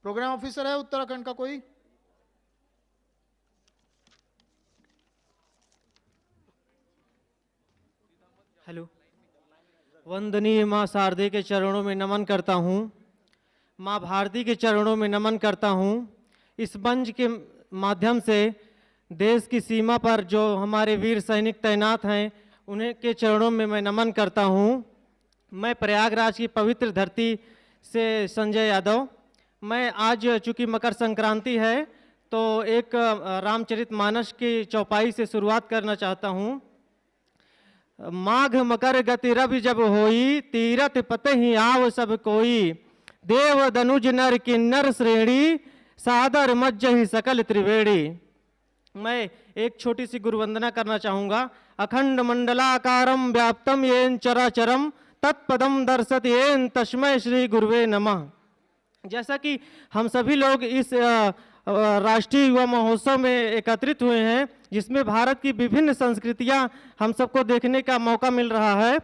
Programme officer है उत्तराखंड का कोई? हेलो। वंदनीय माँ शारदे के चरणों में नमन करता हूँ, माँ भारती के चरणों में नमन करता हूँ। इस मंच के माध्यम से देश की सीमा पर जो हमारे वीर सैनिक तैनात हैं, उन्हें के चरणों में मैं नमन करता हूँ। मैं प्रयागराज की पवित्र धरती से संजय यादव। मैं आज चूँकि मकर संक्रांति है तो एक रामचरितमानस की चौपाई से शुरुआत करना चाहता हूँ। माघ मकर गति रवि जब होई, तीरथ पते ही आव सब कोई। देव दनुज नर किन्नर श्रेणी, सादर मज्जहि सकल त्रिवेणी। मैं एक छोटी सी गुरु वंदना करना चाहूँगा। अखंड मंडलाकारं व्याप्तम येन चराचरम, तत्पदम दर्शत येन तस्मै श्री गुरुवे नमः। जैसा कि हम सभी लोग इस राष्ट्रीय युवा महोत्सव में एकत्रित हुए हैं, जिसमें भारत की विभिन्न संस्कृतियां हम सबको देखने का मौका मिल रहा है,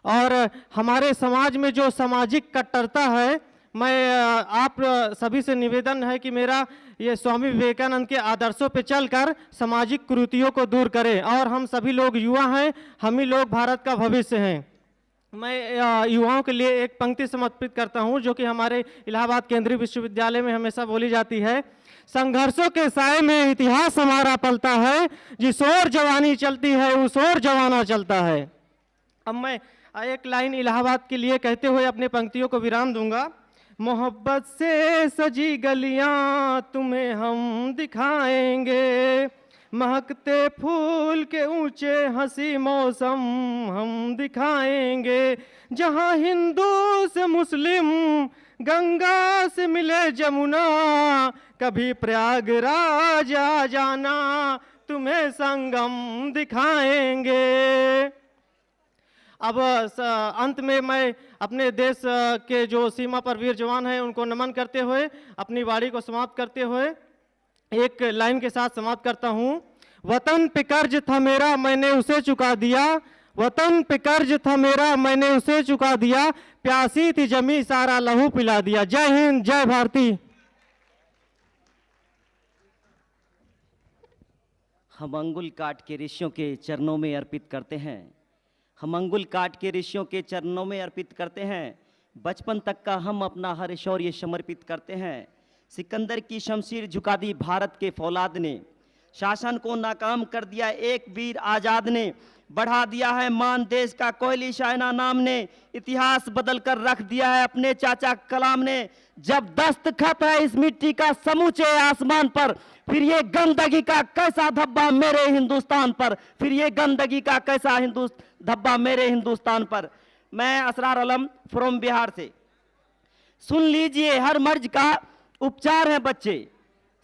और हमारे समाज में जो सामाजिक कट्टरता है, मैं आप सभी से निवेदन है कि मेरा ये स्वामी विवेकानंद के आदर्शों पे चलकर सामाजिक कुरीतियों को दूर करें। और हम सभी लोग युवा हैं, हम ही लोग भारत का भविष्य हैं। मैं युवाओं के लिए एक पंक्ति समर्पित करता हूं, जो कि हमारे इलाहाबाद केंद्रीय विश्वविद्यालय में हमेशा बोली जाती है। संघर्षों के साए में इतिहास हमारा पलता है, जिस ओर जवानी चलती है उस ओर जवाना चलता है। अब मैं एक लाइन इलाहाबाद के लिए कहते हुए अपने पंक्तियों को विराम दूंगा। मोहब्बत से सजी गलियां तुम्हें हम दिखाएंगे, महकते फूल के ऊंचे हंसी मौसम हम दिखाएंगे। जहां हिंदू से मुस्लिम, गंगा से मिले जमुना, कभी प्रयागराज आ जाना, तुम्हें संगम दिखाएंगे। अब अंत में मैं अपने देश के जो सीमा पर वीर जवान हैं उनको नमन करते हुए अपनी वाणी को समाप्त करते हुए एक लाइन के साथ समाप्त करता हूँ। वतन पे कर्ज था मेरा मैंने उसे चुका दिया, वतन पे कर्ज था मेरा मैंने उसे चुका दिया, प्यासी थी जमी सारा लहू पिला दिया। जय हिंद, जय भारती। हम अंगुल काट के ऋषियों के चरणों में अर्पित करते हैं, हम अंगुल काट के ऋषियों के चरणों में अर्पित करते हैं। बचपन तक का हम अपना हर शौर्य समर्पित करते हैं। सिकंदर की शमशीर झुका दी भारत के फौलाद ने, शासन को नाकाम कर दिया एक वीर आजाद ने, बढ़ा दिया है मान देश का कोयली शायना नाम ने, इतिहास बदल कर रख दिया है अपने चाचा कलाम ने। जब दस्तखत है इस मिट्टी का समूचे आसमान पर, फिर ये गंदगी का कैसा धब्बा मेरे हिंदुस्तान पर, फिर ये गंदगी का कैसा धब्बा मेरे हिंदुस्तान पर। मैं असरार आलम फ्रॉम बिहार से। सुन लीजिए हर मर्ज का उपचार है बच्चे,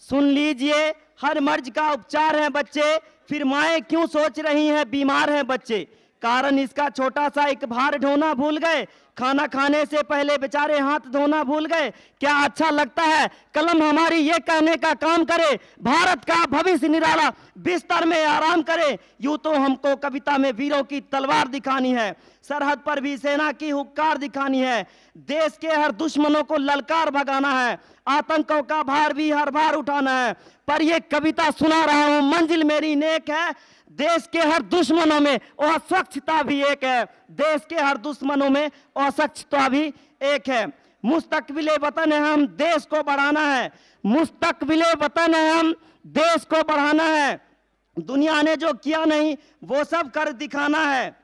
सुन लीजिए हर मर्ज का उपचार है बच्चे, फिर माएँ क्यों सोच रही हैं बीमार हैं बच्चे। कारण इसका छोटा सा एक भार ढोना भूल गए, खाना खाने से पहले बेचारे हाथ धोना भूल गए। क्या अच्छा लगता है कलम हमारी ये कहने का काम करे, भारत का भविष्य निराला बिस्तर में आराम करे। यूं तो हमको कविता में वीरों की तलवार दिखानी है, सरहद पर भी सेना की हुक्कार दिखानी है। देश के हर दुश्मनों को ललकार भगाना है, आतंकों का भार भी हर बार उठाना है। पर ये कविता सुना रहा हूं मंजिल मेरी नेक है, देश के हर दुश्मनों में अस्वच्छता भी एक है, देश के हर दुश्मनों में अस्वच्छता भी एक है। मुस्तकबिले वतन है हम देश को बढ़ाना है, मुस्तकबिले वतन है हम देश को बढ़ाना है। दुनिया ने जो किया नहीं वो सब कर दिखाना है,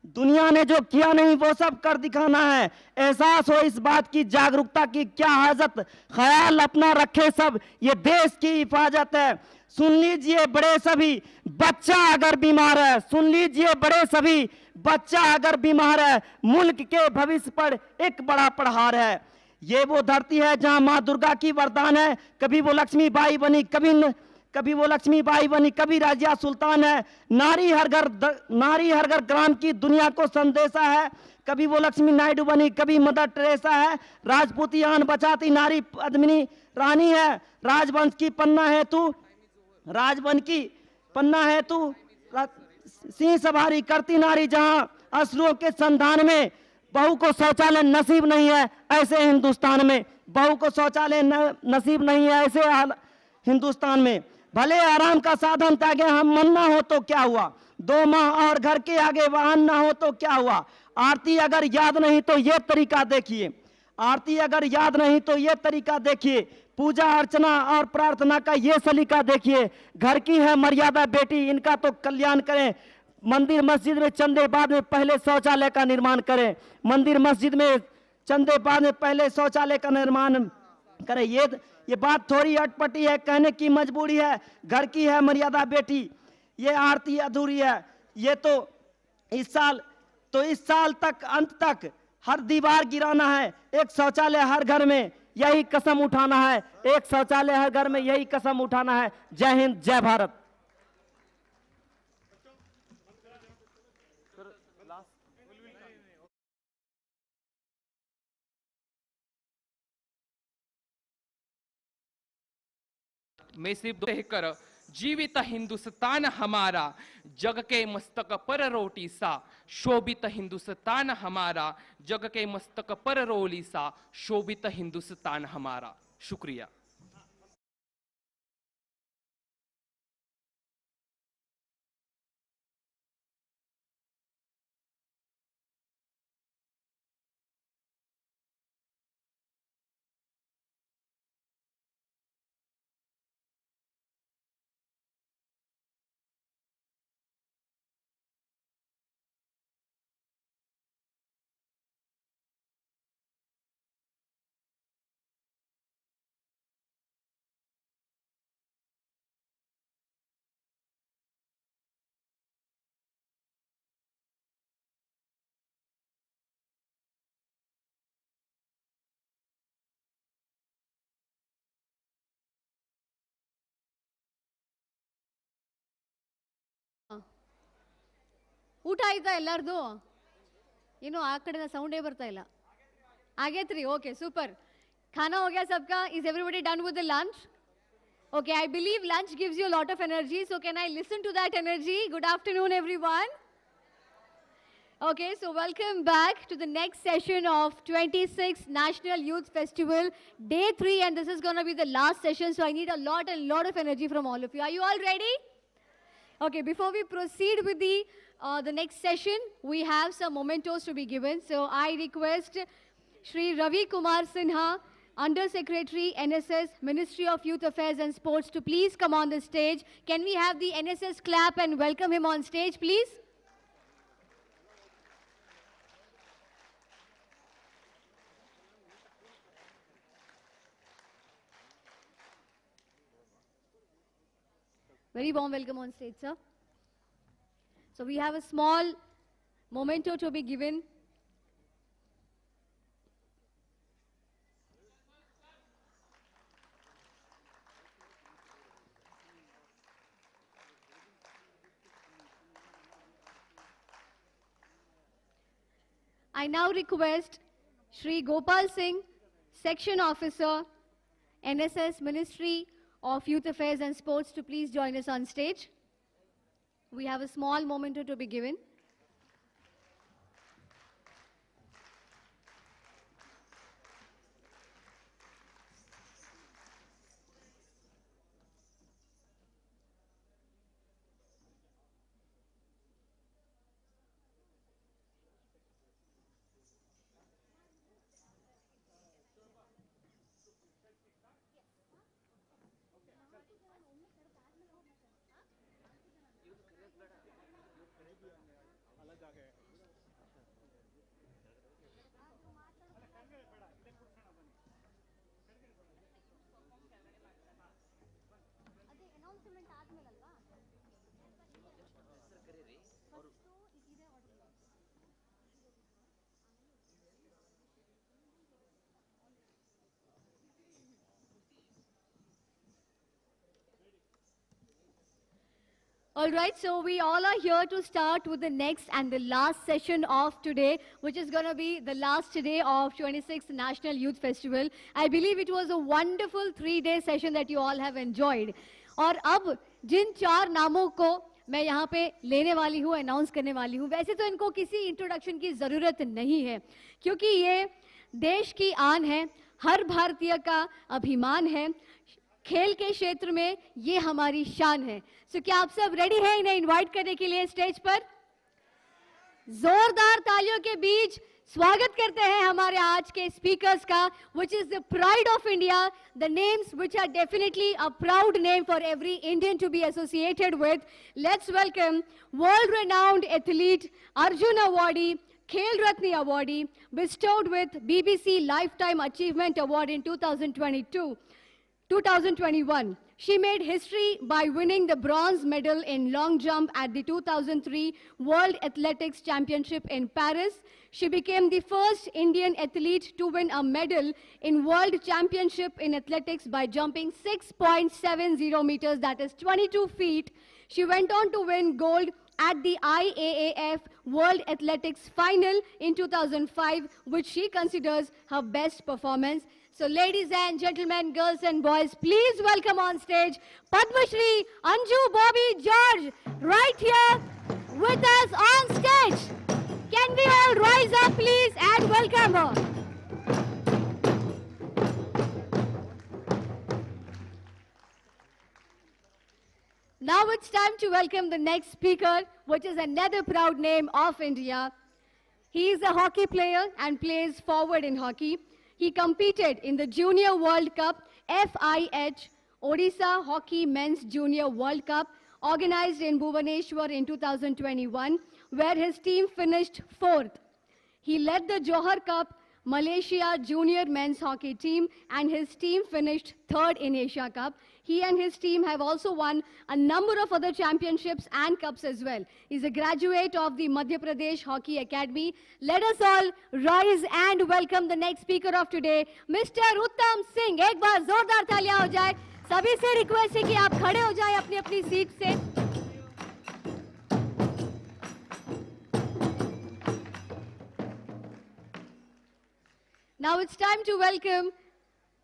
दुनिया ने जो किया नहीं वो सब कर दिखाना है। एहसास हो इस बात की जागरूकता की क्या हाजत, ख्याल अपना रखे सब ये देश की हिफाजत है। सुन लीजिए बड़े सभी बच्चा अगर बीमार है, सुन लीजिए बड़े सभी बच्चा अगर बीमार है, मुल्क के भविष्य पर एक बड़ा प्रहार है। ये वो धरती है जहां माँ दुर्गा की वरदान है, कभी वो लक्ष्मीबाई बनी कभी वो लक्ष्मीबाई बनी, कभी राजिया सुल्तान है। नारी हर घर ग्राम की दुनिया को संदेशा है, कभी वो लक्ष्मी नायडू बनी कभी मदर टेरेसा है। राजपूतियान बचाती नारी पद्मिनी रानी है, राजवंश की पन्ना है तू, राजवंश की पन्ना है तू, सिंह सवारी करती नारी जहां अश्रुओं के संधान में। बहू को शौचालय नसीब नहीं है ऐसे हिंदुस्तान में, बहू को शौचालय नसीब नहीं है ऐसे हिंदुस्तान में। भले आराम का साधन त्यागे हम मन्ना हो तो क्या हुआ, 2 माह और घर के आगे वाहन ना हो तो क्या हुआ। आरती अगर याद नहीं तो ये तरीका देखिए, आरती अगर याद नहीं तो ये तरीका देखिए, पूजा अर्चना और प्रार्थना का ये सलीका देखिए। घर की है मर्यादा बेटी, इनका तो कल्याण करें। मंदिर मस्जिद में चंदे बाद में पहले शौचालय का निर्माण करें, मंदिर मस्जिद में चंदे बाद में पहले शौचालय का निर्माण करें। ये बात थोड़ी अटपटी है, कहने की मजबूरी है। घर की है मर्यादा बेटी, ये आरती अधूरी है। ये तो इस साल तक अंत तक हर दीवार गिराना है, एक शौचालय हर घर में, यही कसम उठाना है। एक शौचालय हर घर में, यही कसम उठाना है। जय हिंद, जय भारत। मैं सिर्फ कहकर जीवित हिंदुस्तान हमारा, जग के मस्तक पर रोटी सा। शोभित हिंदुस्तान हमारा, जग के मस्तक पर रोटी सा। शोभित हिंदुस्तान हमारा। शुक्रिया। ಊಟ ಆಯ್ತಾ ಎಲ್ಲಾರ್ದು? ಏನು ಆ ಕಡೆನ ಸೌಂಡೇ ಬರ್ತಾ ಇಲ್ಲ. ಆಗೈತ್ರಿ? Okay, super. ಖಾನಾ हो गया सबका? Is everybody done with the lunch? Okay, I believe lunch gives you a lot of energy, so can I listen to that energy? Good afternoon, everyone. Okay, so welcome back to the next session of 26th National Youth Festival, Day 3, and this is going to be the last session, so I need a lot of energy from all of you. Are you all ready? Okay, before we proceed with the next session, we have some mementos to be given. So I request Shri Ravi Kumar Sinha, Under Secretary, NSS, Ministry of Youth Affairs and Sports, to please come on the stage. Can we have the NSS clap and welcome him on stage, please? Very warm welcome on stage, sir. So we have a small memento to be given. I now request Shri Gopal Singh, Section Officer, NSS, Ministry of Youth Affairs and Sports, to please join us on stage. We have a small memento to be given. All right, so we all are here to start with the next and the last session of today, which is going to be the last day of 26th National Youth Festival. I believe it was a wonderful 3-day session that you all have enjoyed. और अब जिन 4 नामों को मैं यहाँ पे लेने वाली हूँ, अनाउंस करने वाली हूँ, वैसे तो इनको किसी इंट्रोडक्शन की ज़रूरत नहीं है, क्योंकि ये देश की आन है, हर भारतीय का अभिमान है। खेल के क्षेत्र में ये हमारी शान है. So क्या आप सब रेडी हैं इन्हें इनवाइट करने के लिए स्टेज पर? जोरदार तालियों के बीच स्वागत करते हैं हमारे आज के स्पीकर्स का, which is the pride of India, the names which are definitely a proud name for every Indian to be associated with. Let's welcome world-renowned athlete, Arjun Awardee, Khel Ratna Awardee, bestowed with BBC Lifetime Achievement Award in 2021. She made history by winning the bronze medal in long jump at the 2003 World Athletics Championship in Paris. She became the first Indian athlete to win a medal in World Championship in Athletics by jumping 6.70 meters, that is 22 feet. She went on to win gold at the IAAF World Athletics Final in 2005, which she considers her best performance. So ladies and gentlemen, girls and boys, please welcome on stage Padma Shri Anju Bobby George, right here with us on stage. Can we all rise up please and welcome her? Now it's time to welcome the next speaker, which is another proud name of India. He is a hockey player and plays forward in hockey. He competed in the Junior World Cup, FIH, Odisha Hockey Men's Junior World Cup, organized in Bhubaneswar in 2021, where his team finished 4th. He led the Johor Cup Malaysia Junior Men's Hockey team, and his team finished 3rd in Asia Cup. He and his team have also won a number of other championships and cups as well. He's a graduate of the Madhya Pradesh Hockey Academy. Let us all rise and welcome the next speaker of today, Mr. Uttam Singh. एक बार जोरदार तालियां हो जाए. सभी से request है कि आप खड़े हो जाएं अपनी अपनी सीट से. Now it's time to welcome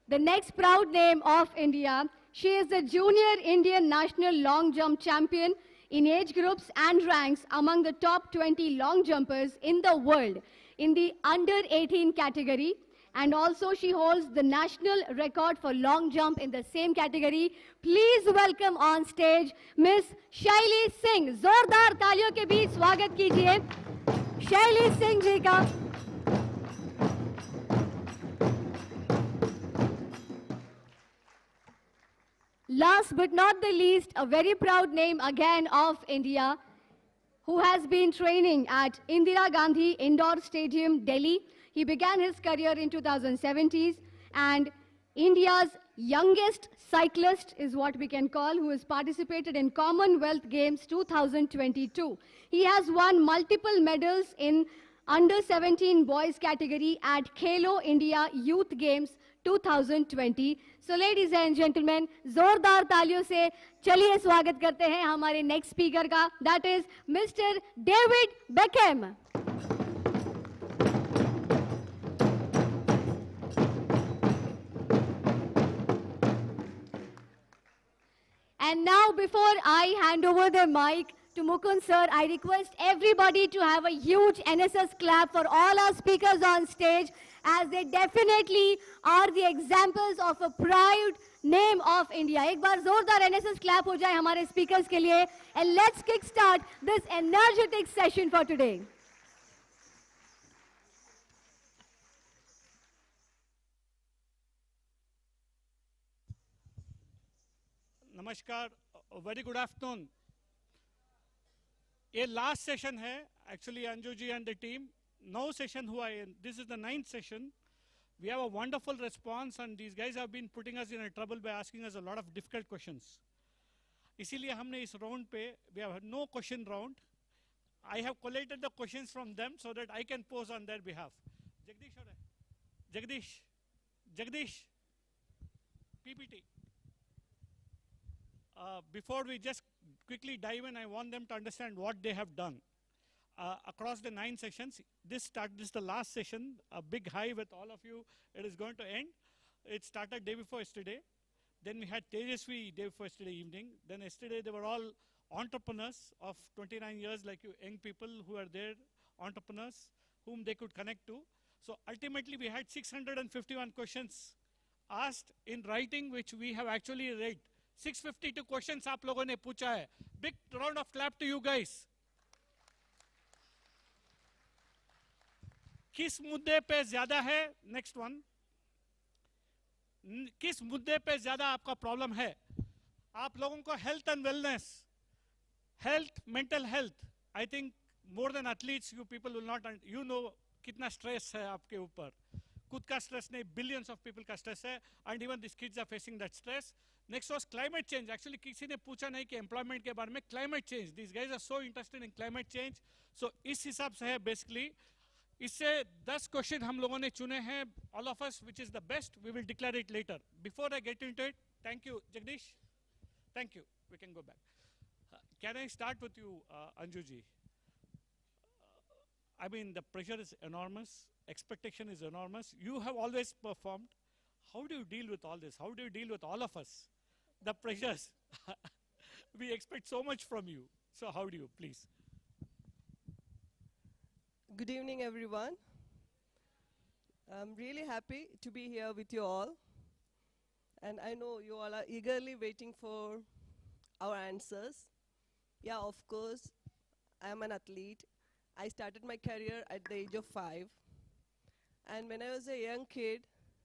the next proud name of India. She is the Junior Indian National Long Jump Champion in age groups and ranks among the top 20 long jumpers in the world in the under 18 category. And also she holds the national record for long jump in the same category. Please welcome on stage Miss Shaili Singh. जोरदार तालियों के बीच स्वागत कीजिए शैली सिंह जी का. Last but not the least, a very proud name again of India, who has been training at Indira Gandhi Indoor Stadium, Delhi. He began his career in 2070s, and India's youngest cyclist is what we can call, who has participated in Commonwealth Games 2022. He has won multiple medals in under 17 boys category at Khelo India Youth Games 2020. So ladies and gentlemen, जोरदार तालियों से चलिए स्वागत करते हैं हमारे next speaker का. That is Mr. David Beckham. And now, before I hand over the mic to Mukund sir, I request everybody to have a huge NSS clap for all our speakers on stage, as they definitely are the examples of a proud name of India. एक बार जोरदार NSS clap हो जाए हमारे speakers के लिए, and let's kickstart this energetic session for today. नमस्कार, very good afternoon. ये last session है actually Anju ji and the team. 9 session हुआ है. This is the 9th session. We have a wonderful response, and these guys have been putting us in a trouble by asking us a lot of difficult questions. इसीलिए हमने इस round पे, we have no question round. I have collated the questions from them so that I can pose on their behalf. Jagdish, PPT. Before we just quickly dive in, I want them to understand what they have done. Across the 9 sessions, this is the last session, a big high with all of you. It is going to end. It started day before yesterday. Then we had Tejasvi day before yesterday evening. Then yesterday they were all entrepreneurs of 29 years like you, young people who are there, entrepreneurs whom they could connect to. So ultimately we had 651 questions asked in writing, which we have actually read. 652 questions आप लोगों ने पूछा है. Big round of clap to you guys. किस मुद्दे पे ज्यादा है? Next one. किस मुद्दे पे ज्यादा आपका प्रॉब्लम है? आप लोगों को health and wellness, health, mental health, I think more than athletes you people will not, you know कितना स्ट्रेस है आपके ऊपर. खुद का स्ट्रेस नहीं, बिलियंस ऑफ पीपल का स्ट्रेस है, and even this kids are facing that stress. Next was climate change. Actually किसी ने पूछा नहीं कि एम्प्लॉयमेंट के बारे में. Climate change, this guys are so interested in climate change. So इस हिसाब से है बेसिकली. इससे 10 क्वेश्चन हम लोगों ने चुने हैं, all of us, which is the best. We will declare it later. Before I get into it, thank you Jagdish, thank you. We can go back. Can I start with you Anju ji? I mean, the pressure is enormous, expectation is enormous. You have always performed. How do you deal with all this? How do you deal with all of us? The pressures. We expect so much from you. So how do you, please? Good evening, everyone. I'm really happy to be here with you all. And I know you all are eagerly waiting for our answers. Yeah, of course, I am an athlete. I started my career at the age of 5. And when I was a young kid,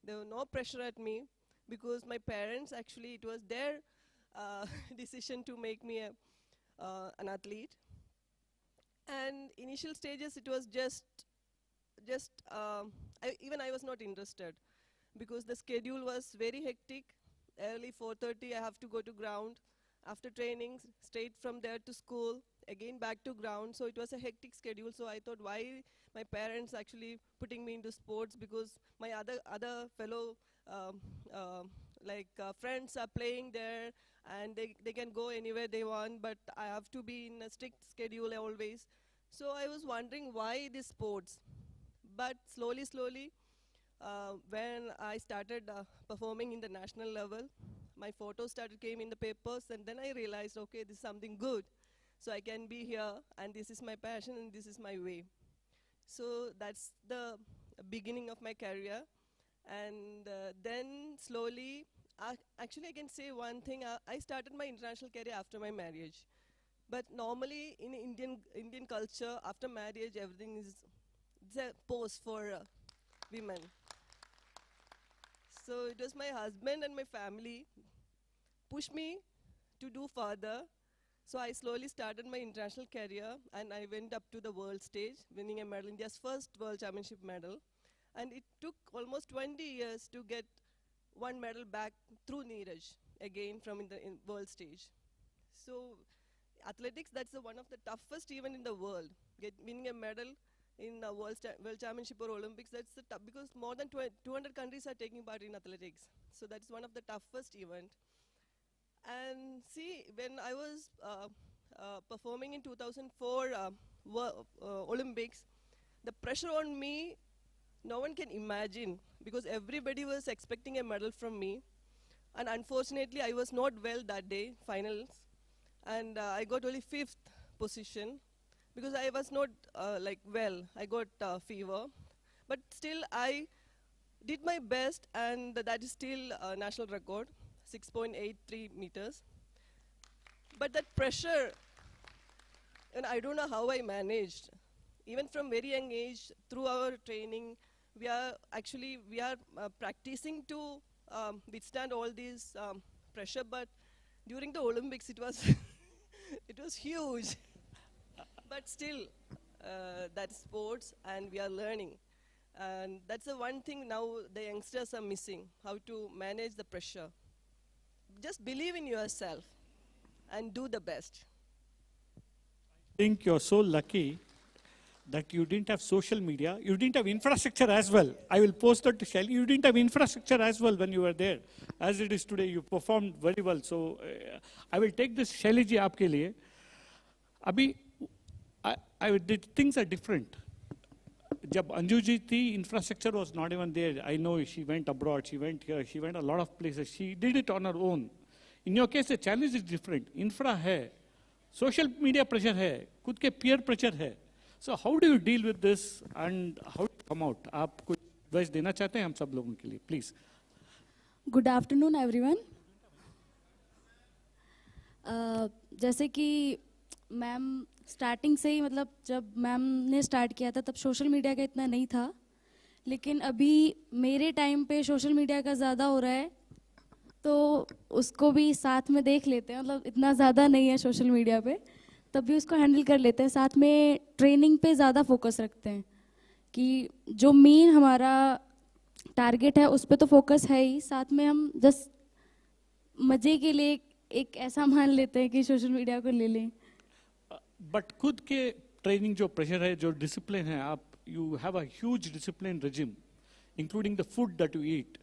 there was no pressure at me because my parents, actually, it was their decision to make me an athlete. And initial stages, it was even I was not interested because the schedule was very hectic. Early 4:30, I have to go to ground. After training, straight from there to school, again back to ground. So it was a hectic schedule. So I thought, why my parents actually putting me into sports, because my other fellow friends are playing there and they can go anywhere they want, but I have to be in a strict schedule always. So I was wondering why this sports. But slowly, when I started performing in the national level, my photos came in the papers, and then I realized, okay, this is something good. So I can be here, and this is my passion, and this is my way. So that's the beginning of my career. And then slowly, actually I can say one thing, I started my international career after my marriage. But normally in Indian culture, after marriage, everything is a pose for women. So it was my husband and my family pushed me to do further. So I slowly started my international career, and I went up to the world stage, winning a medal, India's first world championship medal. And it took almost 20 years to get one medal back through Neeraj, again from the world stage. So athletics, that's one of the toughest event in the world. Winning a medal in a world championship or Olympics, that's the tough, because more than 200 countries are taking part in athletics. So that's one of the toughest event. And see, when I was performing in 2004 Olympics, the pressure on me, no one can imagine, because everybody was expecting a medal from me. And unfortunately, I was not well that day, finals. And I got only 5th position, because I was not well. I got fever. But still, I did my best, and that is still a national record. 6.83 meters. But that pressure, and I don't know how I managed. Even from very young age, through our training, we are practicing to withstand all these pressure. But during the Olympics, it was it was huge. But still, that's sports, and we are learning. And that's the one thing now the youngsters are missing, how to manage the pressure. Just believe in yourself and do the best. I think you're so lucky that you didn't have social media. You didn't have infrastructure as well. I will post that to Shelly. You didn't have infrastructure as well when you were there. As it is today, you performed very well. So I will take this Shelly ji aapke liye. Abhi, the things are different. Jab Anju ji thi, infrastructure was not even there. I know she went abroad, she went here, she went a lot of places. She did it on her own. In your case, the challenge is different. Infra hai, social media pressure hai, खुद के peer pressure hai. So how do you deal with this and how do you come out? आप कुछ advice देना चाहते हैं हम सब लोगों के लिए, please. Good afternoon everyone. जैसे कि मैम स्टार्टिंग से ही मतलब जब मैम ने स्टार्ट किया था तब सोशल मीडिया का इतना नहीं था, लेकिन अभी मेरे टाइम पे सोशल मीडिया का ज़्यादा हो रहा है, तो उसको भी साथ में देख लेते हैं। मतलब इतना ज़्यादा नहीं है सोशल मीडिया पे, तब भी उसको हैंडल कर लेते हैं। साथ में ट्रेनिंग पे ज़्यादा फोकस रखते हैं कि जो मेन हमारा टारगेट है उस पे तो फोकस है ही, साथ में हम जस्ट मज़े के लिए एक ऐसा मान लेते हैं कि सोशल मीडिया को ले लें। बट खुद के ट्रेनिंग जो प्रेशर है, जो डिसिप्लिन है, आप you have a huge discipline regime including the food that you eat.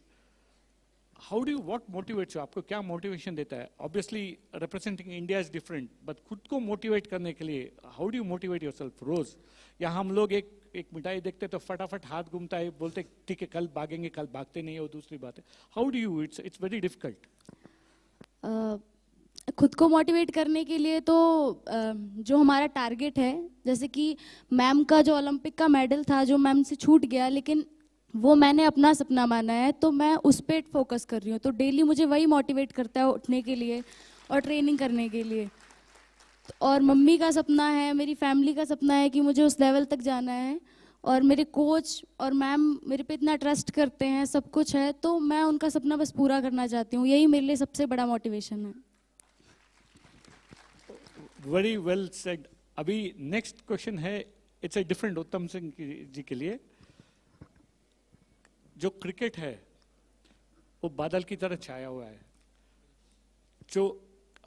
How do you, what motivates you? आपको क्या मोटिवेशन देता है? Obviously representing India is different, but खुद को मोटिवेट करने के लिए how do you motivate yourself रोज? या हम लोग एक मिठाई देखते तो फटाफट हाथ घूमता है, बोलते ठीक है कल भागेंगे, कल भागते नहीं है, वो दूसरी बात है। How do you, it's very difficult. खुद को मोटिवेट करने के लिए तो जो हमारा टारगेट है, जैसे कि मैम का जो ओलंपिक का मेडल था जो मैम से छूट गया, लेकिन वो मैंने अपना सपना माना है तो मैं उस पर फोकस कर रही हूँ। तो डेली मुझे वही मोटिवेट करता है उठने के लिए और ट्रेनिंग करने के लिए। और मम्मी का सपना है, मेरी फैमिली का सपना है कि मुझे उस लेवल तक जाना है, और मेरे कोच और मैम मेरे पे इतना ट्रस्ट करते हैं, सब कुछ है, तो मैं उनका सपना बस पूरा करना चाहती हूँ। यही मेरे लिए सबसे बड़ा मोटिवेशन है। Very well said. अभी नेक्स्ट क्वेश्चन है, इट्स ए डिफरेंट, उत्तम सिंह जी के लिए। जो क्रिकेट है वो बादल की तरह छाया हुआ है। जो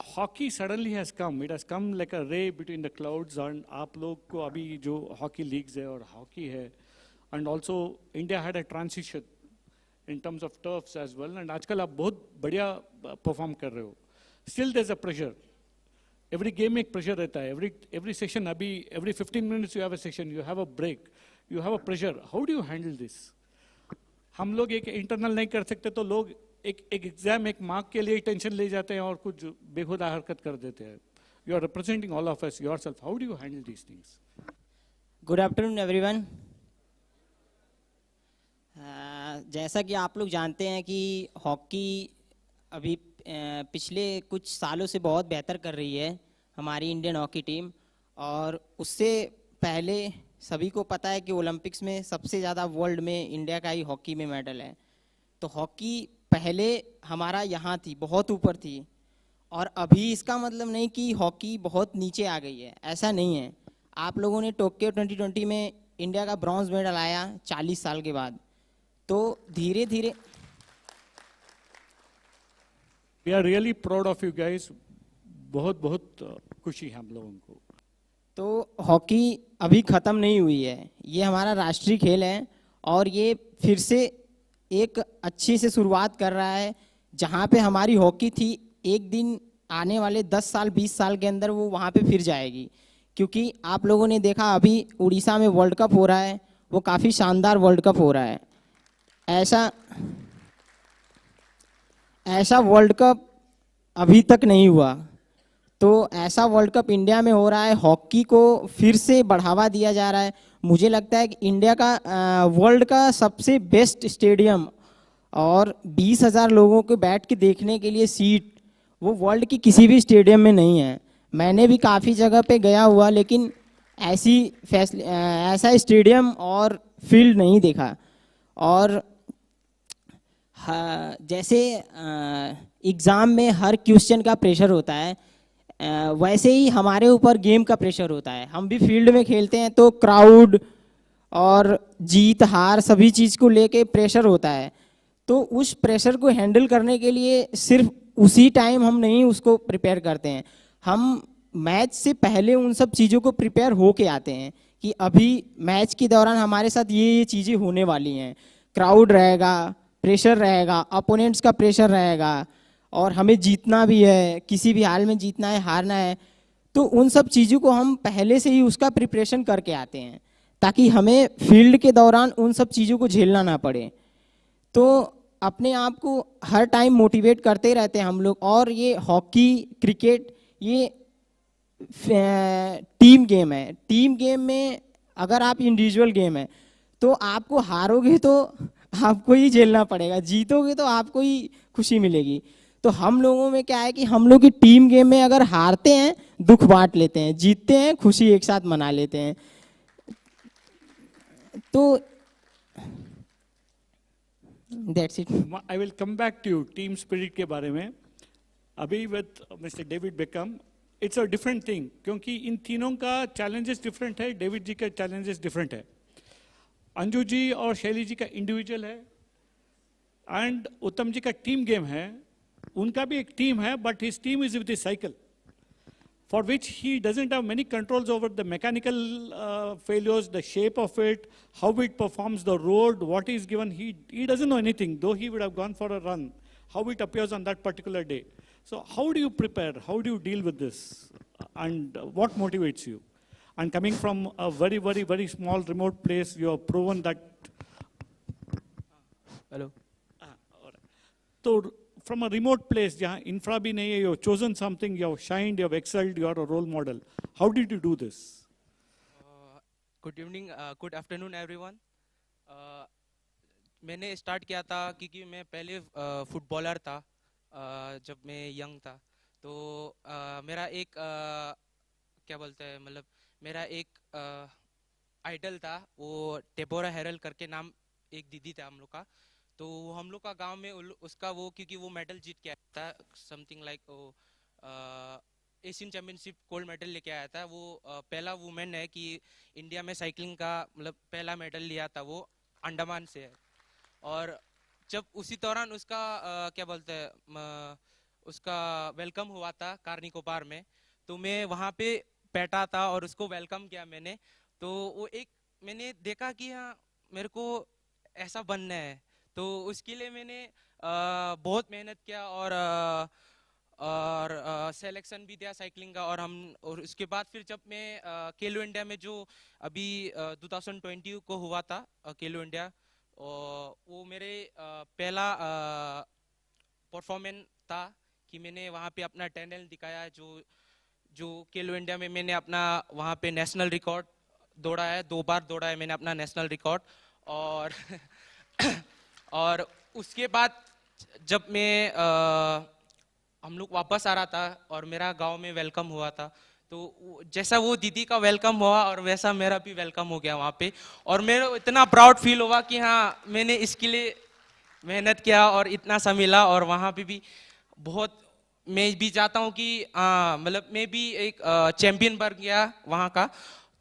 hockey suddenly has come, it has come like अ रे बिटवीन द क्लाउड्स। एंड आप लोग को अभी जो हॉकी लीग्स है और हॉकी है, and also India had a transition in terms of turfs as well, and आजकल आप बहुत बढ़िया परफॉर्म कर रहे हो। Still there is a pressure, every game में एक प्रेशर रहता है। एवरी सेशन, अभी every 15 minutes you have a session, you have a break, you have a pressure. How do you handle this? हम लोग एक इंटरनल नहीं कर सकते तो लोग एक एग्जाम, एक मार्क के लिए टेंशन ले जाते हैं और कुछ बेखुदा हरकत कर देते हैं। You are representing all of us, yourself, how do you handle these things? Good afternoon everyone. जैसा कि आप लोग जानते हैं कि हॉकी अभी पिछले कुछ सालों से बहुत बेहतर कर रही है हमारी इंडियन हॉकी टीम, और उससे पहले सभी को पता है कि ओलंपिक्स में सबसे ज़्यादा वर्ल्ड में इंडिया का ही हॉकी में मेडल है। तो हॉकी पहले हमारा यहाँ थी, बहुत ऊपर थी, और अभी इसका मतलब नहीं कि हॉकी बहुत नीचे आ गई है, ऐसा नहीं है। आप लोगों ने टोक्यो 2020 में इंडिया का ब्रॉन्ज मेडल आया 40 साल के बाद, तो धीरे धीरे we are really proud of you guys. बहुत बहुत खुशी है हम लोगों को। तो हॉकी अभी ख़त्म नहीं हुई है, ये हमारा राष्ट्रीय खेल है, और ये फिर से एक अच्छी से शुरुआत कर रहा है। जहाँ पे हमारी हॉकी थी, एक दिन आने वाले 10 साल 20 साल के अंदर वो वहाँ पे फिर जाएगी। क्योंकि आप लोगों ने देखा अभी उड़ीसा में वर्ल्ड कप हो रहा है, वो काफ़ी शानदार वर्ल्ड कप हो रहा है। ऐसा वर्ल्ड कप अभी तक नहीं हुआ, तो ऐसा वर्ल्ड कप इंडिया में हो रहा है। हॉकी को फिर से बढ़ावा दिया जा रहा है। मुझे लगता है कि इंडिया का वर्ल्ड का सबसे बेस्ट स्टेडियम और 20,000 लोगों को बैठ के देखने के लिए सीट, वो वर्ल्ड की किसी भी स्टेडियम में नहीं है। मैंने भी काफ़ी जगह पे गया हुआ, लेकिन ऐसा स्टेडियम और फील्ड नहीं देखा। और जैसे एग्ज़ाम में हर क्वेश्चन का प्रेशर होता है, वैसे ही हमारे ऊपर गेम का प्रेशर होता है। हम भी फील्ड में खेलते हैं तो क्राउड और जीत हार सभी चीज़ को लेके प्रेशर होता है। तो उस प्रेशर को हैंडल करने के लिए सिर्फ उसी टाइम हम नहीं उसको प्रिपेयर करते हैं, हम मैच से पहले उन सब चीज़ों को प्रिपेयर होके आते हैं कि अभी मैच के दौरान हमारे साथ ये चीज़ें होने वाली हैं। क्राउड रहेगा, प्रेशर रहेगा, अपोनेंट्स का प्रेशर रहेगा, और हमें जीतना भी है, किसी भी हाल में जीतना है, हारना है। तो उन सब चीज़ों को हम पहले से ही उसका प्रिपरेशन करके आते हैं, ताकि हमें फील्ड के दौरान उन सब चीज़ों को झेलना ना पड़े। तो अपने आप को हर टाइम मोटिवेट करते रहते हैं हम लोग। और ये हॉकी, क्रिकेट, ये टीम गेम है। टीम गेम में अगर आप इंडिविजुअल गेम है तो आपको हारोगे तो आपको ही झेलना पड़ेगा, जीतोगे तो आपको ही खुशी मिलेगी। तो हम लोगों में क्या है कि हम लोग की टीम गेम में अगर हारते हैं दुख बांट लेते हैं, जीतते हैं खुशी एक साथ मना लेते हैं। तो that's it. I will come back to team spirit के बारे में। अभी with mister David Beckham it's a different thing, क्योंकि इन तीनों का चैलेंजेस डिफरेंट है, डेविड जी का चैलेंजेस डिफरेंट है, अंजू जी और शैली जी का इंडिविजुअल है, एंड उत्तम जी का टीम गेम है। उनका भी एक टीम है, but his team is with the cycle, for which he doesn't have many controls over the mechanical failures, the shape of it, how it performs the road, what is given. He doesn't know anything, though he would have gone for a run, how it appears on that particular day. So how do you prepare? How do you deal with this? And what motivates you? And coming from a very, very, very small remote place, you have proven that. Hello. So from a remote place, jahan infra bhi nahi hai, you have chosen something, you have shined, you have excelled, you are a role model. How did you do this? Good evening, good afternoon everyone. मैंने start किया था क्योंकि मैं पहले footballer था जब मैं young था। तो मेरा एक क्या बोलते हैं, मतलब मेरा एक आइडल था, वो डेबोरा हेरल करके नाम एक दीदी था हम लोग का। तो हम लोग का गांव में उसका वो, क्योंकि वो मेडल जीत के आया था, something like Asian championship gold medal लेके आया था। वो पहला वुमेन है कि इंडिया में साइकिलिंग का मतलब पहला मेडल लिया था, वो अंडमान से है। और जब उसी दौरान उसका क्या बोलते हैं, उसका वेलकम हुआ था कारनिकोबार में, तो मैं वहाँ पे बैठा था और उसको वेलकम किया मैंने। तो वो एक मैंने देखा कि हाँ मेरे को ऐसा बनना है, तो उसके लिए मैंने बहुत मेहनत किया और सिलेक्शन भी दिया साइकिलिंग का। और उसके बाद फिर जब मैं खेलो इंडिया में जो अभी 2020 को हुआ था खेलो इंडिया, वो मेरे पहला परफॉर्मेंस था कि मैंने वहाँ पे अपना टैलेंट दिखाया। जो खेलो इंडिया में मैंने अपना वहाँ पे नेशनल रिकॉर्ड दौड़ा है, 2 बार दौड़ा है मैंने अपना नेशनल रिकॉर्ड। और उसके बाद जब मैं हम लोग वापस आ रहा था और मेरा गांव में वेलकम हुआ था, तो जैसा वो दीदी का वेलकम हुआ और वैसा मेरा भी वेलकम हो गया वहाँ पे। और मेरे इतना प्राउड फील हुआ कि हाँ मैंने इसके लिए मेहनत किया और इतना सा मिला। और वहाँ पे भी बहुत मैं भी चाहता हूँ कि मतलब मैं भी एक चैंपियन बन गया वहाँ का,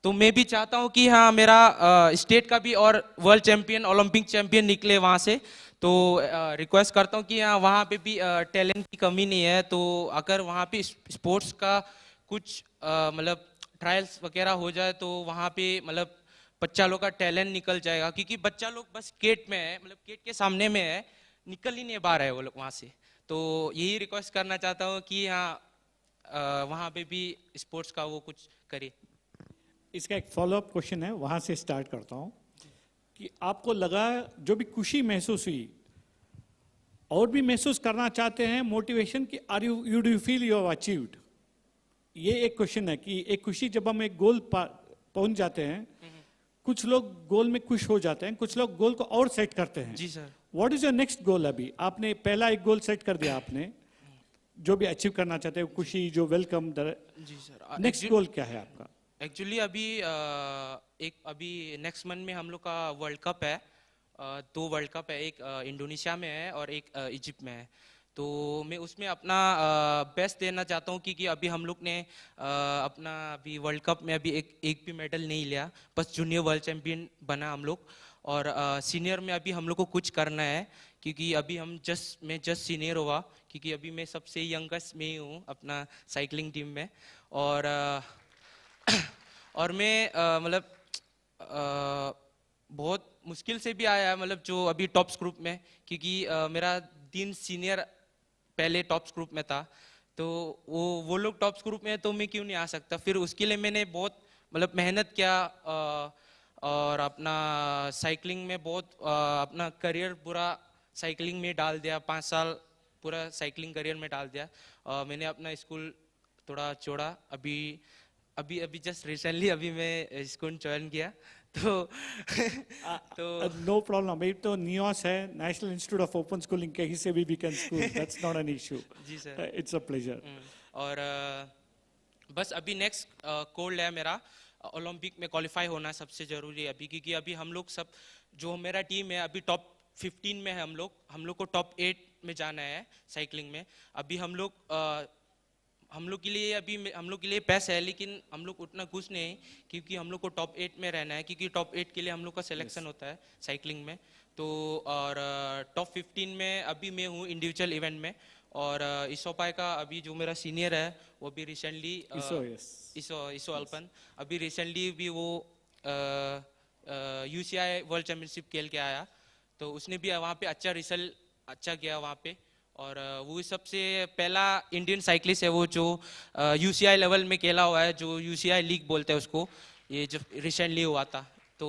तो मैं भी चाहता हूँ कि हाँ मेरा स्टेट का भी और वर्ल्ड चैंपियन, ओलंपिक चैंपियन निकले वहाँ से। तो रिक्वेस्ट करता हूँ कि हाँ वहाँ पे भी टैलेंट की कमी नहीं है, तो अगर वहाँ पे स्पोर्ट्स का कुछ मतलब ट्रायल्स वगैरह हो जाए तो वहाँ पे मतलब बच्चा लोग का टैलेंट निकल जाएगा। क्योंकि बच्चा लोग बस गेट में है, मतलब गेट के सामने में है, निकल ही नहीं पा रहे वो लोग वहाँ से। तो यही रिक्वेस्ट करना चाहता हूँ कि हाँ वहाँ पे भी स्पोर्ट्स का वो कुछ करिए। इसका एक फॉलोअप क्वेश्चन है, वहाँ से स्टार्ट करता हूँ कि आपको लगा जो भी खुशी महसूस हुई और भी महसूस करना चाहते हैं मोटिवेशन की, are you do feel you have achieved? ये एक क्वेश्चन है कि एक खुशी जब हम एक गोल पहुंच जाते हैं, कुछ लोग गोल में खुश हो जाते हैं, कुछ लोग गोल को और सेट करते हैं। जी sir. What is your next goal? अभी आपने पहला एक गोल सेट कर दिया आपने, जो भी अचीव करना चाहते हैं, खुशी, जो वेलकम। जी सर। नेक्स्ट गोल क्या है आपका? एक्चुअली अभी नेक्स्ट मंथ में हम लोग का वर्ल्ड कप है, 2 वर्ल्ड कप है, एक इंडोनेशिया में है और एक इजिप्ट में है। तो मैं उसमें अपना बेस्ट देना चाहता हूँ, क्योंकि अभी हम लोग ने अपना अभी वर्ल्ड कप में अभी एक भी मेडल नहीं लिया, बस जूनियर वर्ल्ड चैंपियन बना हम लोग। और सीनियर में अभी हम लोग को कुछ करना है, क्योंकि अभी मैं जस्ट सीनियर हुआ, क्योंकि अभी मैं सबसे यंगेस्ट में ही हूँ अपना साइकिलिंग टीम में। और मैं मतलब बहुत मुश्किल से भी आया है, मतलब जो अभी टॉप्स ग्रुप में, क्योंकि मेरा 3 सीनियर पहले टॉप्स ग्रुप में था, तो वो लोग टॉप्स ग्रुप में है तो मैं क्यों नहीं आ सकता। फिर उसके लिए मैंने बहुत मतलब मेहनत किया और अपना साइकिलिंग में बहुत अपना करियर पूरा साइकिलिंग में डाल दिया, 5 साल पूरा साइकिलिंग करियर में डाल दिया। मैंने अपना स्कूल थोड़ा छोड़ा, अभी जस्ट रिसेंटली अभी मैं स्कूल ज्वाइन किया, तो तो No problem. अभी तो नियोस है, National Institute of Open Schooling, कहीं से भी we can school. That's not an issue. जी सर। It's a pleasure. और बस अभी नेक्स्ट गोल है मेरा, ओलंपिक में क्वालिफाई होना सबसे ज़रूरी है अभी, क्योंकि अभी हम लोग सब जो मेरा टीम है अभी टॉप 15 में है, हम लोग को टॉप 8 में जाना है साइकिलिंग में। अभी हम लोग के लिए पैसा है, लेकिन हम लोग उतना कुछ नहीं, क्योंकि हम लोग को टॉप 8 में रहना है, क्योंकि टॉप 8 के लिए हम लोग का सिलेक्शन होता है साइकिलिंग में। तो और टॉप 15 में अभी मैं हूँ इंडिविजुअल इवेंट में। और इसोपाई का अभी जो मेरा सीनियर है वो भी रिसेंटली इसो अल्पन अभी रिसेंटली भी वो UCI वर्ल्ड चैम्पियनशिप खेल के आया, तो उसने भी वहाँ पे अच्छा रिजल्ट अच्छा किया वहाँ पे। और वो सबसे पहला इंडियन साइकिलिस्ट है वो जो UCI लेवल में खेला हुआ है, जो UCI लीग बोलते हैं उसको, ये जब रिसेंटली हुआ था। तो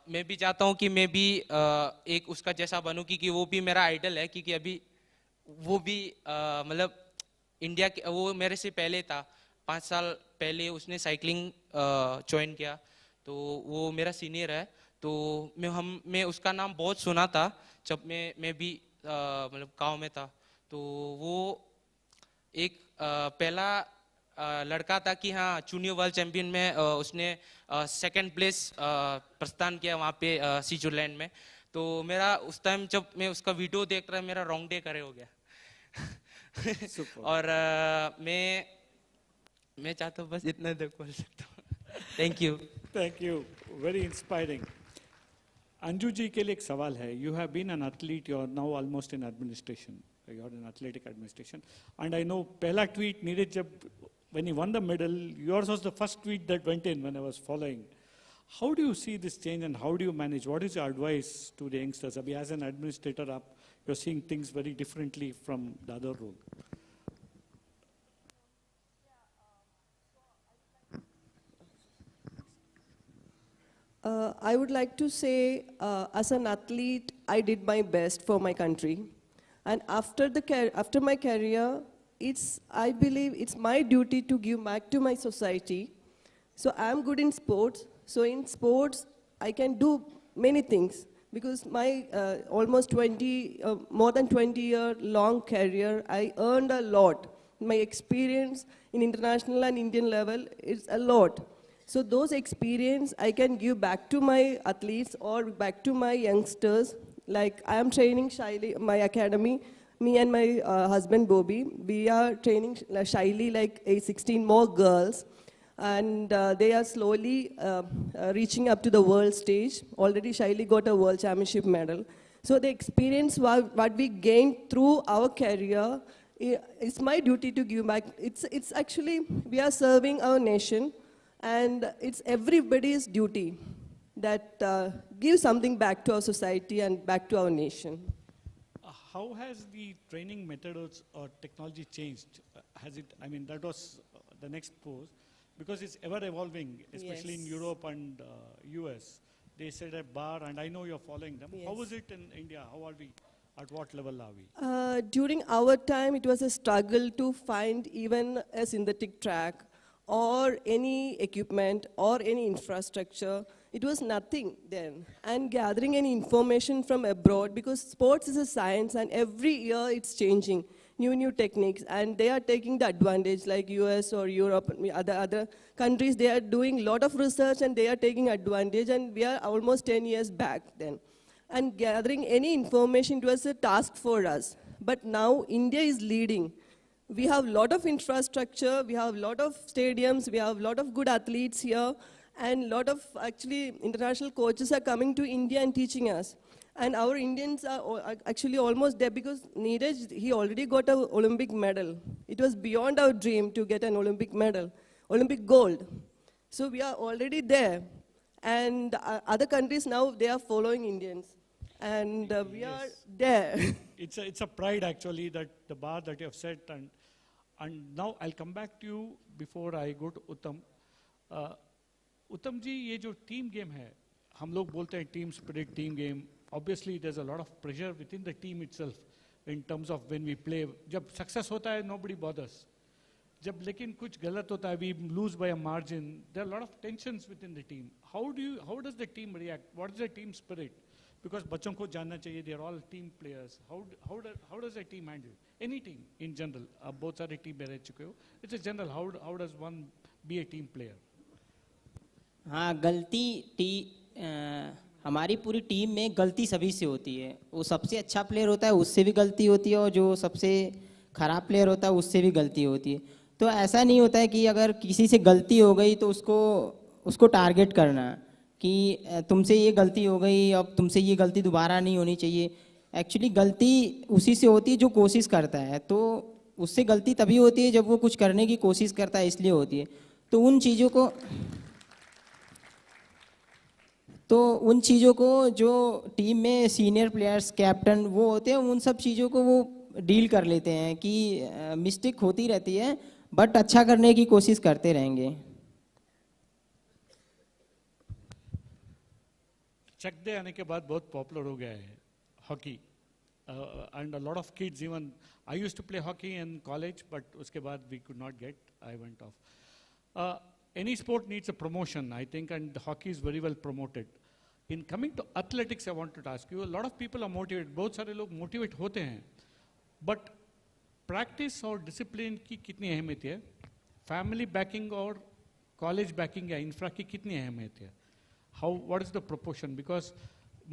मैं भी चाहता हूँ कि मैं भी एक उसका जैसा बनूँ, क्योंकि वो भी मेरा आइडल है, क्योंकि अभी वो भी मतलब इंडिया के, वो मेरे से पहले था, 5 साल पहले उसने साइकिलिंग ज्वाइन किया, तो वो मेरा सीनियर है। तो मैं उसका नाम बहुत सुना था जब मैं भी मतलब गांव में था। तो वो एक पहला लड़का था कि हाँ जूनियर वर्ल्ड चैंपियन में उसने सेकंड प्लेस प्रस्थान किया वहाँ पे स्विट्जरलैंड में। तो मेरा उस टाइम जब मैं उसका वीडियो देख रहा, मेरा रॉन्ग डे करे हो गया। और मैं चाहता हूँ बस इतना देर बोल सकता हूँ। Thank you, very inspiring. Anju ji के लिए एक सवाल है। You have been an athlete, you are now almost in administration, you are in athletic administration, and I know पहला ट्वीट नीरज जब when he won the medal, yours was the first tweet that went in when I was following. How do you see this change and how do you manage? What is your advice to the youngsters? Abhi, as an administrator, you're seeing things very differently from the other role. I would like to say, as an athlete, I did my best for my country. And after my career, I believe it's my duty to give back to my society. So I'm good in sports. So in sports, I can do many things, because my more than 20-year long career, I earned a lot. My experience in international and Indian level is a lot. So those experience I can give back to my athletes or back to my youngsters. Like I am training Shaili, my academy, me and my husband Bobby, we are training Shaili like 16 more girls. And they are slowly reaching up to the world stage. Already Shaili got a world championship medal. So the experience what we gained through our career, it's my duty to give back. It's actually, we are serving our nation, and it's everybody's duty that give something back to our society and back to our nation. How has the training methods or technology changed? Has it, I mean, that was the next pose, because it's ever evolving, especially in Europe and US. They said a bar, and I know you're following them. Yes. How is it in India? How are we? At what level are we? During our time, it was a struggle to find even a synthetic track or any equipment or any infrastructure. It was nothing then. And gathering any information from abroad, because sports is a science and every year it's changing, new techniques, and they are taking the advantage, like US or Europe, other countries, they are doing a lot of research and they are taking advantage, and we are almost 10 years back then. And gathering any information, it was a task for us. But now India is leading. We have a lot of infrastructure, we have a lot of stadiums, we have a lot of good athletes here, and a lot of actually international coaches are coming to India and teaching us. And our Indians are actually almost there, because Neeraj, he already got an Olympic medal. It was beyond our dream to get an Olympic medal, Olympic gold. So we are already there. And other countries now, they are following Indians. And we are there. It's a pride actually, that the bar that you have set, and now I'll come back to you before I go to Uttam. Uttam ji, ये जो team game है, हम लोग बोलते हैं team spirit, team game. Obviously, there's a lot of pressure within the team itself in terms of when we play. जब success होता है, nobody bothers. जब लेकिन कुछ गलत होता है, we lose by a margin, there are a lot of tensions within the team. How does the team react? What is the team spirit? Because बच्चों को जानना चाहिए, they are all team players. How does a team handle? Any team in general. आप बहुत सारे team में रह चुके हो. It's a general. How does one be a team player? हाँ, हमारी पूरी टीम में गलती सभी से होती है. वो सबसे अच्छा प्लेयर होता है उससे भी गलती होती है, और जो सबसे खराब प्लेयर होता है उससे भी गलती होती है. तो ऐसा नहीं होता है कि अगर किसी से गलती हो गई तो उसको टारगेट करना कि तुमसे ये गलती हो गई, अब तुमसे ये गलती दोबारा नहीं होनी चाहिए. एक्चुअली गलती उसी से होती है जो कोशिश करता है. तो उससे गलती तभी होती है जब वो कुछ करने की कोशिश करता है, इसलिए होती है. तो उन चीज़ों को जो टीम में सीनियर प्लेयर्स, कैप्टन वो होते हैं, उन सब चीज़ों को वो डील कर लेते हैं कि मिस्टेक होती रहती है, बट अच्छा करने की कोशिश करते रहेंगे. चक डे आने के बाद बहुत पॉपुलर हो गया है hockey, and a lot of kids, even I used to play hockey in college, but उसके बाद we could not get, I went off. Any sport needs a promotion, I think, and hockey is very well promoted. In coming to athletics, I wanted to ask you, a lot of people are motivated, बहुत सारे लोग motivate होते हैं, but practice और discipline की कितनी अहमियत है? Family backing और college backing या infra की कितनी अहमियत है? What is the proportion? Because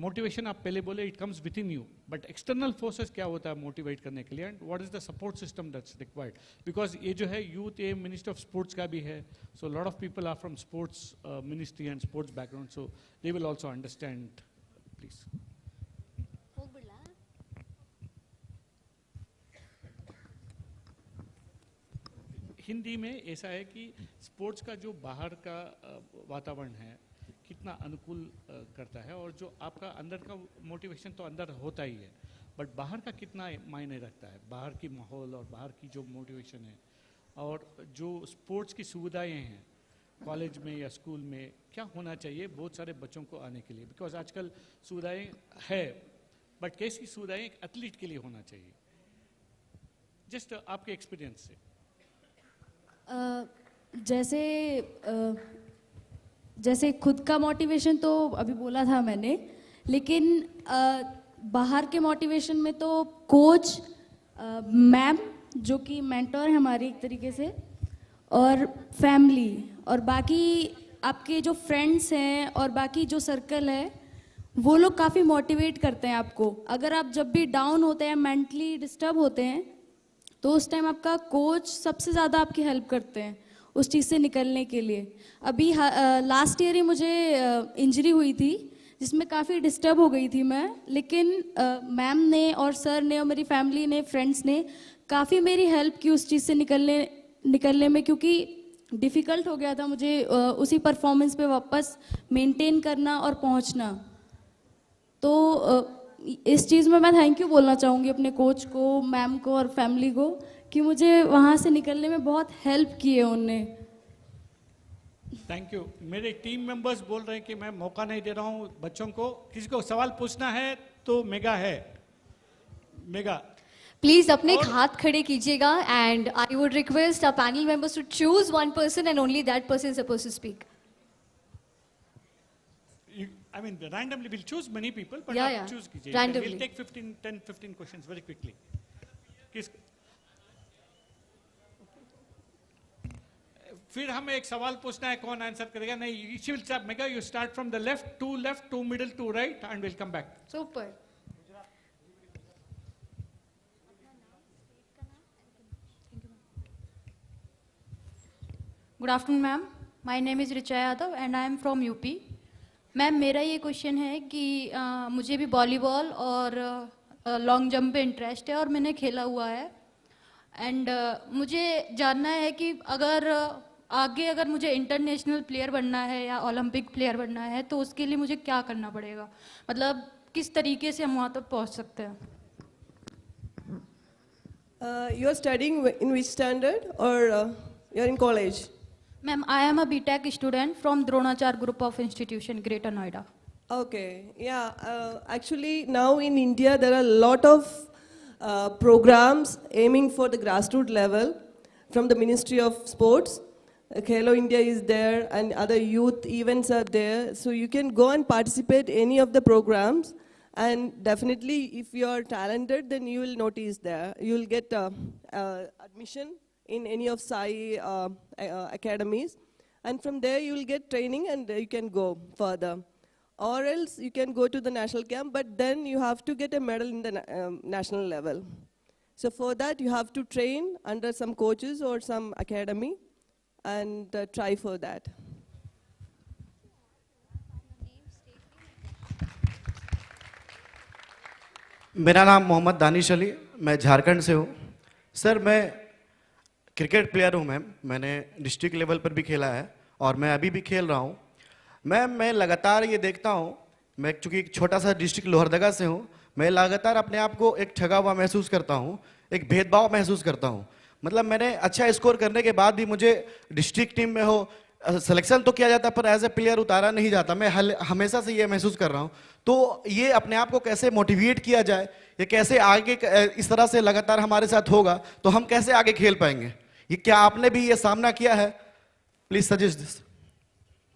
motivation आप पहले बोले, it comes within you, but external forces क्या होता है motivate करने के लिए, and what is the support system that's required? Because ये जो है youth aim minister of sports का भी है, so a lot of people are from sports ministry and sports background, so they will also understand, please. Hindi में ऐसा है कि स्पोर्ट्स का जो बाहर का वातावरण है कितना अनुकूल करता है, और जो आपका अंदर का मोटिवेशन तो अंदर होता ही है, बट बाहर का कितना मायने रखता है, बाहर की माहौल और बाहर की जो मोटिवेशन है, और जो स्पोर्ट्स की सुविधाएं हैं कॉलेज में या स्कूल में, क्या होना चाहिए बहुत सारे बच्चों को आने के लिए? बिकॉज आजकल सुविधाएं है, बट कैसी सुविधाएं एक एथलीट के लिए होना चाहिए, जस्ट आपके एक्सपीरियंस से. जैसे खुद का मोटिवेशन तो अभी बोला था मैंने, लेकिन बाहर के मोटिवेशन में तो कोच, मैम जो कि मेंटोर है हमारी एक तरीके से, और फैमिली, और बाकी आपके जो फ्रेंड्स हैं और बाकी जो सर्कल है, वो लोग काफ़ी मोटिवेट करते हैं आपको. अगर आप जब भी डाउन होते हैं, मेंटली डिस्टर्ब होते हैं, तो उस टाइम आपका कोच सबसे ज़्यादा आपकी हेल्प करते हैं उस चीज़ से निकलने के लिए. अभी लास्ट ईयर ही मुझे इंजरी हुई थी जिसमें काफ़ी डिस्टर्ब हो गई थी मैं, लेकिन मैम ने और सर ने और मेरी फैमिली ने, फ्रेंड्स ने काफ़ी मेरी हेल्प की उस चीज़ से निकलने में, क्योंकि डिफ़िकल्ट हो गया था मुझे उसी परफॉर्मेंस पे वापस मेंटेन करना और पहुंचना. तो इस चीज़ में मैं थैंक यू बोलना चाहूँगी अपने कोच को, मैम को और फैमिली को, कि मुझे वहाँ से निकलने में बहुत हेल्प की है उनने. Thank you. मेरे टीम मेंबर्स बोल रहे हैं कि मैं मौका नहीं दे रहा हूँ बच्चों को. किसी को सवाल पूछना है तो मेगा है. मेगा प्लीज अपने हाथ खड़े कीजिएगा, and I would request our panel members to choose one person and only that person is supposed to speak. I mean, randomly we'll choose many people, but Yeah, choose कीजिए. randomly. We'll take 10-15 questions very quickly. फिर हमें एक सवाल पूछना है, कौन answer करेगा? नहीं, she will start. Mega, you start from the left, two middle, two right, and we'll come back. Super. Good afternoon ma'am, my name is Richa Yadav and I am from UP. Ma'am, मेरा ये question है कि मुझे भी volleyball और long jump पे interest है और मैंने खेला हुआ है, एंड मुझे जानना है कि अगर मुझे इंटरनेशनल प्लेयर बनना है या ओलंपिक प्लेयर बनना है तो उसके लिए मुझे क्या करना पड़ेगा, मतलब किस तरीके से हम वहाँ तक पहुँच सकते हैं? You are studying in which standard, or you are in college? Ma'am, I am a BTech student from Dronachar Group of Institution, Greater Noida. Okay, yeah. Actually, now in India, there are a lot of programs aiming for the grassroots level. from the Ministry of Sports. Khelo India is there and other youth events are there. So you can go and participate any of the programs. And definitely if you are talented, then you will notice there. You will get admission in any of Sai academies. And from there you will get training and you can go further. Or else you can go to the national camp, but then you have to get a medal in the national level. So for that you have to train under some coaches or some academy and try for that. मेरा नाम मोहम्मद दानिश अली, मैं झारखंड से हूँ। Sir मैं cricket player हूँ ma'am, मैंने district level पर भी खेला है और मैं अभी भी खेल रहा हूँ। मैम मैं लगातार ये देखता हूँ, मैं चूँकि एक छोटा सा डिस्ट्रिक्ट लोहरदगा से हूँ, मैं लगातार अपने आप को एक ठगा हुआ महसूस करता हूँ, एक भेदभाव महसूस करता हूँ। मतलब मैंने अच्छा स्कोर करने के बाद भी मुझे डिस्ट्रिक्ट टीम में हो सिलेक्शन तो किया जाता है पर एज ए प्लेयर उतारा नहीं जाता। मैं हमेशा से ये महसूस कर रहा हूँ। तो ये अपने आप को कैसे मोटिवेट किया जाए, ये कैसे आगे इस तरह से लगातार हमारे साथ होगा तो हम कैसे आगे खेल पाएंगे, ये क्या आपने भी ये सामना किया है? Please suggest this.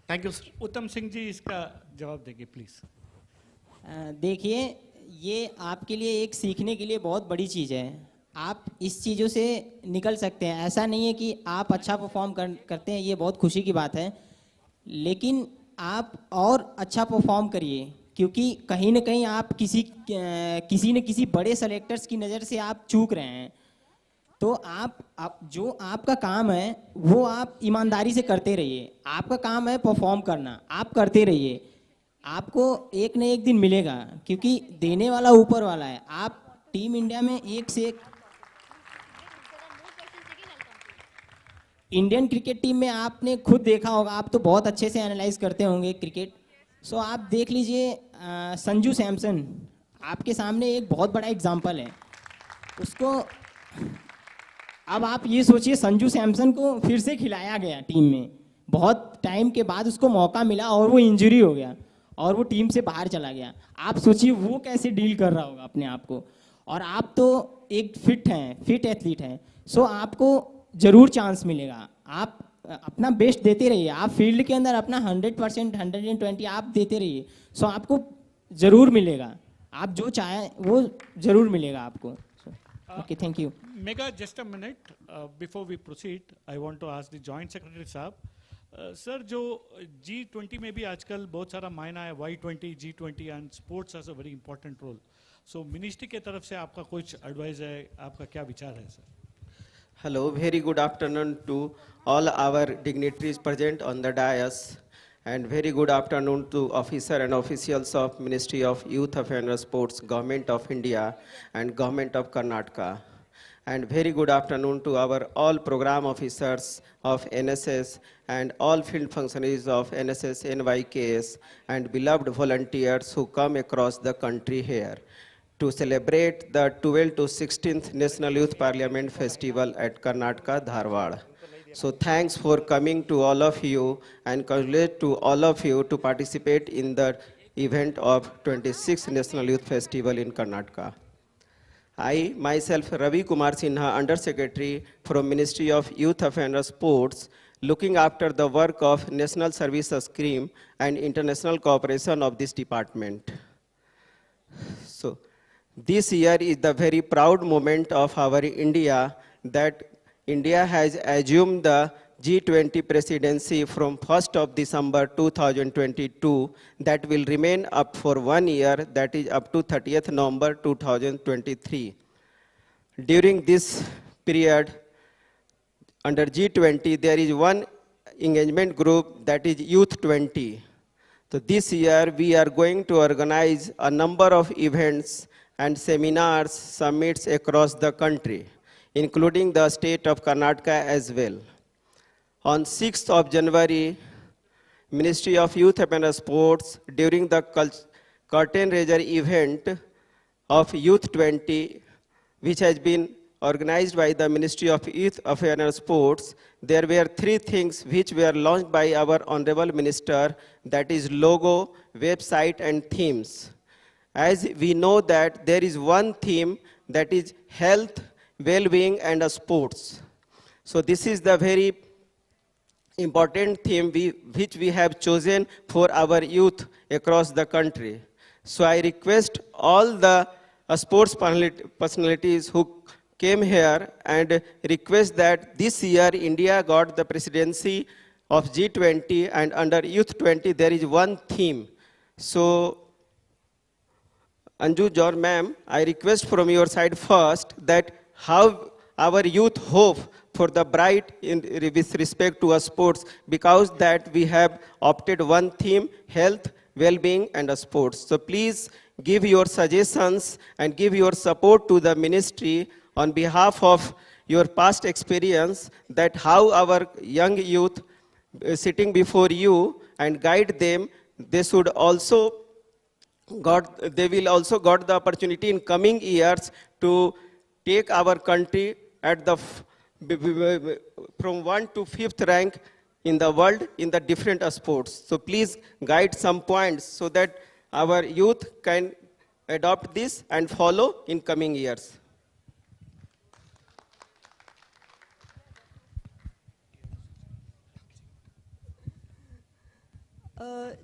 Thank you sir. उत्तम सिंह जी इसका जवाब देंगे प्लीज। देखिए ये आपके लिए एक सीखने के लिए बहुत बड़ी चीज़ है। आप इस चीज़ों से निकल सकते हैं। ऐसा नहीं है कि आप अच्छा परफॉर्म करते हैं, ये बहुत खुशी की बात है, लेकिन आप और अच्छा परफॉर्म करिए क्योंकि कहीं ना कहीं आप किसी न किसी बड़े सेलेक्टर्स की नज़र से आप चूक रहे हैं। तो आप जो आपका काम है वो आप ईमानदारी से करते रहिए। आपका काम है परफॉर्म करना, आप करते रहिए। आपको एक न एक दिन मिलेगा क्योंकि देने वाला ऊपर वाला है। आप टीम इंडिया में एक से एक इंडियन क्रिकेट टीम में आपने खुद देखा होगा, आप तो बहुत अच्छे से एनालाइज करते होंगे क्रिकेट। सो आप देख लीजिए संजू सैमसन आपके सामने एक बहुत बड़ा एग्जांपल है। उसको अब आप ये सोचिए संजू सैमसन को फिर से खिलाया गया टीम में, बहुत टाइम के बाद उसको मौका मिला और वो इंजरी हो गया और वो टीम से बाहर चला गया। आप सोचिए वो कैसे डील कर रहा होगा अपने आप को। और आप तो एक फिट एथलीट हैं, सो आपको ज़रूर चांस मिलेगा। आप अपना बेस्ट देते रहिए, आप फील्ड के अंदर अपना 100%, 120 आप देते रहिए, सो आपको ज़रूर मिलेगा। आप जो चाहें वो ज़रूर मिलेगा आपको। Okay, thank you. Mega, just a minute before we proceed, I want to ask the Joint Secretary साहब, सर जो G20 में भी आजकल बहुत सारा मायना है, Y20, G20 and sports has a very important role. So ministry के तरफ से आपका कुछ एडवाइस है, आपका क्या विचार है sir? Hello, very good afternoon to all our dignitaries present on the dais, and very good afternoon to officer and officials of Ministry of Youth Affairs and Sports, Government of India and Government of Karnataka. And very good afternoon to our all program officers of NSS and all field functionaries of NSS, NYKS, and beloved volunteers who come across the country here to celebrate the 12th to 16th National Youth Parliament Festival at Karnataka, Dharwad. So thanks for coming to all of you and congratulate to all of you to participate in the event of 26th National Youth Festival in Karnataka. I myself Ravi Kumar Sinha, Under Secretary from Ministry of Youth Affairs and Sports, looking after the work of National Service Scheme and international cooperation of this department. So this year is the very proud moment of our India that India has assumed the G20 presidency from 1st of December 2022 that will remain up for 1 year, that is up to 30th November 2023. During this period under G20 there is one engagement group that is Youth 20. So this year we are going to organize a number of events and seminars, summits across the country, including the state of Karnataka as well. On 6th of January, Ministry of Youth and Sports, during the curtain raiser event of Youth 20, which has been organized by the Ministry of Youth Affairs and Sports, there were 3 things which were launched by our Honorable Minister, that is logo, website and themes. As we know that there is one theme that is health, well-being and sports. So this is the very important theme which we have chosen for our youth across the country. So I request all the sports personalities who came here and request that this year India got the presidency of G20, and under Youth 20 there is one theme. So Anju Jor ma'am, I request from your side first that how our youth hope for the bright with respect to sports, because that we have opted one theme: health, well-being and sports. So please give your suggestions and give your support to the ministry on behalf of your past experience, that how our young youth sitting before you and guide them, they should also they will also got the opportunity in coming years to take our country at the from 1 to 5th rank in the world in the different sports. So please guide some points so that our youth can adopt this and follow in coming years.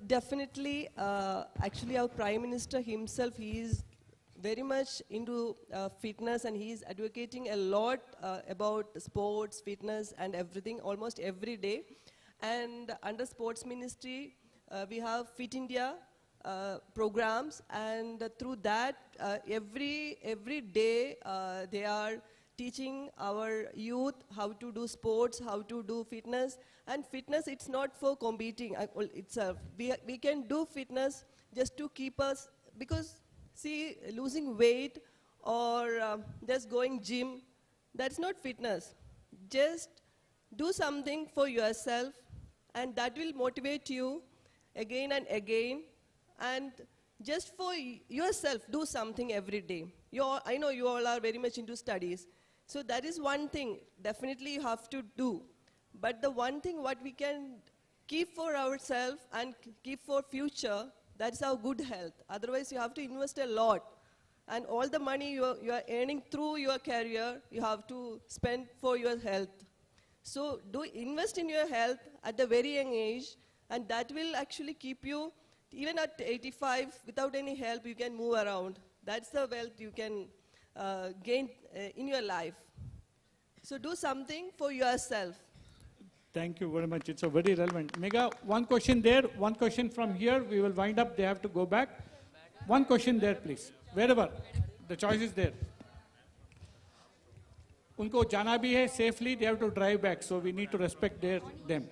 Definitely, actually our Prime Minister himself, he is very much into fitness, and he is advocating a lot about sports, fitness and everything almost every day. And under Sports Ministry, we have Fit India programs, and through that every day they are teaching our youth how to do sports, how to do fitness. And fitness, it's not for competing itself. We can do fitness just to keep us, because see, losing weight or just going gym, that's not fitness. Just do something for yourself, and that will motivate you again and again. And just for yourself, do something every day. I know you all are very much into studies. So that is one thing definitely you have to do. But the one thing what we can keep for ourselves and keep for future, that's our good health. Otherwise you have to invest a lot. And all the money you are earning through your career, you have to spend for your health. So do invest in your health at the very young age, and that will actually keep you, even at 85, without any help, you can move around. That's the wealth you can gain in your life. So do something for yourself. Thank you very much. It's a very relevant. Mega, one question there, one question from here. We will wind up. They have to go back. One question there, please. Wherever. The choice is there. उनको जाना भी है safely. They have to drive back. So we need to respect them.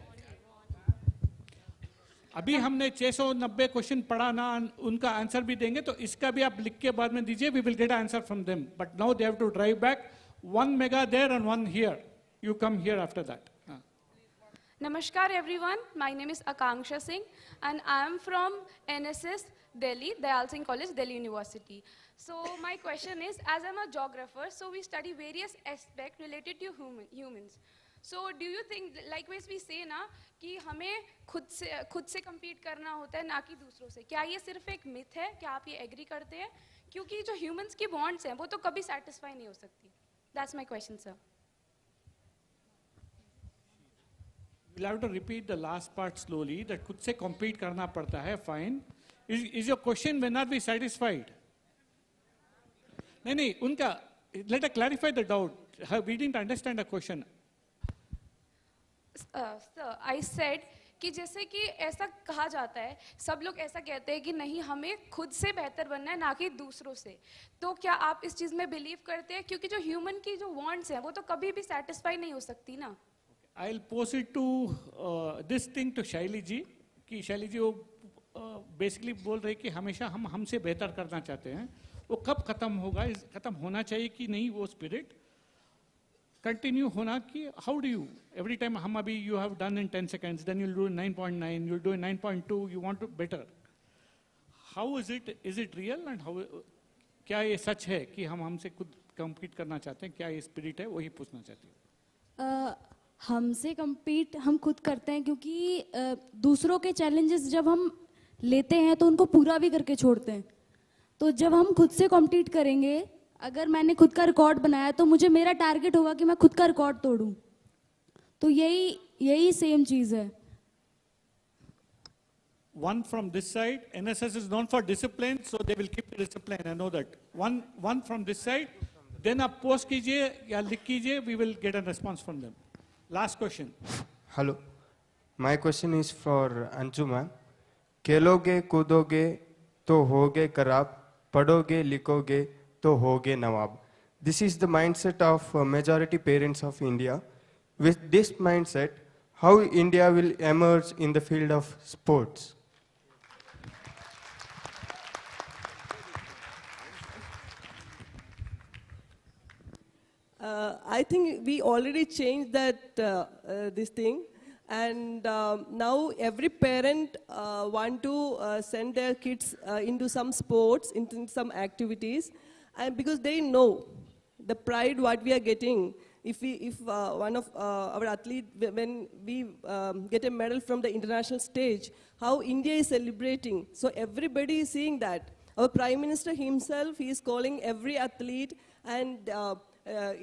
अभी हमने 690 question पढ़ा ना, उनका answer भी देंगे, तो इसका भी आप लिख के बाद में दीजिए. We will get an answer from them. But now they have to drive back. One mega there and one here. You come here after that. Namaskar everyone, my name is Akanksha Singh and I am from NSS Delhi, Dayal Singh College, Delhi University. So my question is, as I am a geographer, so we study various aspects related to humans. So do you think, likewise we say ना कि हमें खुद से compete करना होता है ना कि दूसरों से, क्या ये सिर्फ एक myth है? क्या आप ये agree करते हैं? क्योंकि जो humans की bonds हैं वो तो कभी satisfy नहीं हो सकती. That's my question, sir. We'll have to repeat the last part slowly. That खुद से compete करना पड़ता है. Fine. Is your question may not be satisfied? नहीं, उनका. Let us clarify the doubt. We didn't understand the question. Sir, I said कि जैसे कि ऐसा कहा जाता है, सब लोग ऐसा कहते हैं कि नहीं, हमें खुद से बेहतर बनना है ना कि दूसरों से. तो क्या आप इस चीज में बिलीव करते हैं? क्योंकि जो ह्यूमन की जो वांट्स हैं वो तो कभी भी सेटिस्फाई नहीं हो सकती ना. I'll pose it to this thing to Shaili ji. कि शैली जी वो basically बोल रहे कि हमेशा हम हमसे बेहतर करना चाहते हैं. वो कब खत्म होगा? खत्म होना चाहिए कि नहीं वो spirit? Continue होना कि how do you? Every time हम अभी you have done in 10 seconds, then you'll do 9.9, you'll do 9.2, you want to better. How is it? Is it real? And how? क्या ये सच है कि हम हमसे खुद compete करना चाहते हैं? क्या ये spirit है? वही पूछना चाहती हूँ. हमसे compete हम खुद करते हैं क्योंकि दूसरों के challenges जब हम लेते हैं तो उनको पूरा भी करके छोड़ते हैं. तो जब हम खुद से compete करेंगे, अगर मैंने खुद का रिकॉर्ड बनाया तो मुझे मेरा टारगेट होगा कि मैं खुद का रिकॉर्ड तोड़ूं. तो यही सेम चीज़ है. One from this side. NSS is known for discipline, so they will keep the discipline. I know that. One from this side. Then आप post कीजिए या लिख कीजिए. We will get a response from them. Last question. Hello. My question is for Anju ma'am. खेलोगे कूदोगे तो होगे कराब, पढ़ोगे लिखोगे तो होगे नवाब. This is the mindset of majority parents of India. With this mindset, how India will emerge in the field of sports? I think we already changed that this thing, and now every parent want to send their kids into some sports, into some activities, and because they know the pride what we are getting. If one of our athlete, when we get a medal from the international stage, how India is celebrating. So everybody is seeing that. Our Prime Minister himself, he is calling every athlete, and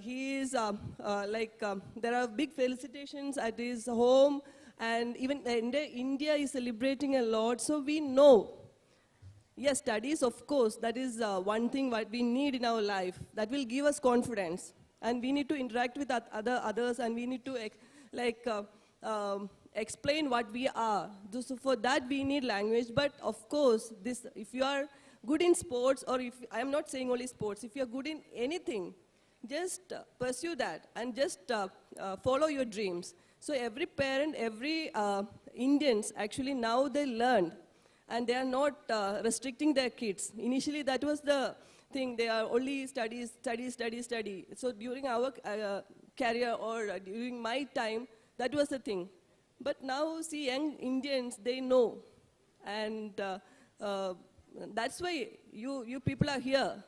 he is there are big felicitations at his home, and even India is celebrating a lot. So we know, yes, studies, of course, that is one thing what we need in our life. That will give us confidence. And we need to interact with others, and we need to explain what we are. So for that, we need language. But of course, if you are good in sports, or if I am not saying only sports, if you are good in anything, just pursue that and just follow your dreams. So every parent, every Indians, actually now they learned, and they are not restricting their kids. Initially, that was the thing. They are only study. So during our career, or during my time, that was the thing. But now, see, young Indians, they know. And that's why you people are here.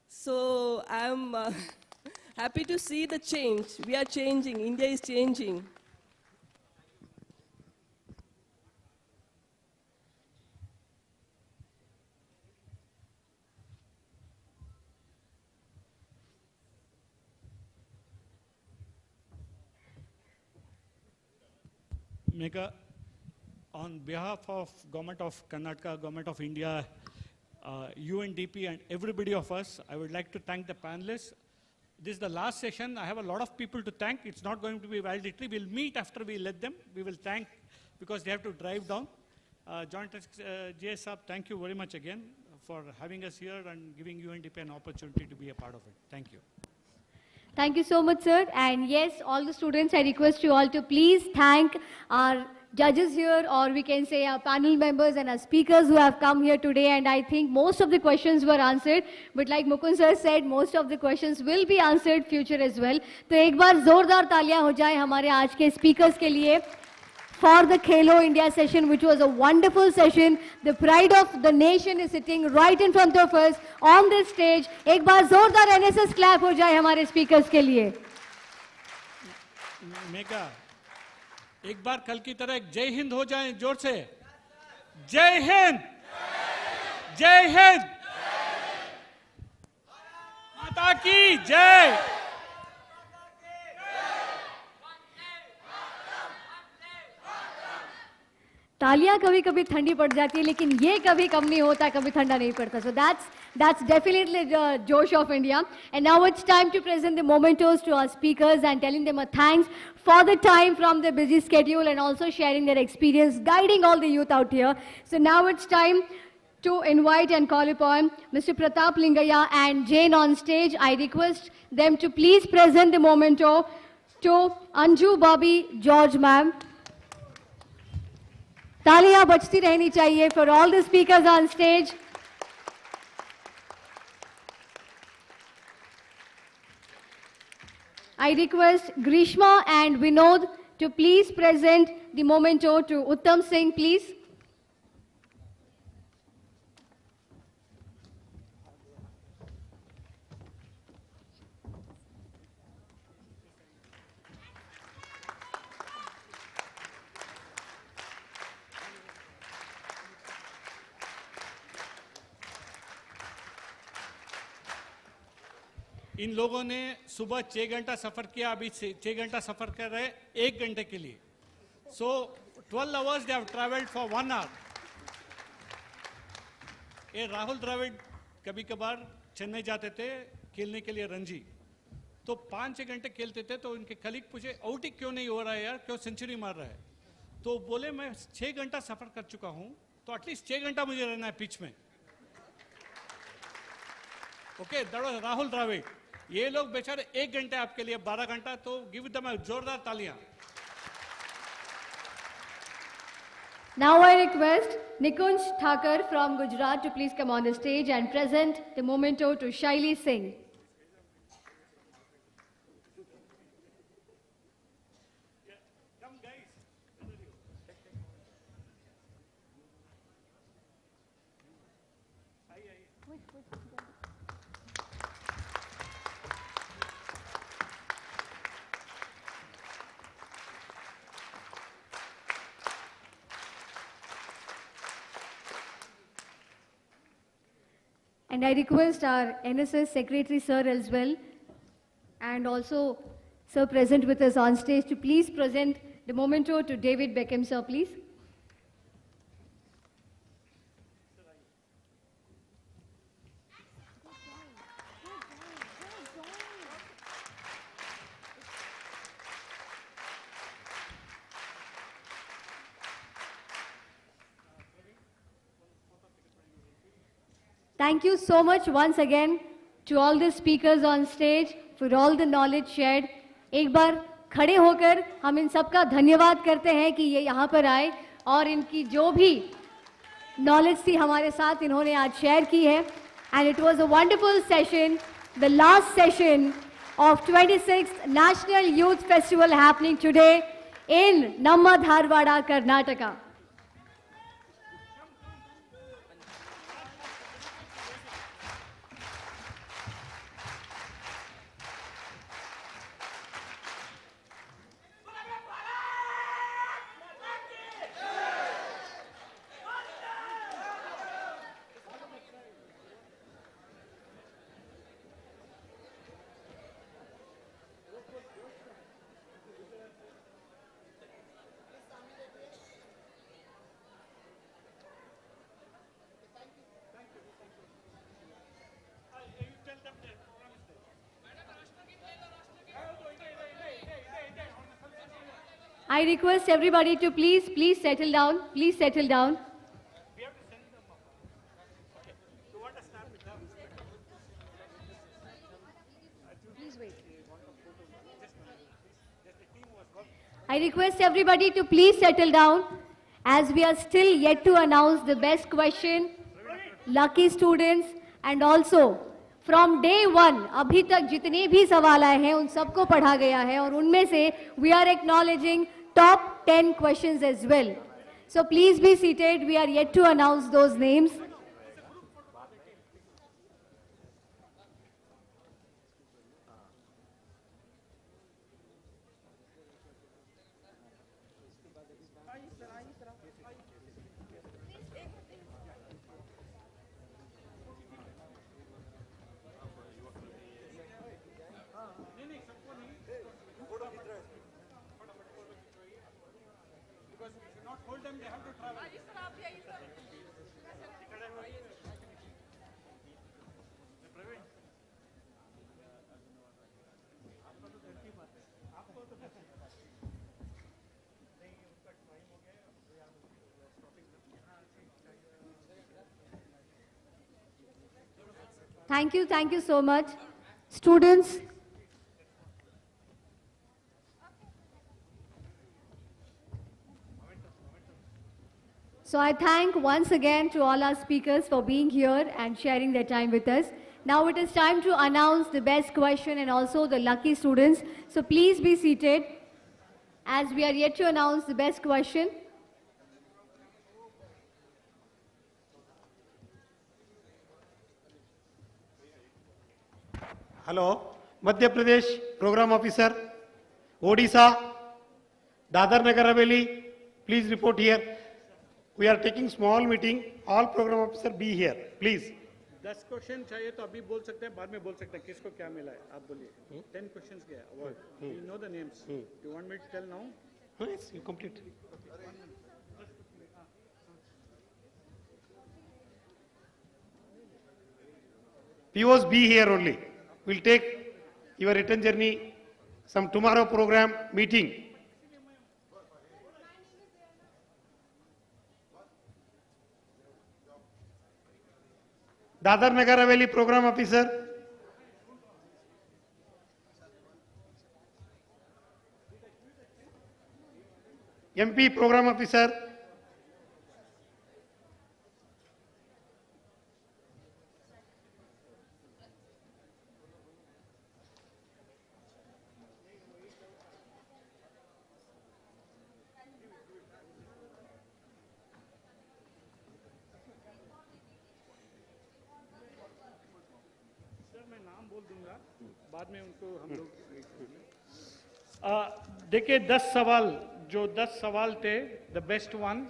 So I'm happy to see the change. We are changing. India is changing. Mega, on behalf of Government of Karnataka, Government of India, UNDP, and everybody of us, I would like to thank the panelists. This is the last session. I have a lot of people to thank. It's not going to be valedictory. We'll meet after we let them. We will thank, because they have to drive down. Joint JS Saab, thank you very much again for having us here and giving UNDP an opportunity to be a part of it. Thank you. Thank you so much, sir. And yes, all the students, I request you all to please thank our judges here, or we can say our panel members and our speakers who have come here today. And I think most of the questions were answered. But like Mukund sir said, most of the questions will be answered future as well. तो एक बार जोरदार तालियां हो जाए हमारे आज के speakers के लिए for the Khelo India session, which was a wonderful session. The pride of the nation is sitting right in front of us on this stage. एक बार जोरदार NSS clap हो जाए हमारे speakers के लिए. मेगा, एक बार कल की तरह एक जय हिंद हो जाए जोर से. जय हिंद, जय हिंद, माता की जय. तालियां कभी कभी ठंडी पड़ जाती है, लेकिन ये कभी कम नहीं होता, कभी ठंडा नहीं पड़ता. So that's definitely the Josh of India. And now it's time to present the mementos to our speakers and telling them a thanks for the time from their busy schedule and also sharing their experience guiding all the youth out here. So now it's time to invite and call upon Mr. Pratap Lingaya and Jane on stage. I request them to please present the memento to Anju Bobby George ma'am. तालियां बजती रहनी चाहिए for all the speakers on stage. I request Grishma and Vinod to please present the memento to Uttam Singh, please. इन लोगों ने सुबह 6 घंटा सफर किया, अभी 6 घंटा सफर कर रहे 1 घंटे के लिए. So 12 hours they have traveled for 1 hour. ये राहुल द्रविड़ कभी कभार चेन्नई जाते थे खेलने के लिए रणजी, तो 5-6 घंटे खेलते थे. तो उनके कलीग पूछे आउट ही क्यों नहीं हो रहा है यार, क्यों सेंचुरी मार रहा है? तो बोले मैं 6 घंटा सफर कर चुका हूं, तो एटलीस्ट 6 घंटा मुझे रहना है पिच में. Okay, that was Rahul Dravid. ये लोग बेचारे 1 घंटे आपके लिए 12 घंटा, तो गिव देम जोरदार तालियां. Now I request Nikunj Thakur from Gujarat to please come on the stage and present the memento to Shaili Singh. And I request our NSS Secretary Sir as well, and also Sir present with us on stage, to please present the memento to David Beckham, Sir, please. Thank you so much once again to all the speakers on stage for all the knowledge shared. एक बार खड़े होकर हम इन सबका धन्यवाद करते हैं कि ये यहाँ पर आए और इनकी जो भी नॉलेज थी हमारे साथ इन्होंने आज शेयर की है. And it was a wonderful session, the last session of 26th National Youth Festival happening today in Namma Dharwada, Karnataka. I request everybody to please settle down. Please settle down. I request everybody to please settle down as we are still yet to announce the best question, lucky students, and also from day one अभी तक जितने भी सवाल आए हैं उन सबको पढ़ा गया है और उनमें से we are acknowledging top 10 questions as well. So please be seated. We are yet to announce those names. Thank you so much. Students, so I thank once again to all our speakers for being here and sharing their time with us. Now it is time to announce the best question and also the lucky students. So please be seated as we are yet to announce the best question. Hello, Madhya Pradesh Program Officer, Odisha, Dadar Nagar Haveli, please report here. We are taking small meeting. All program officer be here, please. 10 question चाहिए तो अभी बोल सकते हैं, बाद में बोल सकते हैं किसको क्या मिला है, आप बोलिए। 10 क्वेश्चंस क्या है, award, you know the names, you want me to tell now? Yes, you complete. POs be here only. We'll take your return journey, some tomorrow program meeting. Dadra Nagar Haveli program officer, MP program officer, बाद में उनको हम लोग देखिए 10 सवाल, जो 10 सवाल थे, the best one,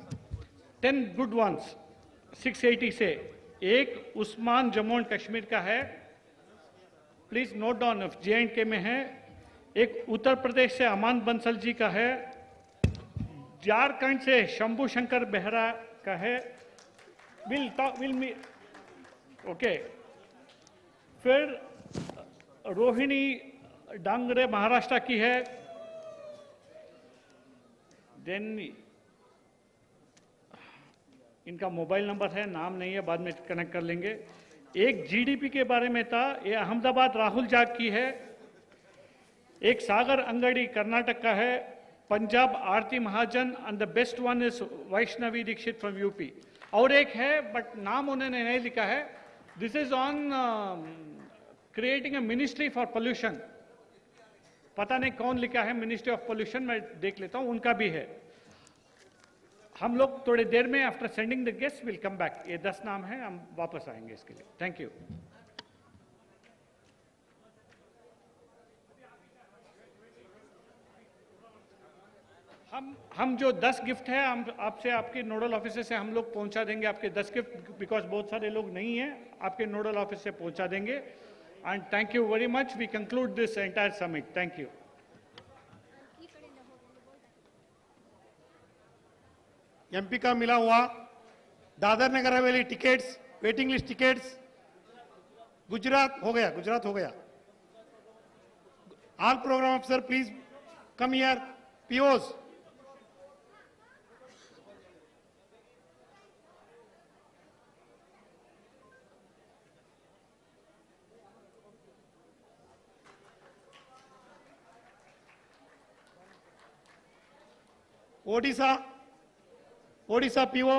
10 good ones 680 से, एक उस्मान जम्मू एंड कश्मीर का है, प्लीज नोट डाउन, JNK में है, एक उत्तर प्रदेश से अमान बंसल जी का है, झारखंड से शंभू शंकर बेहरा का है, ओके, फिर रोहिणी डांगरे महाराष्ट्र की है, देन इनका मोबाइल नंबर है, नाम नहीं है, बाद में कनेक्ट कर लेंगे। एक GDP के बारे में था, ये अहमदाबाद राहुल जाग की है, एक सागर अंगड़ी कर्नाटक का है, Punjab Aarti Mahajan, and the best one is Vaishnavi Dikshit from UP। और एक है बट नाम उन्होंने नहीं लिखा है, this is on creating a ministry for pollution, पता नहीं कौन लिखा है, मिनिस्ट्री ऑफ पोल्यूशन, मैं देख लेता हूं, उनका भी है। हम लोग थोड़ी देर में after sending the guest will come back, ये 10 नाम है, हम वापस आएंगे इसके लिए। Thank you. हम जो 10 गिफ्ट है, हम आपसे, आपके नोडल ऑफिसर से हम लोग पहुंचा देंगे आपके 10 गिफ्ट, बिकॉज बहुत सारे लोग नहीं हैं, आपके नोडल ऑफिस से पहुंचा देंगे। And thank you very much. We conclude this entire summit. Thank you. MP का मिला हुआ दादर नगर हवेली tickets, waiting list tickets, Gujarat हो गया, गुजरात हो गया। ऑल प्रोग्राम अफसर please come here, POs। Odisha, Odisha PO,